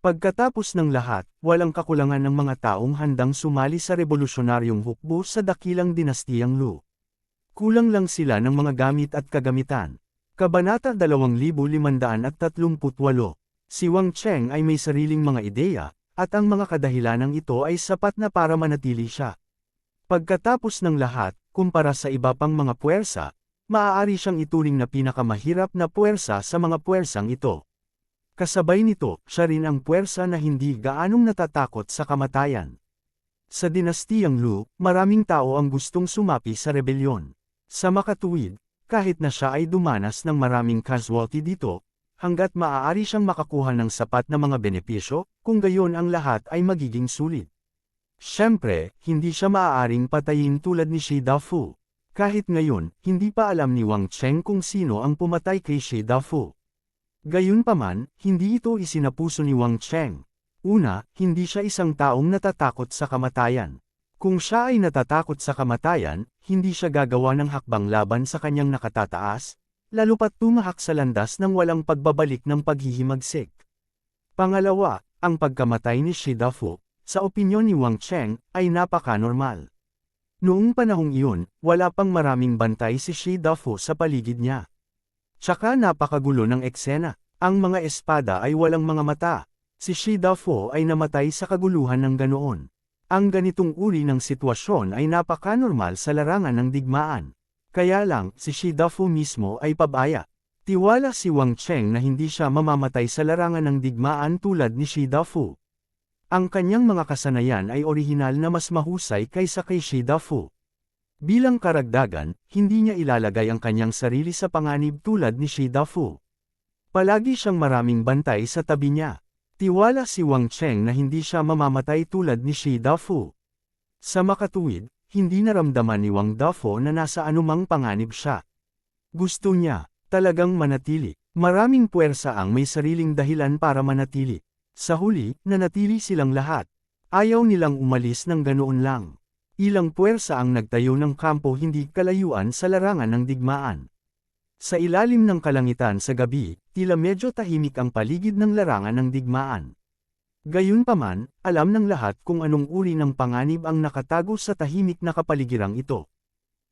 Pagkatapos ng lahat, walang kakulangan ng mga taong handang sumali sa revolusyonaryong hukbo sa dakilang dinastiyang Lu. Kulang lang sila ng mga gamit at kagamitan. Kabanata 2538. Si Wang Cheng ay may sariling mga ideya, at ang mga kadahilanang ito ay sapat na para manatili siya. Pagkatapos ng lahat, kumpara sa iba pang mga puwersa, maaari siyang ituring na pinakamahirap na puwersa sa mga puwersang ito. Kasabay nito, siya rin ang puwersa na hindi gaanong natatakot sa kamatayan. Sa dinastiyang Lu, maraming tao ang gustong sumapi sa rebelyon. Sa makatuwid, kahit na siya ay dumanas ng maraming casualty dito, hanggat maaari siyang makakuha ng sapat na mga benepisyo, kung gayon ang lahat ay magiging sulit. Siyempre, hindi siya maaaring patayin tulad ni Shi Dafu. Kahit ngayon, hindi pa alam ni Wang Cheng kung sino ang pumatay kay Shi Dafu. Gayunpaman, hindi ito isinapuso ni Wang Cheng. Una, hindi siya isang taong natatakot sa kamatayan. Kung siya ay natatakot sa kamatayan, hindi siya gagawa ng hakbang laban sa kanyang nakatataas, lalo pat tumahak sa landas ng walang pagbabalik ng paghihimagsik. Pangalawa, ang pagkamatay ni Shi Dafu, sa opinyon ni Wang Cheng, ay napaka-normal. Noong panahong iyon, wala pang maraming bantay si Shi Dafu sa paligid niya. Tsaka napakagulo ng eksena, ang mga espada ay walang mga mata. Si Shi Dafu ay namatay sa kaguluhan ng ganoon. Ang ganitong uri ng sitwasyon ay napaka-normal sa larangan ng digmaan. Kaya lang, si Shi Dafu mismo ay pabaya. Tiwala si Wang Cheng na hindi siya mamamatay sa larangan ng digmaan tulad ni Shi Dafu. Ang kanyang mga kasanayan ay orihinal na mas mahusay kaysa kay Shi Dafu. Bilang karagdagan, hindi niya ilalagay ang kanyang sarili sa panganib tulad ni Shi Dafu. Palagi siyang maraming bantay sa tabi niya. Tiwala si Wang Cheng na hindi siya mamamatay tulad ni Shi Dafu. Sa makatuwid, hindi naramdaman ni Wang Dafu na nasa anumang panganib siya. Gusto niya, talagang manatili. Maraming puwersa ang may sariling dahilan para manatili. Sa huli, nanatili silang lahat. Ayaw nilang umalis ng ganoon lang. Ilang puwersa ang nagtayo ng kampo hindi kalayuan sa larangan ng digmaan. Sa ilalim ng kalangitan sa gabi, tila medyo tahimik ang paligid ng larangan ng digmaan. Gayunpaman, alam ng lahat kung anong uri ng panganib ang nakatago sa tahimik na kapaligirang ito.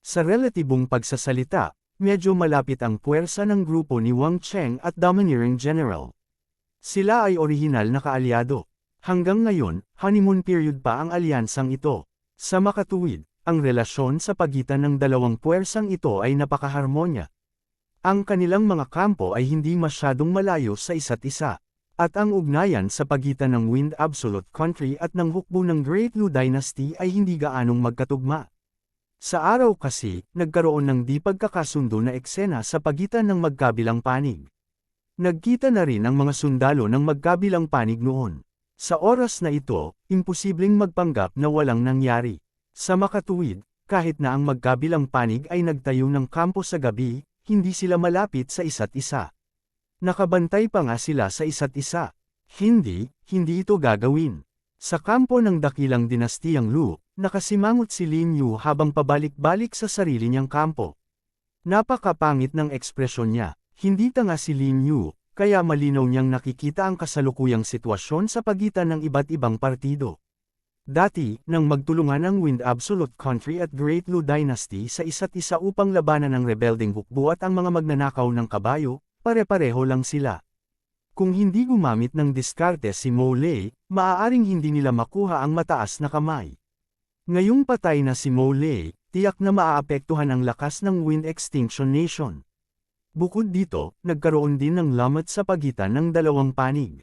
Sa relatibong pagsasalita, medyo malapit ang puwersa ng grupo ni Wang Cheng at Domineering General. Sila ay orihinal na kaalyado. Hanggang ngayon, honeymoon period pa ang alyansang ito. Sa makatuwid, ang relasyon sa pagitan ng dalawang puwersang ito ay napakaharmonya. Ang kanilang mga kampo ay hindi masyadong malayo sa isa't isa, at ang ugnayan sa pagitan ng Wind Absolute Country at ng hukbo ng Great Lu Dynasty ay hindi gaanong magkatugma. Sa araw kasi, nagkaroon ng di pagkakasundo na eksena sa pagitan ng magkabilang panig. Nagkita na rin ang mga sundalo ng magkabilang panig noon. Sa oras na ito, imposibleng magpanggap na walang nangyari. Sa makatuwid, kahit na ang magkabilang panig ay nagtayo ng kampo sa gabi, hindi sila malapit sa isa't isa. Nakabantay pa nga sila sa isa't isa. Hindi ito gagawin. Sa kampo ng dakilang dinastiyang Lu, nakasimangot si Lin Yu habang pabalik-balik sa sarili niyang kampo. Napakapangit ng ekspresyon niya. Hindi tanga si Lin Yu, kaya malinaw niyang nakikita ang kasalukuyang sitwasyon sa pagitan ng iba't ibang partido. Dati, nang magtulungan ang Wind Absolute Country at Great Lu Dynasty sa isa't isa upang labanan ang rebelding hukbo at ang mga magnanakaw ng kabayo, pare-pareho lang sila. Kung hindi gumamit ng diskarte si Mo Lei, maaaring hindi nila makuha ang mataas na kamay. Ngayong patay na si Mo Lei, tiyak na maaapektuhan ang lakas ng Wind Extinction Nation. Bukod dito, nagkaroon din ng lamat sa pagitan ng dalawang panig.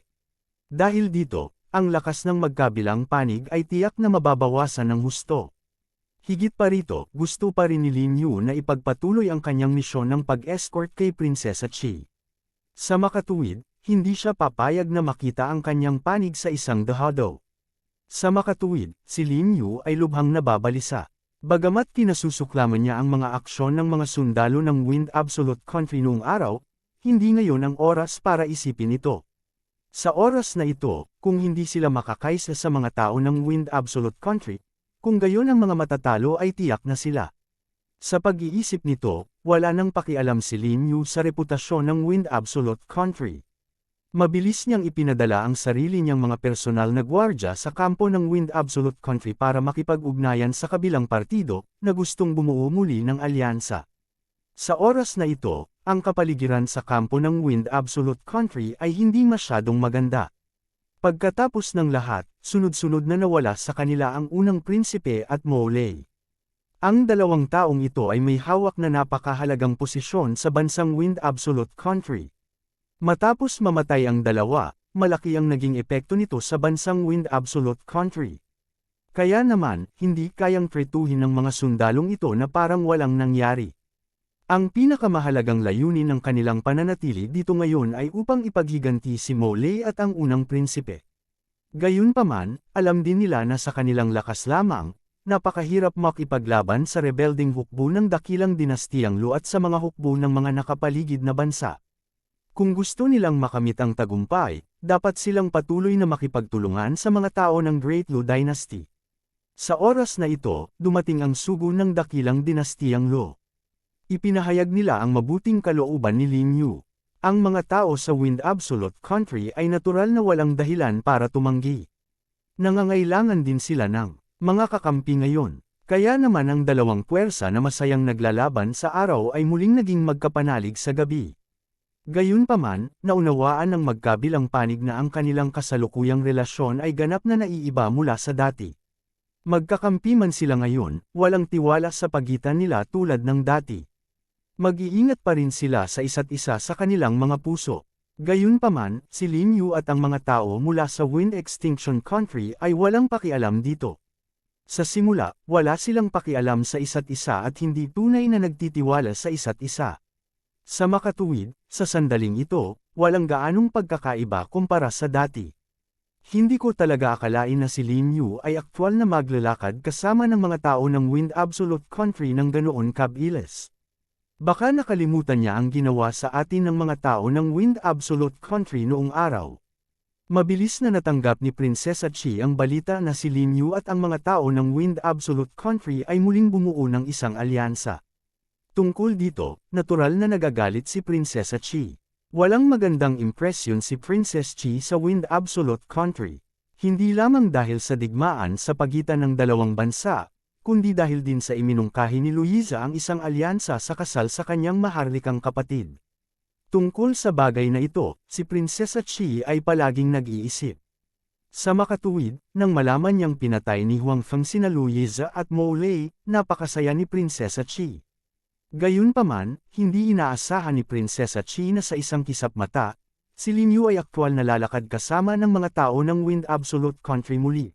Dahil dito, ang lakas ng magkabilang panig ay tiyak na mababawasan ng husto. Higit pa rito, gusto pa rin ni Lin Yu na ipagpatuloy ang kanyang misyon ng pag-escort kay Prinsesa Qi. Sa makatuwid, hindi siya papayag na makita ang kanyang panig sa isang dahado. Sa makatuwid, si Lin Yu ay lubhang nababalisa. Bagamat kinasusuklaman niya ang mga aksyon ng mga sundalo ng Wind Absolute Country noong araw, hindi ngayon ang oras para isipin ito. Sa oras na ito, kung hindi sila makakaisa sa mga tao ng Wind Absolute Country, kung gayon ang mga matatalo ay tiyak na sila. Sa pag-iisip nito, wala nang pakialam si Lin Yu sa reputasyon ng Wind Absolute Country. Mabilis niyang ipinadala ang sarili niyang mga personal na gwardya sa kampo ng Wind Absolute Country para makipag-ugnayan sa kabilang partido na gustong bumuo muli ng alyansa. Sa oras na ito, ang kapaligiran sa kampo ng Wind Absolute Country ay hindi masyadong maganda. Pagkatapos ng lahat, sunod-sunod na nawala sa kanila ang unang prinsipe at Mo Lei. Ang dalawang taong ito ay may hawak na napakahalagang posisyon sa bansang Wind Absolute Country. Matapos mamatay ang dalawa, malaki ang naging epekto nito sa bansang Wind Absolute Country. Kaya naman, hindi kayang tretuhin ng mga sundalong ito na parang walang nangyari. Ang pinakamahalagang layunin ng kanilang pananatili dito ngayon ay upang ipaghiganti si Molay at ang unang prinsipe. Gayunpaman, alam din nila na sa kanilang lakas lamang, napakahirap makipaglaban sa rebelding hukbo ng dakilang dinastiyang Lu at sa mga hukbo ng mga nakapaligid na bansa. Kung gusto nilang makamit ang tagumpay, dapat silang patuloy na makipagtulungan sa mga tao ng Great Lu Dynasty. Sa oras na ito, dumating ang sugo ng dakilang dinastiyang Lu. Ipinahayag nila ang mabuting kalooban ni Lin Yu. Ang mga tao sa Wind Absolute Country ay natural na walang dahilan para tumanggi. Nangangailangan din sila ng mga kakampi ngayon. Kaya naman ang dalawang puwersa na masayang naglalaban sa araw ay muling naging magkapanalig sa gabi. Gayunpaman, naunawaan ng magkabilang panig na ang kanilang kasalukuyang relasyon ay ganap na naiiba mula sa dati. Magkakampi man sila ngayon, walang tiwala sa pagitan nila tulad ng dati. Mag-iingat pa rin sila sa isa't isa sa kanilang mga puso. Gayunpaman, si Lin Yu at ang mga tao mula sa Wind Extinction Country ay walang pakialam dito. Sa simula, wala silang pakialam sa isa't isa at hindi tunay na nagtitiwala sa isa't isa. Sa makatuwid, sa sandaling ito, walang gaanong pagkakaiba kumpara sa dati. Hindi ko talaga akalain na si Lin Yu ay aktwal na maglalakad kasama ng mga tao ng Wind Absolute Country ng ganoon kabilis. Baka nakalimutan niya ang ginawa sa atin ng mga tao ng Wind Absolute Country noong araw. Mabilis na natanggap ni Prinsesa Chi ang balita na si Lin Yu at ang mga tao ng Wind Absolute Country ay muling bumuo ng isang alyansa. Tungkol dito, natural na nagagalit si Prinsesa Chi. Walang magandang impresyon si Princess Chi sa Wind Absolute Country. Hindi lamang dahil sa digmaan sa pagitan ng dalawang bansa, kundi dahil din sa iminungkahi ni Louisa ang isang alyansa sa kasal sa kanyang maharlikang kapatid. Tungkol sa bagay na ito, si Prinsesa Chi ay palaging nag-iisip. Sa makatuwid, nang malaman niyang pinatay ni Huang Feng sina Louisa at Molay, napakasaya ni Prinsesa Chi. Gayunpaman, hindi inaasahan ni Prinsesa Chi na sa isang kisap mata, si Lin Yu ay aktwal na lalakad kasama ng mga tao ng Wind Absolute Country muli.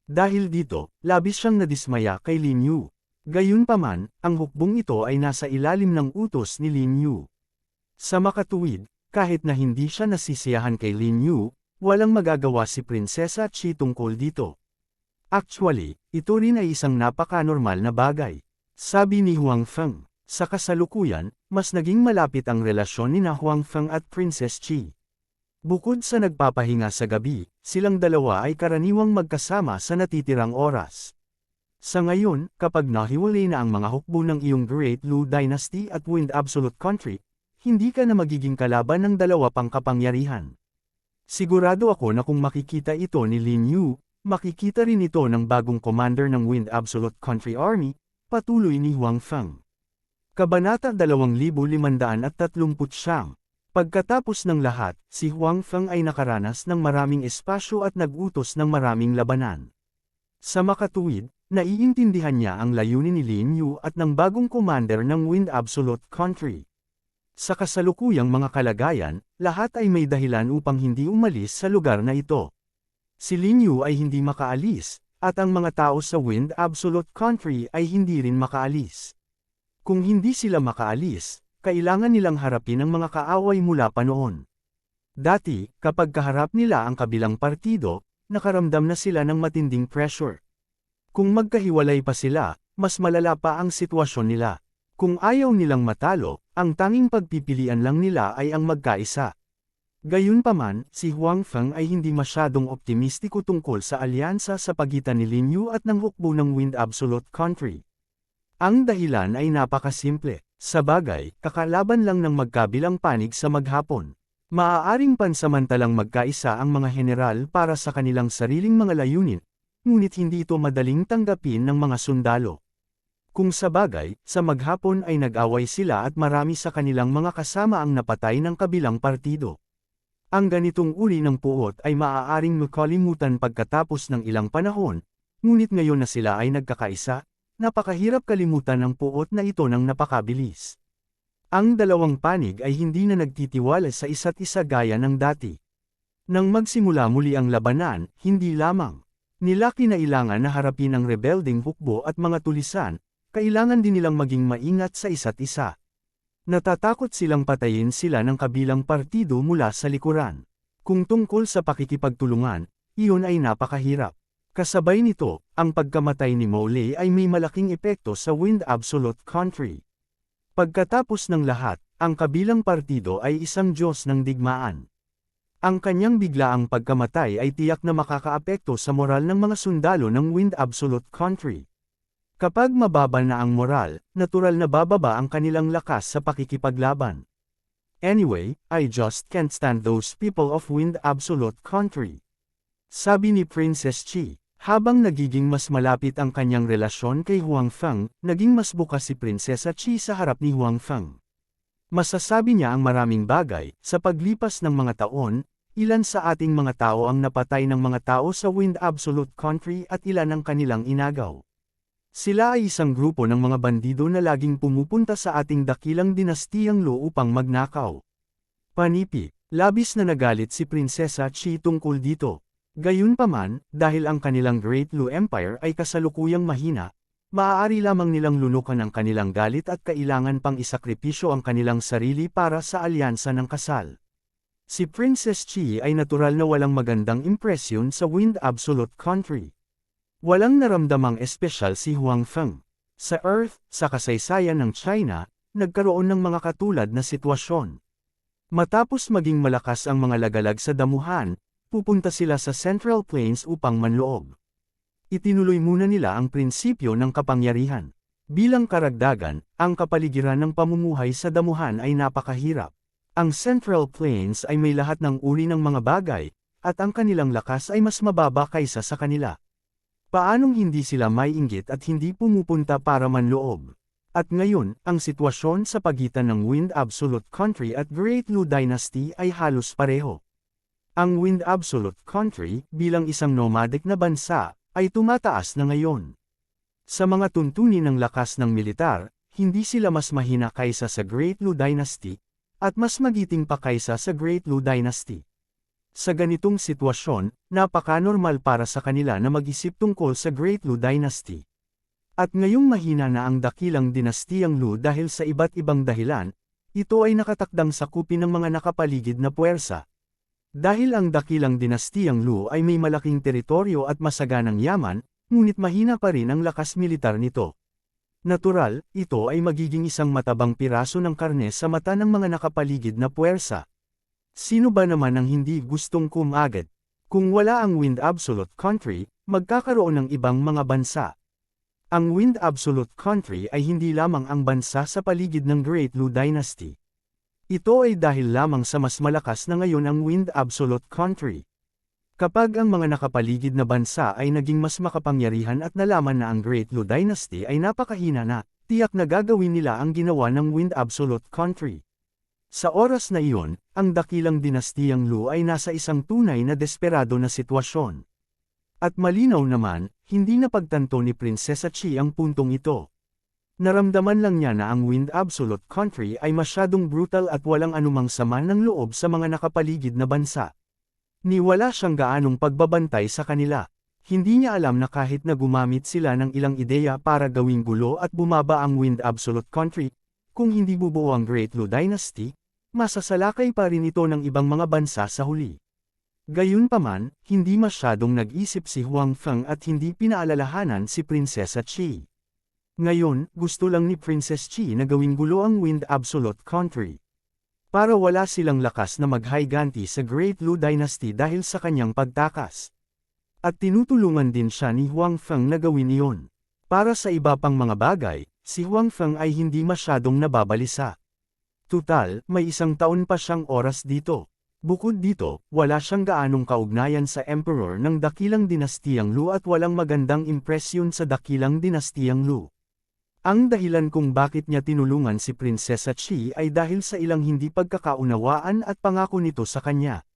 Dahil dito, labis siyang nadismaya kay Lin Yu. Gayunpaman, ang hukbong ito ay nasa ilalim ng utos ni Lin Yu. Sa makatuwid, kahit na hindi siya nasisiyahan kay Lin Yu, walang magagawa si Prinsesa Chi tungkol dito. Actually, ito rin ay isang napaka-normal na bagay. Sabi ni Huang Feng. Sa kasalukuyan, mas naging malapit ang relasyon ni Huang Feng at Princess Chi. Bukod sa nagpapahinga sa gabi, silang dalawa ay karaniwang magkasama sa natitirang oras. Sa ngayon, kapag nahiwalay na ang mga hukbo ng iyong Great Lu Dynasty at Wind Absolute Country, hindi ka na magiging kalaban ng dalawa pang kapangyarihan. Sigurado ako na kung makikita ito ni Lin Yu, makikita rin ito ng bagong commander ng Wind Absolute Country Army, patuloy ni Huang Feng. Kabanata 2539. Pagkatapos ng lahat, si Huang Feng ay nakaranas ng maraming espasyo at nag-utos ng maraming labanan. Sa makatuwid, naiintindihan niya ang layunin ni Lin Yu at ng bagong commander ng Wind Absolute Country. Sa kasalukuyang mga kalagayan, lahat ay may dahilan upang hindi umalis sa lugar na ito. Si Lin Yu ay hindi makaalis, at ang mga tao sa Wind Absolute Country ay hindi rin makaalis. Kung hindi sila makaalis, kailangan nilang harapin ang mga kaaway mula pa noon. Dati, kapag kaharap nila ang kabilang partido, nakaramdam na sila ng matinding pressure. Kung magkahiwalay pa sila, mas malala pa ang sitwasyon nila. Kung ayaw nilang matalo, ang tanging pagpipilian lang nila ay ang magkaisa. Gayunpaman, si Huang Feng ay hindi masyadong optimistiko tungkol sa alyansa sa pagitan ni Lin Yu at ng hukbo ng Wind Absolute Country. Ang dahilan ay napakasimple. Sa bagay, kakalaban lang ng magkabilang panig sa maghapon. Maaaring pansamantalang magkaisa ang mga general para sa kanilang sariling mga layunin, ngunit hindi ito madaling tanggapin ng mga sundalo. Kung sa bagay, sa maghapon ay nag-away sila at marami sa kanilang mga kasama ang napatay ng kabilang partido. Ang ganitong uri ng puot ay maaaring makalimutan pagkatapos ng ilang panahon, ngunit ngayon na sila ay nagkakaisa, napakahirap kalimutan ang puot na ito ng napakabilis. Ang dalawang panig ay hindi na nagtitiwala sa isa't isa gaya ng dati. Nang magsimula muli ang labanan, hindi lamang nila kinailangan na harapin ang rebelding hukbo at mga tulisan, kailangan din nilang maging maingat sa isa't isa. Natatakot silang patayin sila ng kabilang partido mula sa likuran. Kung tungkol sa pakikipagtulungan, iyon ay napakahirap. Kasabay nito, ang pagkamatay ni Mole ay may malaking epekto sa Wind Absolute Country. Pagkatapos ng lahat, ang kabilang partido ay isang Diyos ng digmaan. Ang kanyang biglaang pagkamatay ay tiyak na makakaapekto sa moral ng mga sundalo ng Wind Absolute Country. Kapag mababa na ang moral, natural na bababa ang kanilang lakas sa pakikipaglaban. Anyway, I just can't stand those people of Wind Absolute Country. Sabi ni Princess Chi. Habang nagiging mas malapit ang kanyang relasyon kay Huang Feng, naging mas bukas si Prinsesa Chi sa harap ni Huang Feng. Masasabi niya ang maraming bagay, sa paglipas ng mga taon, ilan sa ating mga tao ang napatay ng mga tao sa Wind Absolute Country at ilan ang kanilang inagaw. Sila ay isang grupo ng mga bandido na laging pumupunta sa ating dakilang dinastiyang Lu upang magnakaw. Panipi, labis na nagalit si Prinsesa Chi tungkol dito. Gayunpaman, dahil ang kanilang Great Lu Empire ay kasalukuyang mahina, maaari lamang nilang lunukan ang kanilang galit at kailangan pang isakripisyo ang kanilang sarili para sa alyansa ng kasal. Si Princess Chi ay natural na walang magandang impresyon sa Wind Absolute Country. Walang naramdamang espesyal si Huang Feng. Sa Earth, sa kasaysayan ng China, nagkaroon ng mga katulad na sitwasyon. Matapos maging malakas ang mga lagalag sa damuhan, pupunta sila sa Central Plains upang manloob. Itinuloy muna nila ang prinsipyo ng kapangyarihan. Bilang karagdagan, ang kapaligiran ng pamumuhay sa damuhan ay napakahirap. Ang Central Plains ay may lahat ng uri ng mga bagay, at ang kanilang lakas ay mas mababa kaysa sa kanila. Paanong hindi sila maiinggit at hindi pumupunta para manloob? At ngayon, ang sitwasyon sa pagitan ng Wind Absolute Country at Great Lu Dynasty ay halos pareho. Ang Wind Absolute Country, bilang isang nomadic na bansa, ay tumataas na ngayon. Sa mga tuntunin ng lakas ng militar, hindi sila mas mahina kaysa sa Great Lu Dynasty, at mas magiting pa kaysa sa Great Lu Dynasty. Sa ganitong sitwasyon, napaka-normal para sa kanila na mag-isip tungkol sa Great Lu Dynasty. At ngayong mahina na ang dakilang dinastiyang Lu dahil sa iba't ibang dahilan, ito ay nakatakdang sakupin ng mga nakapaligid na puwersa. Dahil ang dakilang dinastiyang Lu ay may malaking teritoryo at masaganang yaman, ngunit mahina pa rin ang lakas militar nito. Natural, ito ay magiging isang matabang piraso ng karne sa mata ng mga nakapaligid na puwersa. Sino ba naman ang hindi gustong kumagat? Kung wala ang Wind Absolute Country, magkakaroon ng ibang mga bansa. Ang Wind Absolute Country ay hindi lamang ang bansa sa paligid ng Great Lu Dynasty. Ito ay dahil lamang sa mas malakas na ngayon ang Wind Absolute Country. Kapag ang mga nakapaligid na bansa ay naging mas makapangyarihan at nalaman na ang Great Lu Dynasty ay napakahina na, tiyak na gagawin nila ang ginawa ng Wind Absolute Country. Sa oras na iyon, ang dakilang dinastiyang Lu ay nasa isang tunay na desperado na sitwasyon. At malinaw naman, hindi napagtanto ni Prinsesa Chi ang puntong ito. Naramdaman lang niya na ang Wind Absolute Country ay masyadong brutal at walang anumang sama ng loob sa mga nakapaligid na bansa. Wala siyang gaanong pagbabantay sa kanila. Hindi niya alam na kahit na gumamit sila ng ilang ideya para gawing gulo at bumaba ang Wind Absolute Country, kung hindi bubuo ang Great Lu Dynasty, masasalakay pa rin ito ng ibang mga bansa sa huli. Gayunpaman, hindi masyadong nag-isip si Huang Feng at hindi pinaalalahanan si Prinsesa Chi. Ngayon, gusto lang ni Princess Chi na gawing gulo ang Wind Absolute Country. Para wala silang lakas na maghiganti sa Great Lu Dynasty dahil sa kanyang pagtakas. At tinutulungan din siya ni Huang Feng na gawin iyon. Para sa iba pang mga bagay, si Huang Feng ay hindi masyadong nababalisa. Tutal, may isang taon pa siyang oras dito. Bukod dito, wala siyang gaanong kaugnayan sa emperor ng dakilang dinastiyang Lu at walang magandang impresyon sa dakilang dinastiyang Lu. Ang dahilan kung bakit niya tinulungan si Prinsesa Chi ay dahil sa ilang hindi pagkakaunawaan at pangako nito sa kanya.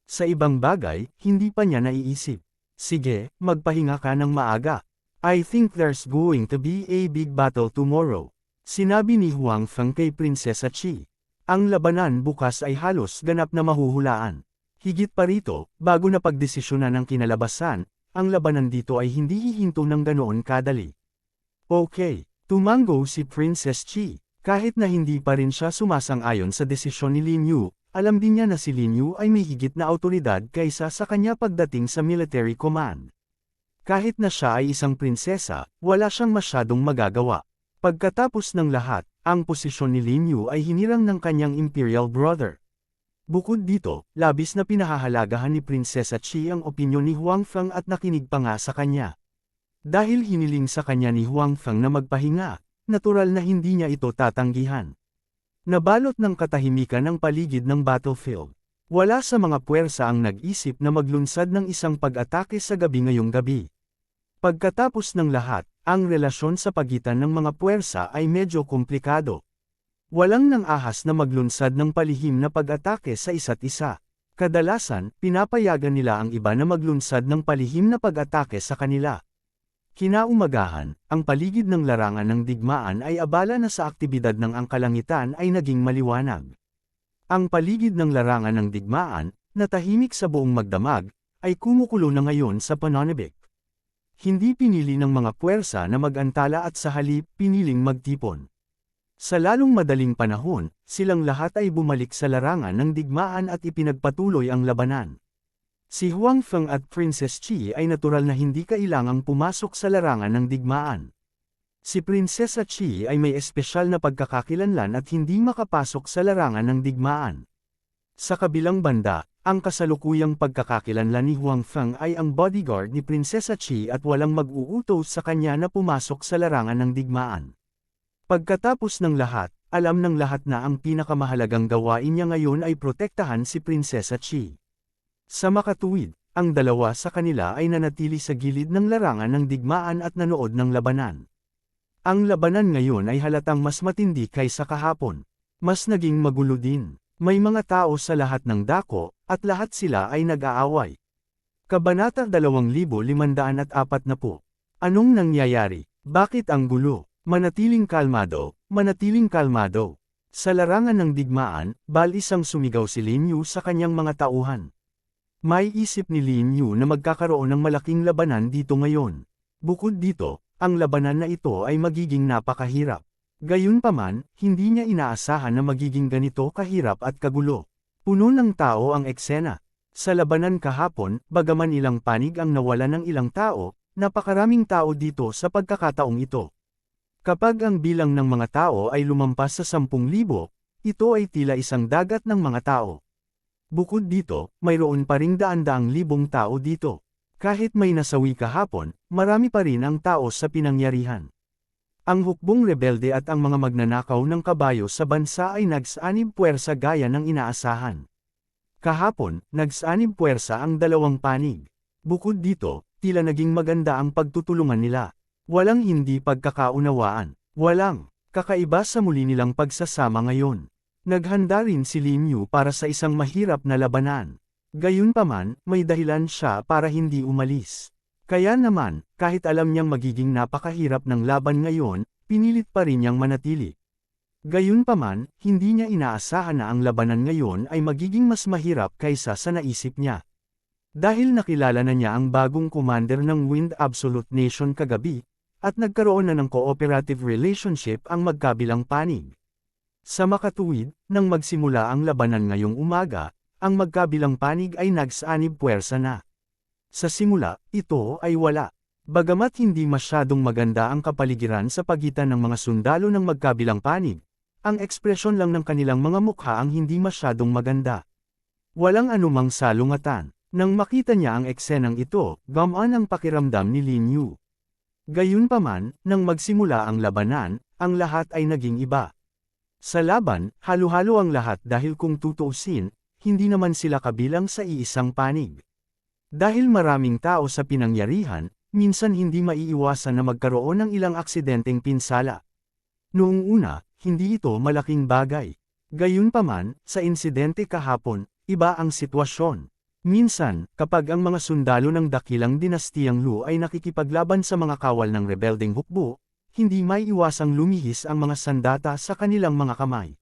Sa ibang bagay, hindi pa niya naiisip. Sige, magpahinga ka ng maaga. I think there's going to be a big battle tomorrow. Sinabi ni Huang Feng kay Prinsesa Qi. Ang labanan bukas ay halos ganap na mahuhulaan. Higit pa rito, bago na pagdesisyonan ng kinalabasan, ang labanan dito ay hindi hihinto ng ganoon kadali. Okay, tumango si Princess Qi. Kahit na hindi pa rin siya sumasang-ayon sa desisyon ni Lin Yu, alam din niya na si Lin Yu ay may higit na awtoridad kaysa sa kanya pagdating sa military command. Kahit na siya ay isang prinsesa, wala siyang masyadong magagawa. Pagkatapos ng lahat, ang posisyon ni Lin Yu ay hinirang ng kanyang imperial brother. Bukod dito, labis na pinahahalagahan ni Prinsesa Qi ang opinyon ni Huang Feng at nakinig pa nga sa kanya. Dahil hiniling sa kanya ni Huang Feng na magpahinga, natural na hindi niya ito tatanggihan. Nabalot ng katahimikan ang paligid ng battlefield. Wala sa mga puwersa ang nag-isip na maglunsad ng isang pag-atake sa gabi ngayong gabi. Pagkatapos ng lahat, ang relasyon sa pagitan ng mga puwersa ay medyo komplikado. Walang nang ahas na maglunsad ng palihim na pag-atake sa isa't isa. Kadalasan, pinapayagan nila ang iba na maglunsad ng palihim na pag-atake sa kanila. Kinaumagahan, ang paligid ng larangan ng digmaan ay abala na sa aktibidad ng ang kalangitan ay naging maliwanag. Ang paligid ng larangan ng digmaan, na tahimik sa buong magdamag, ay kumukulo na ngayon sa pananabik. Hindi pinili ng mga puwersa na mag-antala at sa halip piniling magtipon. Sa lalong madaling panahon, silang lahat ay bumalik sa larangan ng digmaan at ipinagpatuloy ang labanan. Si Huang Feng at Princess Qi ay natural na hindi kailangang pumasok sa larangan ng digmaan. Si Prinsesa Qi ay may espesyal na pagkakakilanlan at hindi makapasok sa larangan ng digmaan. Sa kabilang banda, ang kasalukuyang pagkakakilanlan ni Huang Feng ay ang bodyguard ni Prinsesa Qi at walang mag-uutos sa kanya na pumasok sa larangan ng digmaan. Pagkatapos ng lahat, alam ng lahat na ang pinakamahalagang gawain niya ngayon ay protektahan si Prinsesa Qi. Sa makatuwid, ang dalawa sa kanila ay nanatili sa gilid ng larangan ng digmaan at nanood ng labanan. Ang labanan ngayon ay halatang mas matindi kaysa kahapon. Mas naging magulo din. May mga tao sa lahat ng dako, at lahat sila ay nag-aaway. Kabanata 2540. Anong nangyayari? Bakit ang gulo? Manatiling kalmado, manatiling kalmado. Sa larangan ng digmaan, balisang sumigaw si Lin Yu sa kanyang mga tauhan. May isip ni Lin Yu na magkakaroon ng malaking labanan dito ngayon. Bukod dito, ang labanan na ito ay magiging napakahirap. Gayunpaman, hindi niya inaasahan na magiging ganito kahirap at kagulo. Puno ng tao ang eksena. Sa labanan kahapon, bagaman ilang panig ang nawala ng ilang tao, napakaraming tao dito sa pagkakataong ito. Kapag ang bilang ng mga tao ay lumampas sa 10,000, ito ay tila isang dagat ng mga tao. Bukod dito, mayroon pa ring daan-daang libong tao dito. Kahit may nasawi kahapon, marami pa rin ang tao sa pinangyarihan. Ang hukbong rebelde at ang mga magnanakaw ng kabayo sa bansa ay nagsanib puwersa gaya ng inaasahan. Kahapon, nagsanib puwersa ang dalawang panig. Bukod dito, tila naging maganda ang pagtutulungan nila. Walang hindi pagkakaunawaan. Walang kakaiba sa muli nilang pagsasama ngayon. Naghanda rin si Lin Yu para sa isang mahirap na labanan. Gayunpaman, may dahilan siya para hindi umalis. Kaya naman, kahit alam niyang magiging napakahirap ng laban ngayon, pinilit pa rin niyang manatili. Gayunpaman, hindi niya inaasahan na ang labanan ngayon ay magiging mas mahirap kaysa sa naisip niya. Dahil nakilala na niya ang bagong commander ng Wind Absolute Nation kagabi, at nagkaroon na ng cooperative relationship ang magkabilang panig. Sa makatuwid, nang magsimula ang labanan ngayong umaga, ang magkabilang panig ay nagsanib puwersa na. Sa simula, ito ay wala. Bagamat hindi masyadong maganda ang kapaligiran sa pagitan ng mga sundalo ng magkabilang panig, ang ekspresyon lang ng kanilang mga mukha ang hindi masyadong maganda. Walang anumang salungatan. Nang makita niya ang eksenang ito, gamaan ang pakiramdam ni Lin Yu. Gayunpaman, nang magsimula ang labanan, ang lahat ay naging iba. Sa laban, halo-halo ang lahat dahil kung tutuusin, hindi naman sila kabilang sa iisang panig. Dahil maraming tao sa pinangyarihan, minsan hindi maiiwasan na magkaroon ng ilang aksidenteng pinsala. Noong una, hindi ito malaking bagay. Gayunpaman, sa insidente kahapon, iba ang sitwasyon. Minsan, kapag ang mga sundalo ng dakilang dinastiyang Lu ay nakikipaglaban sa mga kawal ng rebeldeng hukbo, hindi maiiwasang lumihis ang mga sandata sa kanilang mga kamay.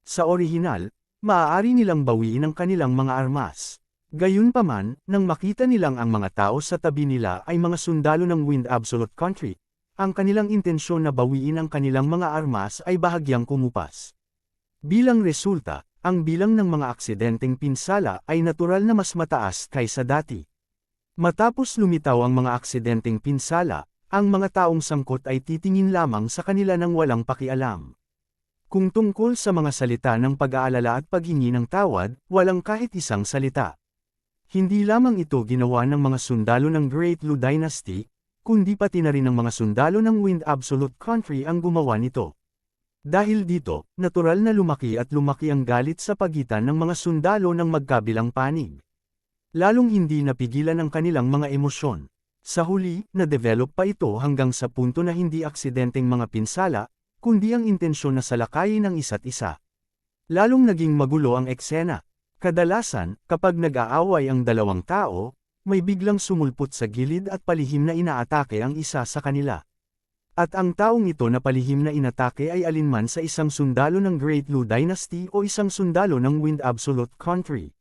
Sa orihinal, maaari nilang bawiin ang kanilang mga armas. Gayunpaman, nang makita nilang ang mga tao sa tabi nila ay mga sundalo ng Wind Absolute Country, ang kanilang intensyon na bawiin ang kanilang mga armas ay bahagyang kumupas. Bilang resulta, ang bilang ng mga aksidenteng pinsala ay natural na mas mataas kaysa dati. Matapos lumitaw ang mga aksidenteng pinsala, ang mga taong sangkot ay titingin lamang sa kanila ng walang pakialam. Kung tungkol sa mga salita ng pag-aalala at paghingi ng tawad, walang kahit isang salita. Hindi lamang ito ginawa ng mga sundalo ng Great Lu Dynasty, kundi pati na rin ng mga sundalo ng Wind Absolute Country ang gumawa nito. Dahil dito, natural na lumaki ang galit sa pagitan ng mga sundalo ng magkabilang panig. Lalong hindi napigilan ang kanilang mga emosyon. Sa huli, na-develop pa ito hanggang sa punto na hindi aksidenteng mga pinsala, kundi ang intensyon na salakayin ang isa't isa. Lalong naging magulo ang eksena. Kadalasan, kapag nag-aaway ang dalawang tao, may biglang sumulpot sa gilid at palihim na inaatake ang isa sa kanila. At ang taong ito na palihim na inatake ay alinman sa isang sundalo ng Great Lu Dynasty o isang sundalo ng Wind Absolute Country.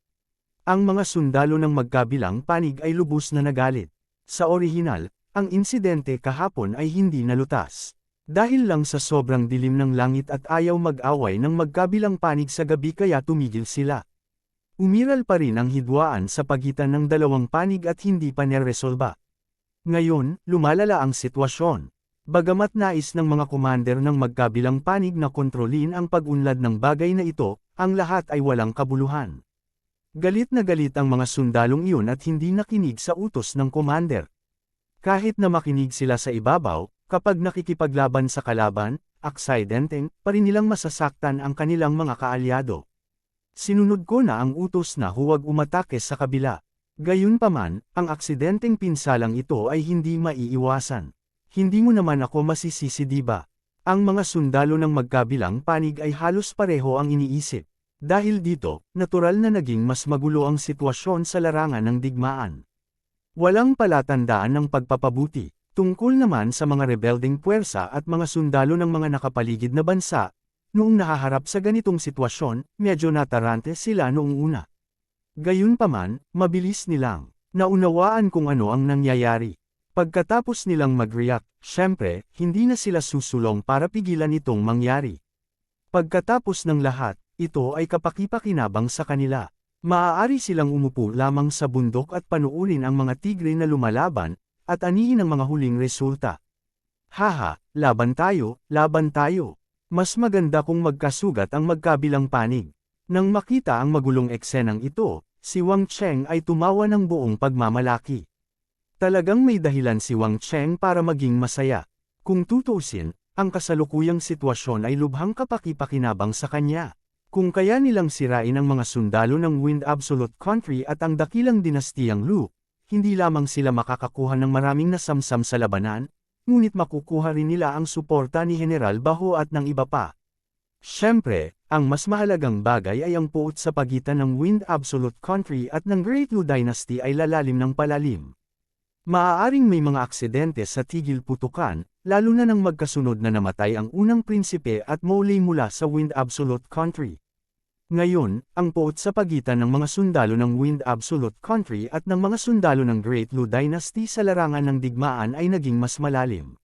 Ang mga sundalo ng magkabilang panig ay lubos na nagalit. Sa orihinal, ang insidente kahapon ay hindi nalutas. Dahil lang sa sobrang dilim ng langit at ayaw mag-away ng magkabilang panig sa gabi kaya tumigil sila. Umiral pa rin ang hidwaan sa pagitan ng dalawang panig at hindi pa neresolba. Ngayon, lumalala ang sitwasyon. Bagamat nais ng mga commander ng magkabilang panig na kontrolin ang pag-unlad ng bagay na ito, ang lahat ay walang kabuluhan. Galit na galit ang mga sundalong iyon at hindi nakinig sa utos ng commander. Kahit na makinig sila sa ibabaw, kapag nakikipaglaban sa kalaban, aksidenteng, pa rin nilang masasaktan ang kanilang mga kaalyado. Sinunod ko na ang utos na huwag umatake sa kabila. Gayunpaman, ang aksidenteng pinsalang ito ay hindi maiiwasan. Hindi mo naman ako masisisi diba? Ang mga sundalo ng magkabilang panig ay halos pareho ang iniisip. Dahil dito, natural na naging mas magulo ang sitwasyon sa larangan ng digmaan. Walang palatandaan ng pagpapabuti. Tungkol naman sa mga rebelding puwersa at mga sundalo ng mga nakapaligid na bansa, noong nahaharap sa ganitong sitwasyon, medyo natarante sila noong una. Gayunpaman, mabilis nilang naunawaan kung ano ang nangyayari. Pagkatapos nilang mag-react, syempre, hindi na sila susulong para pigilan itong mangyari. Pagkatapos ng lahat, ito ay kapakipakinabang sa kanila. Maaari silang umupo lamang sa bundok at panuurin ang mga tigre na lumalaban, at anihin ang mga huling resulta. Haha, laban tayo, laban tayo. Mas maganda kung magkasugat ang magkabilang panig. Nang makita ang magulong eksenang ito, si Wang Cheng ay tumawa ng buong pagmamalaki. Talagang may dahilan si Wang Cheng para maging masaya. Kung tutuusin, ang kasalukuyang sitwasyon ay lubhang kapakipakinabang sa kanya. Kung kaya nilang sirain ang mga sundalo ng Wind Absolute Country at ang dakilang dinastiyang Lu, hindi lamang sila makakakuha ng maraming nasamsam sa labanan, ngunit makukuha rin nila ang suporta ni General Baho at ng iba pa. Siyempre, ang mas mahalagang bagay ay ang puot sa pagitan ng Wind Absolute Country at ng Great Lu Dynasty ay lalalim ng palalim. Maaaring may mga aksidente sa tigil putukan, lalo na nang magkasunod na namatay ang unang prinsipe at Mowley mula sa Wind Absolute Country. Ngayon, ang puot sa pagitan ng mga sundalo ng Wind Absolute Country at ng mga sundalo ng Great Lu Dynasty sa larangan ng digmaan ay naging mas malalim.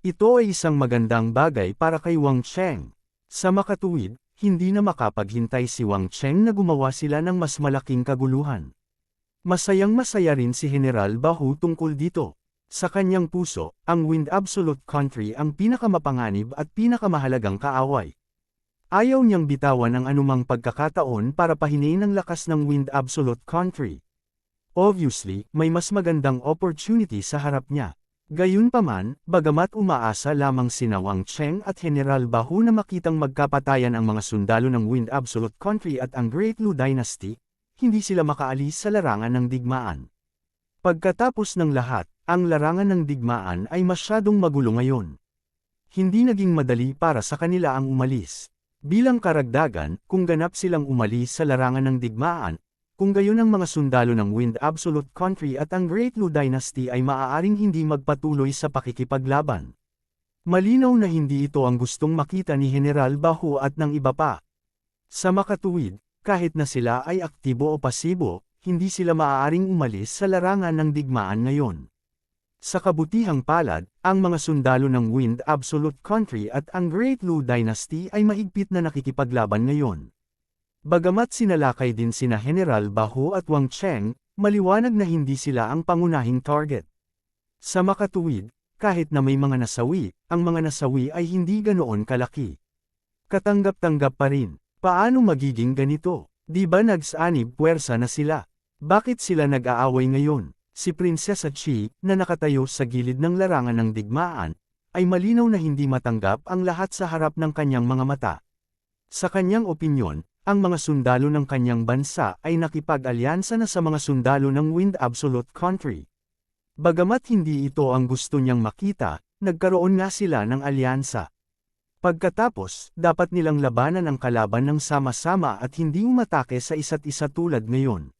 Ito ay isang magandang bagay para kay Wang Cheng. Sa makatuwid, hindi na makapaghintay si Wang Cheng na gumawa sila ng mas malaking kaguluhan. Masayang-masaya rin si General Bahu tungkol dito. Sa kanyang puso, ang Wind Absolute Country ang pinakamapanganib at pinakamahalagang kaaway. Ayaw niyang bitawan ang anumang pagkakataon para pahinain ang lakas ng Wind Absolute Country. Obviously, may mas magandang opportunity sa harap niya. Gayunpaman, bagamat umaasa lamang sina Wang Cheng at General Bahu na makitang magkapatayan ang mga sundalo ng Wind Absolute Country at ang Great Lu Dynasty, hindi sila makaalis sa larangan ng digmaan. Pagkatapos ng lahat, ang larangan ng digmaan ay masyadong magulo ngayon. Hindi naging madali para sa kanila ang umalis. Bilang karagdagan, kung ganap silang umalis sa larangan ng digmaan, kung gayon ang mga sundalo ng Wind Absolute Country at ang Great Lu Dynasty ay maaaring hindi magpatuloy sa pakikipaglaban. Malinaw na hindi ito ang gustong makita ni General Bahu at ng iba pa. Sa makatuwid, kahit na sila ay aktibo o pasibo, hindi sila maaaring umalis sa larangan ng digmaan ngayon. Sa kabutihang palad, ang mga sundalo ng Wind Absolute Country at ang Great Lu Dynasty ay mahigpit na nakikipaglaban ngayon. Bagamat sinalakay din sina General Bahu at Wang Cheng, maliwanag na hindi sila ang pangunahing target. Sa makatuwid, kahit na may mga nasawi, ang mga nasawi ay hindi ganoon kalaki. Katanggap-tanggap pa rin. Paano magiging ganito? Di ba nagsanib puwersa na sila? Bakit sila nag-aaway ngayon? Si Prinsesa Chi, na nakatayo sa gilid ng larangan ng digmaan, ay malinaw na hindi matanggap ang lahat sa harap ng kanyang mga mata. Sa kanyang opinyon, ang mga sundalo ng kanyang bansa ay nakipag-alyansa na sa mga sundalo ng Wind Absolute Country. Bagamat hindi ito ang gusto niyang makita, nagkaroon nga sila ng alyansa. Pagkatapos, dapat nilang labanan ang kalaban ng sama-sama at hindi umatake sa isa't isa tulad ngayon.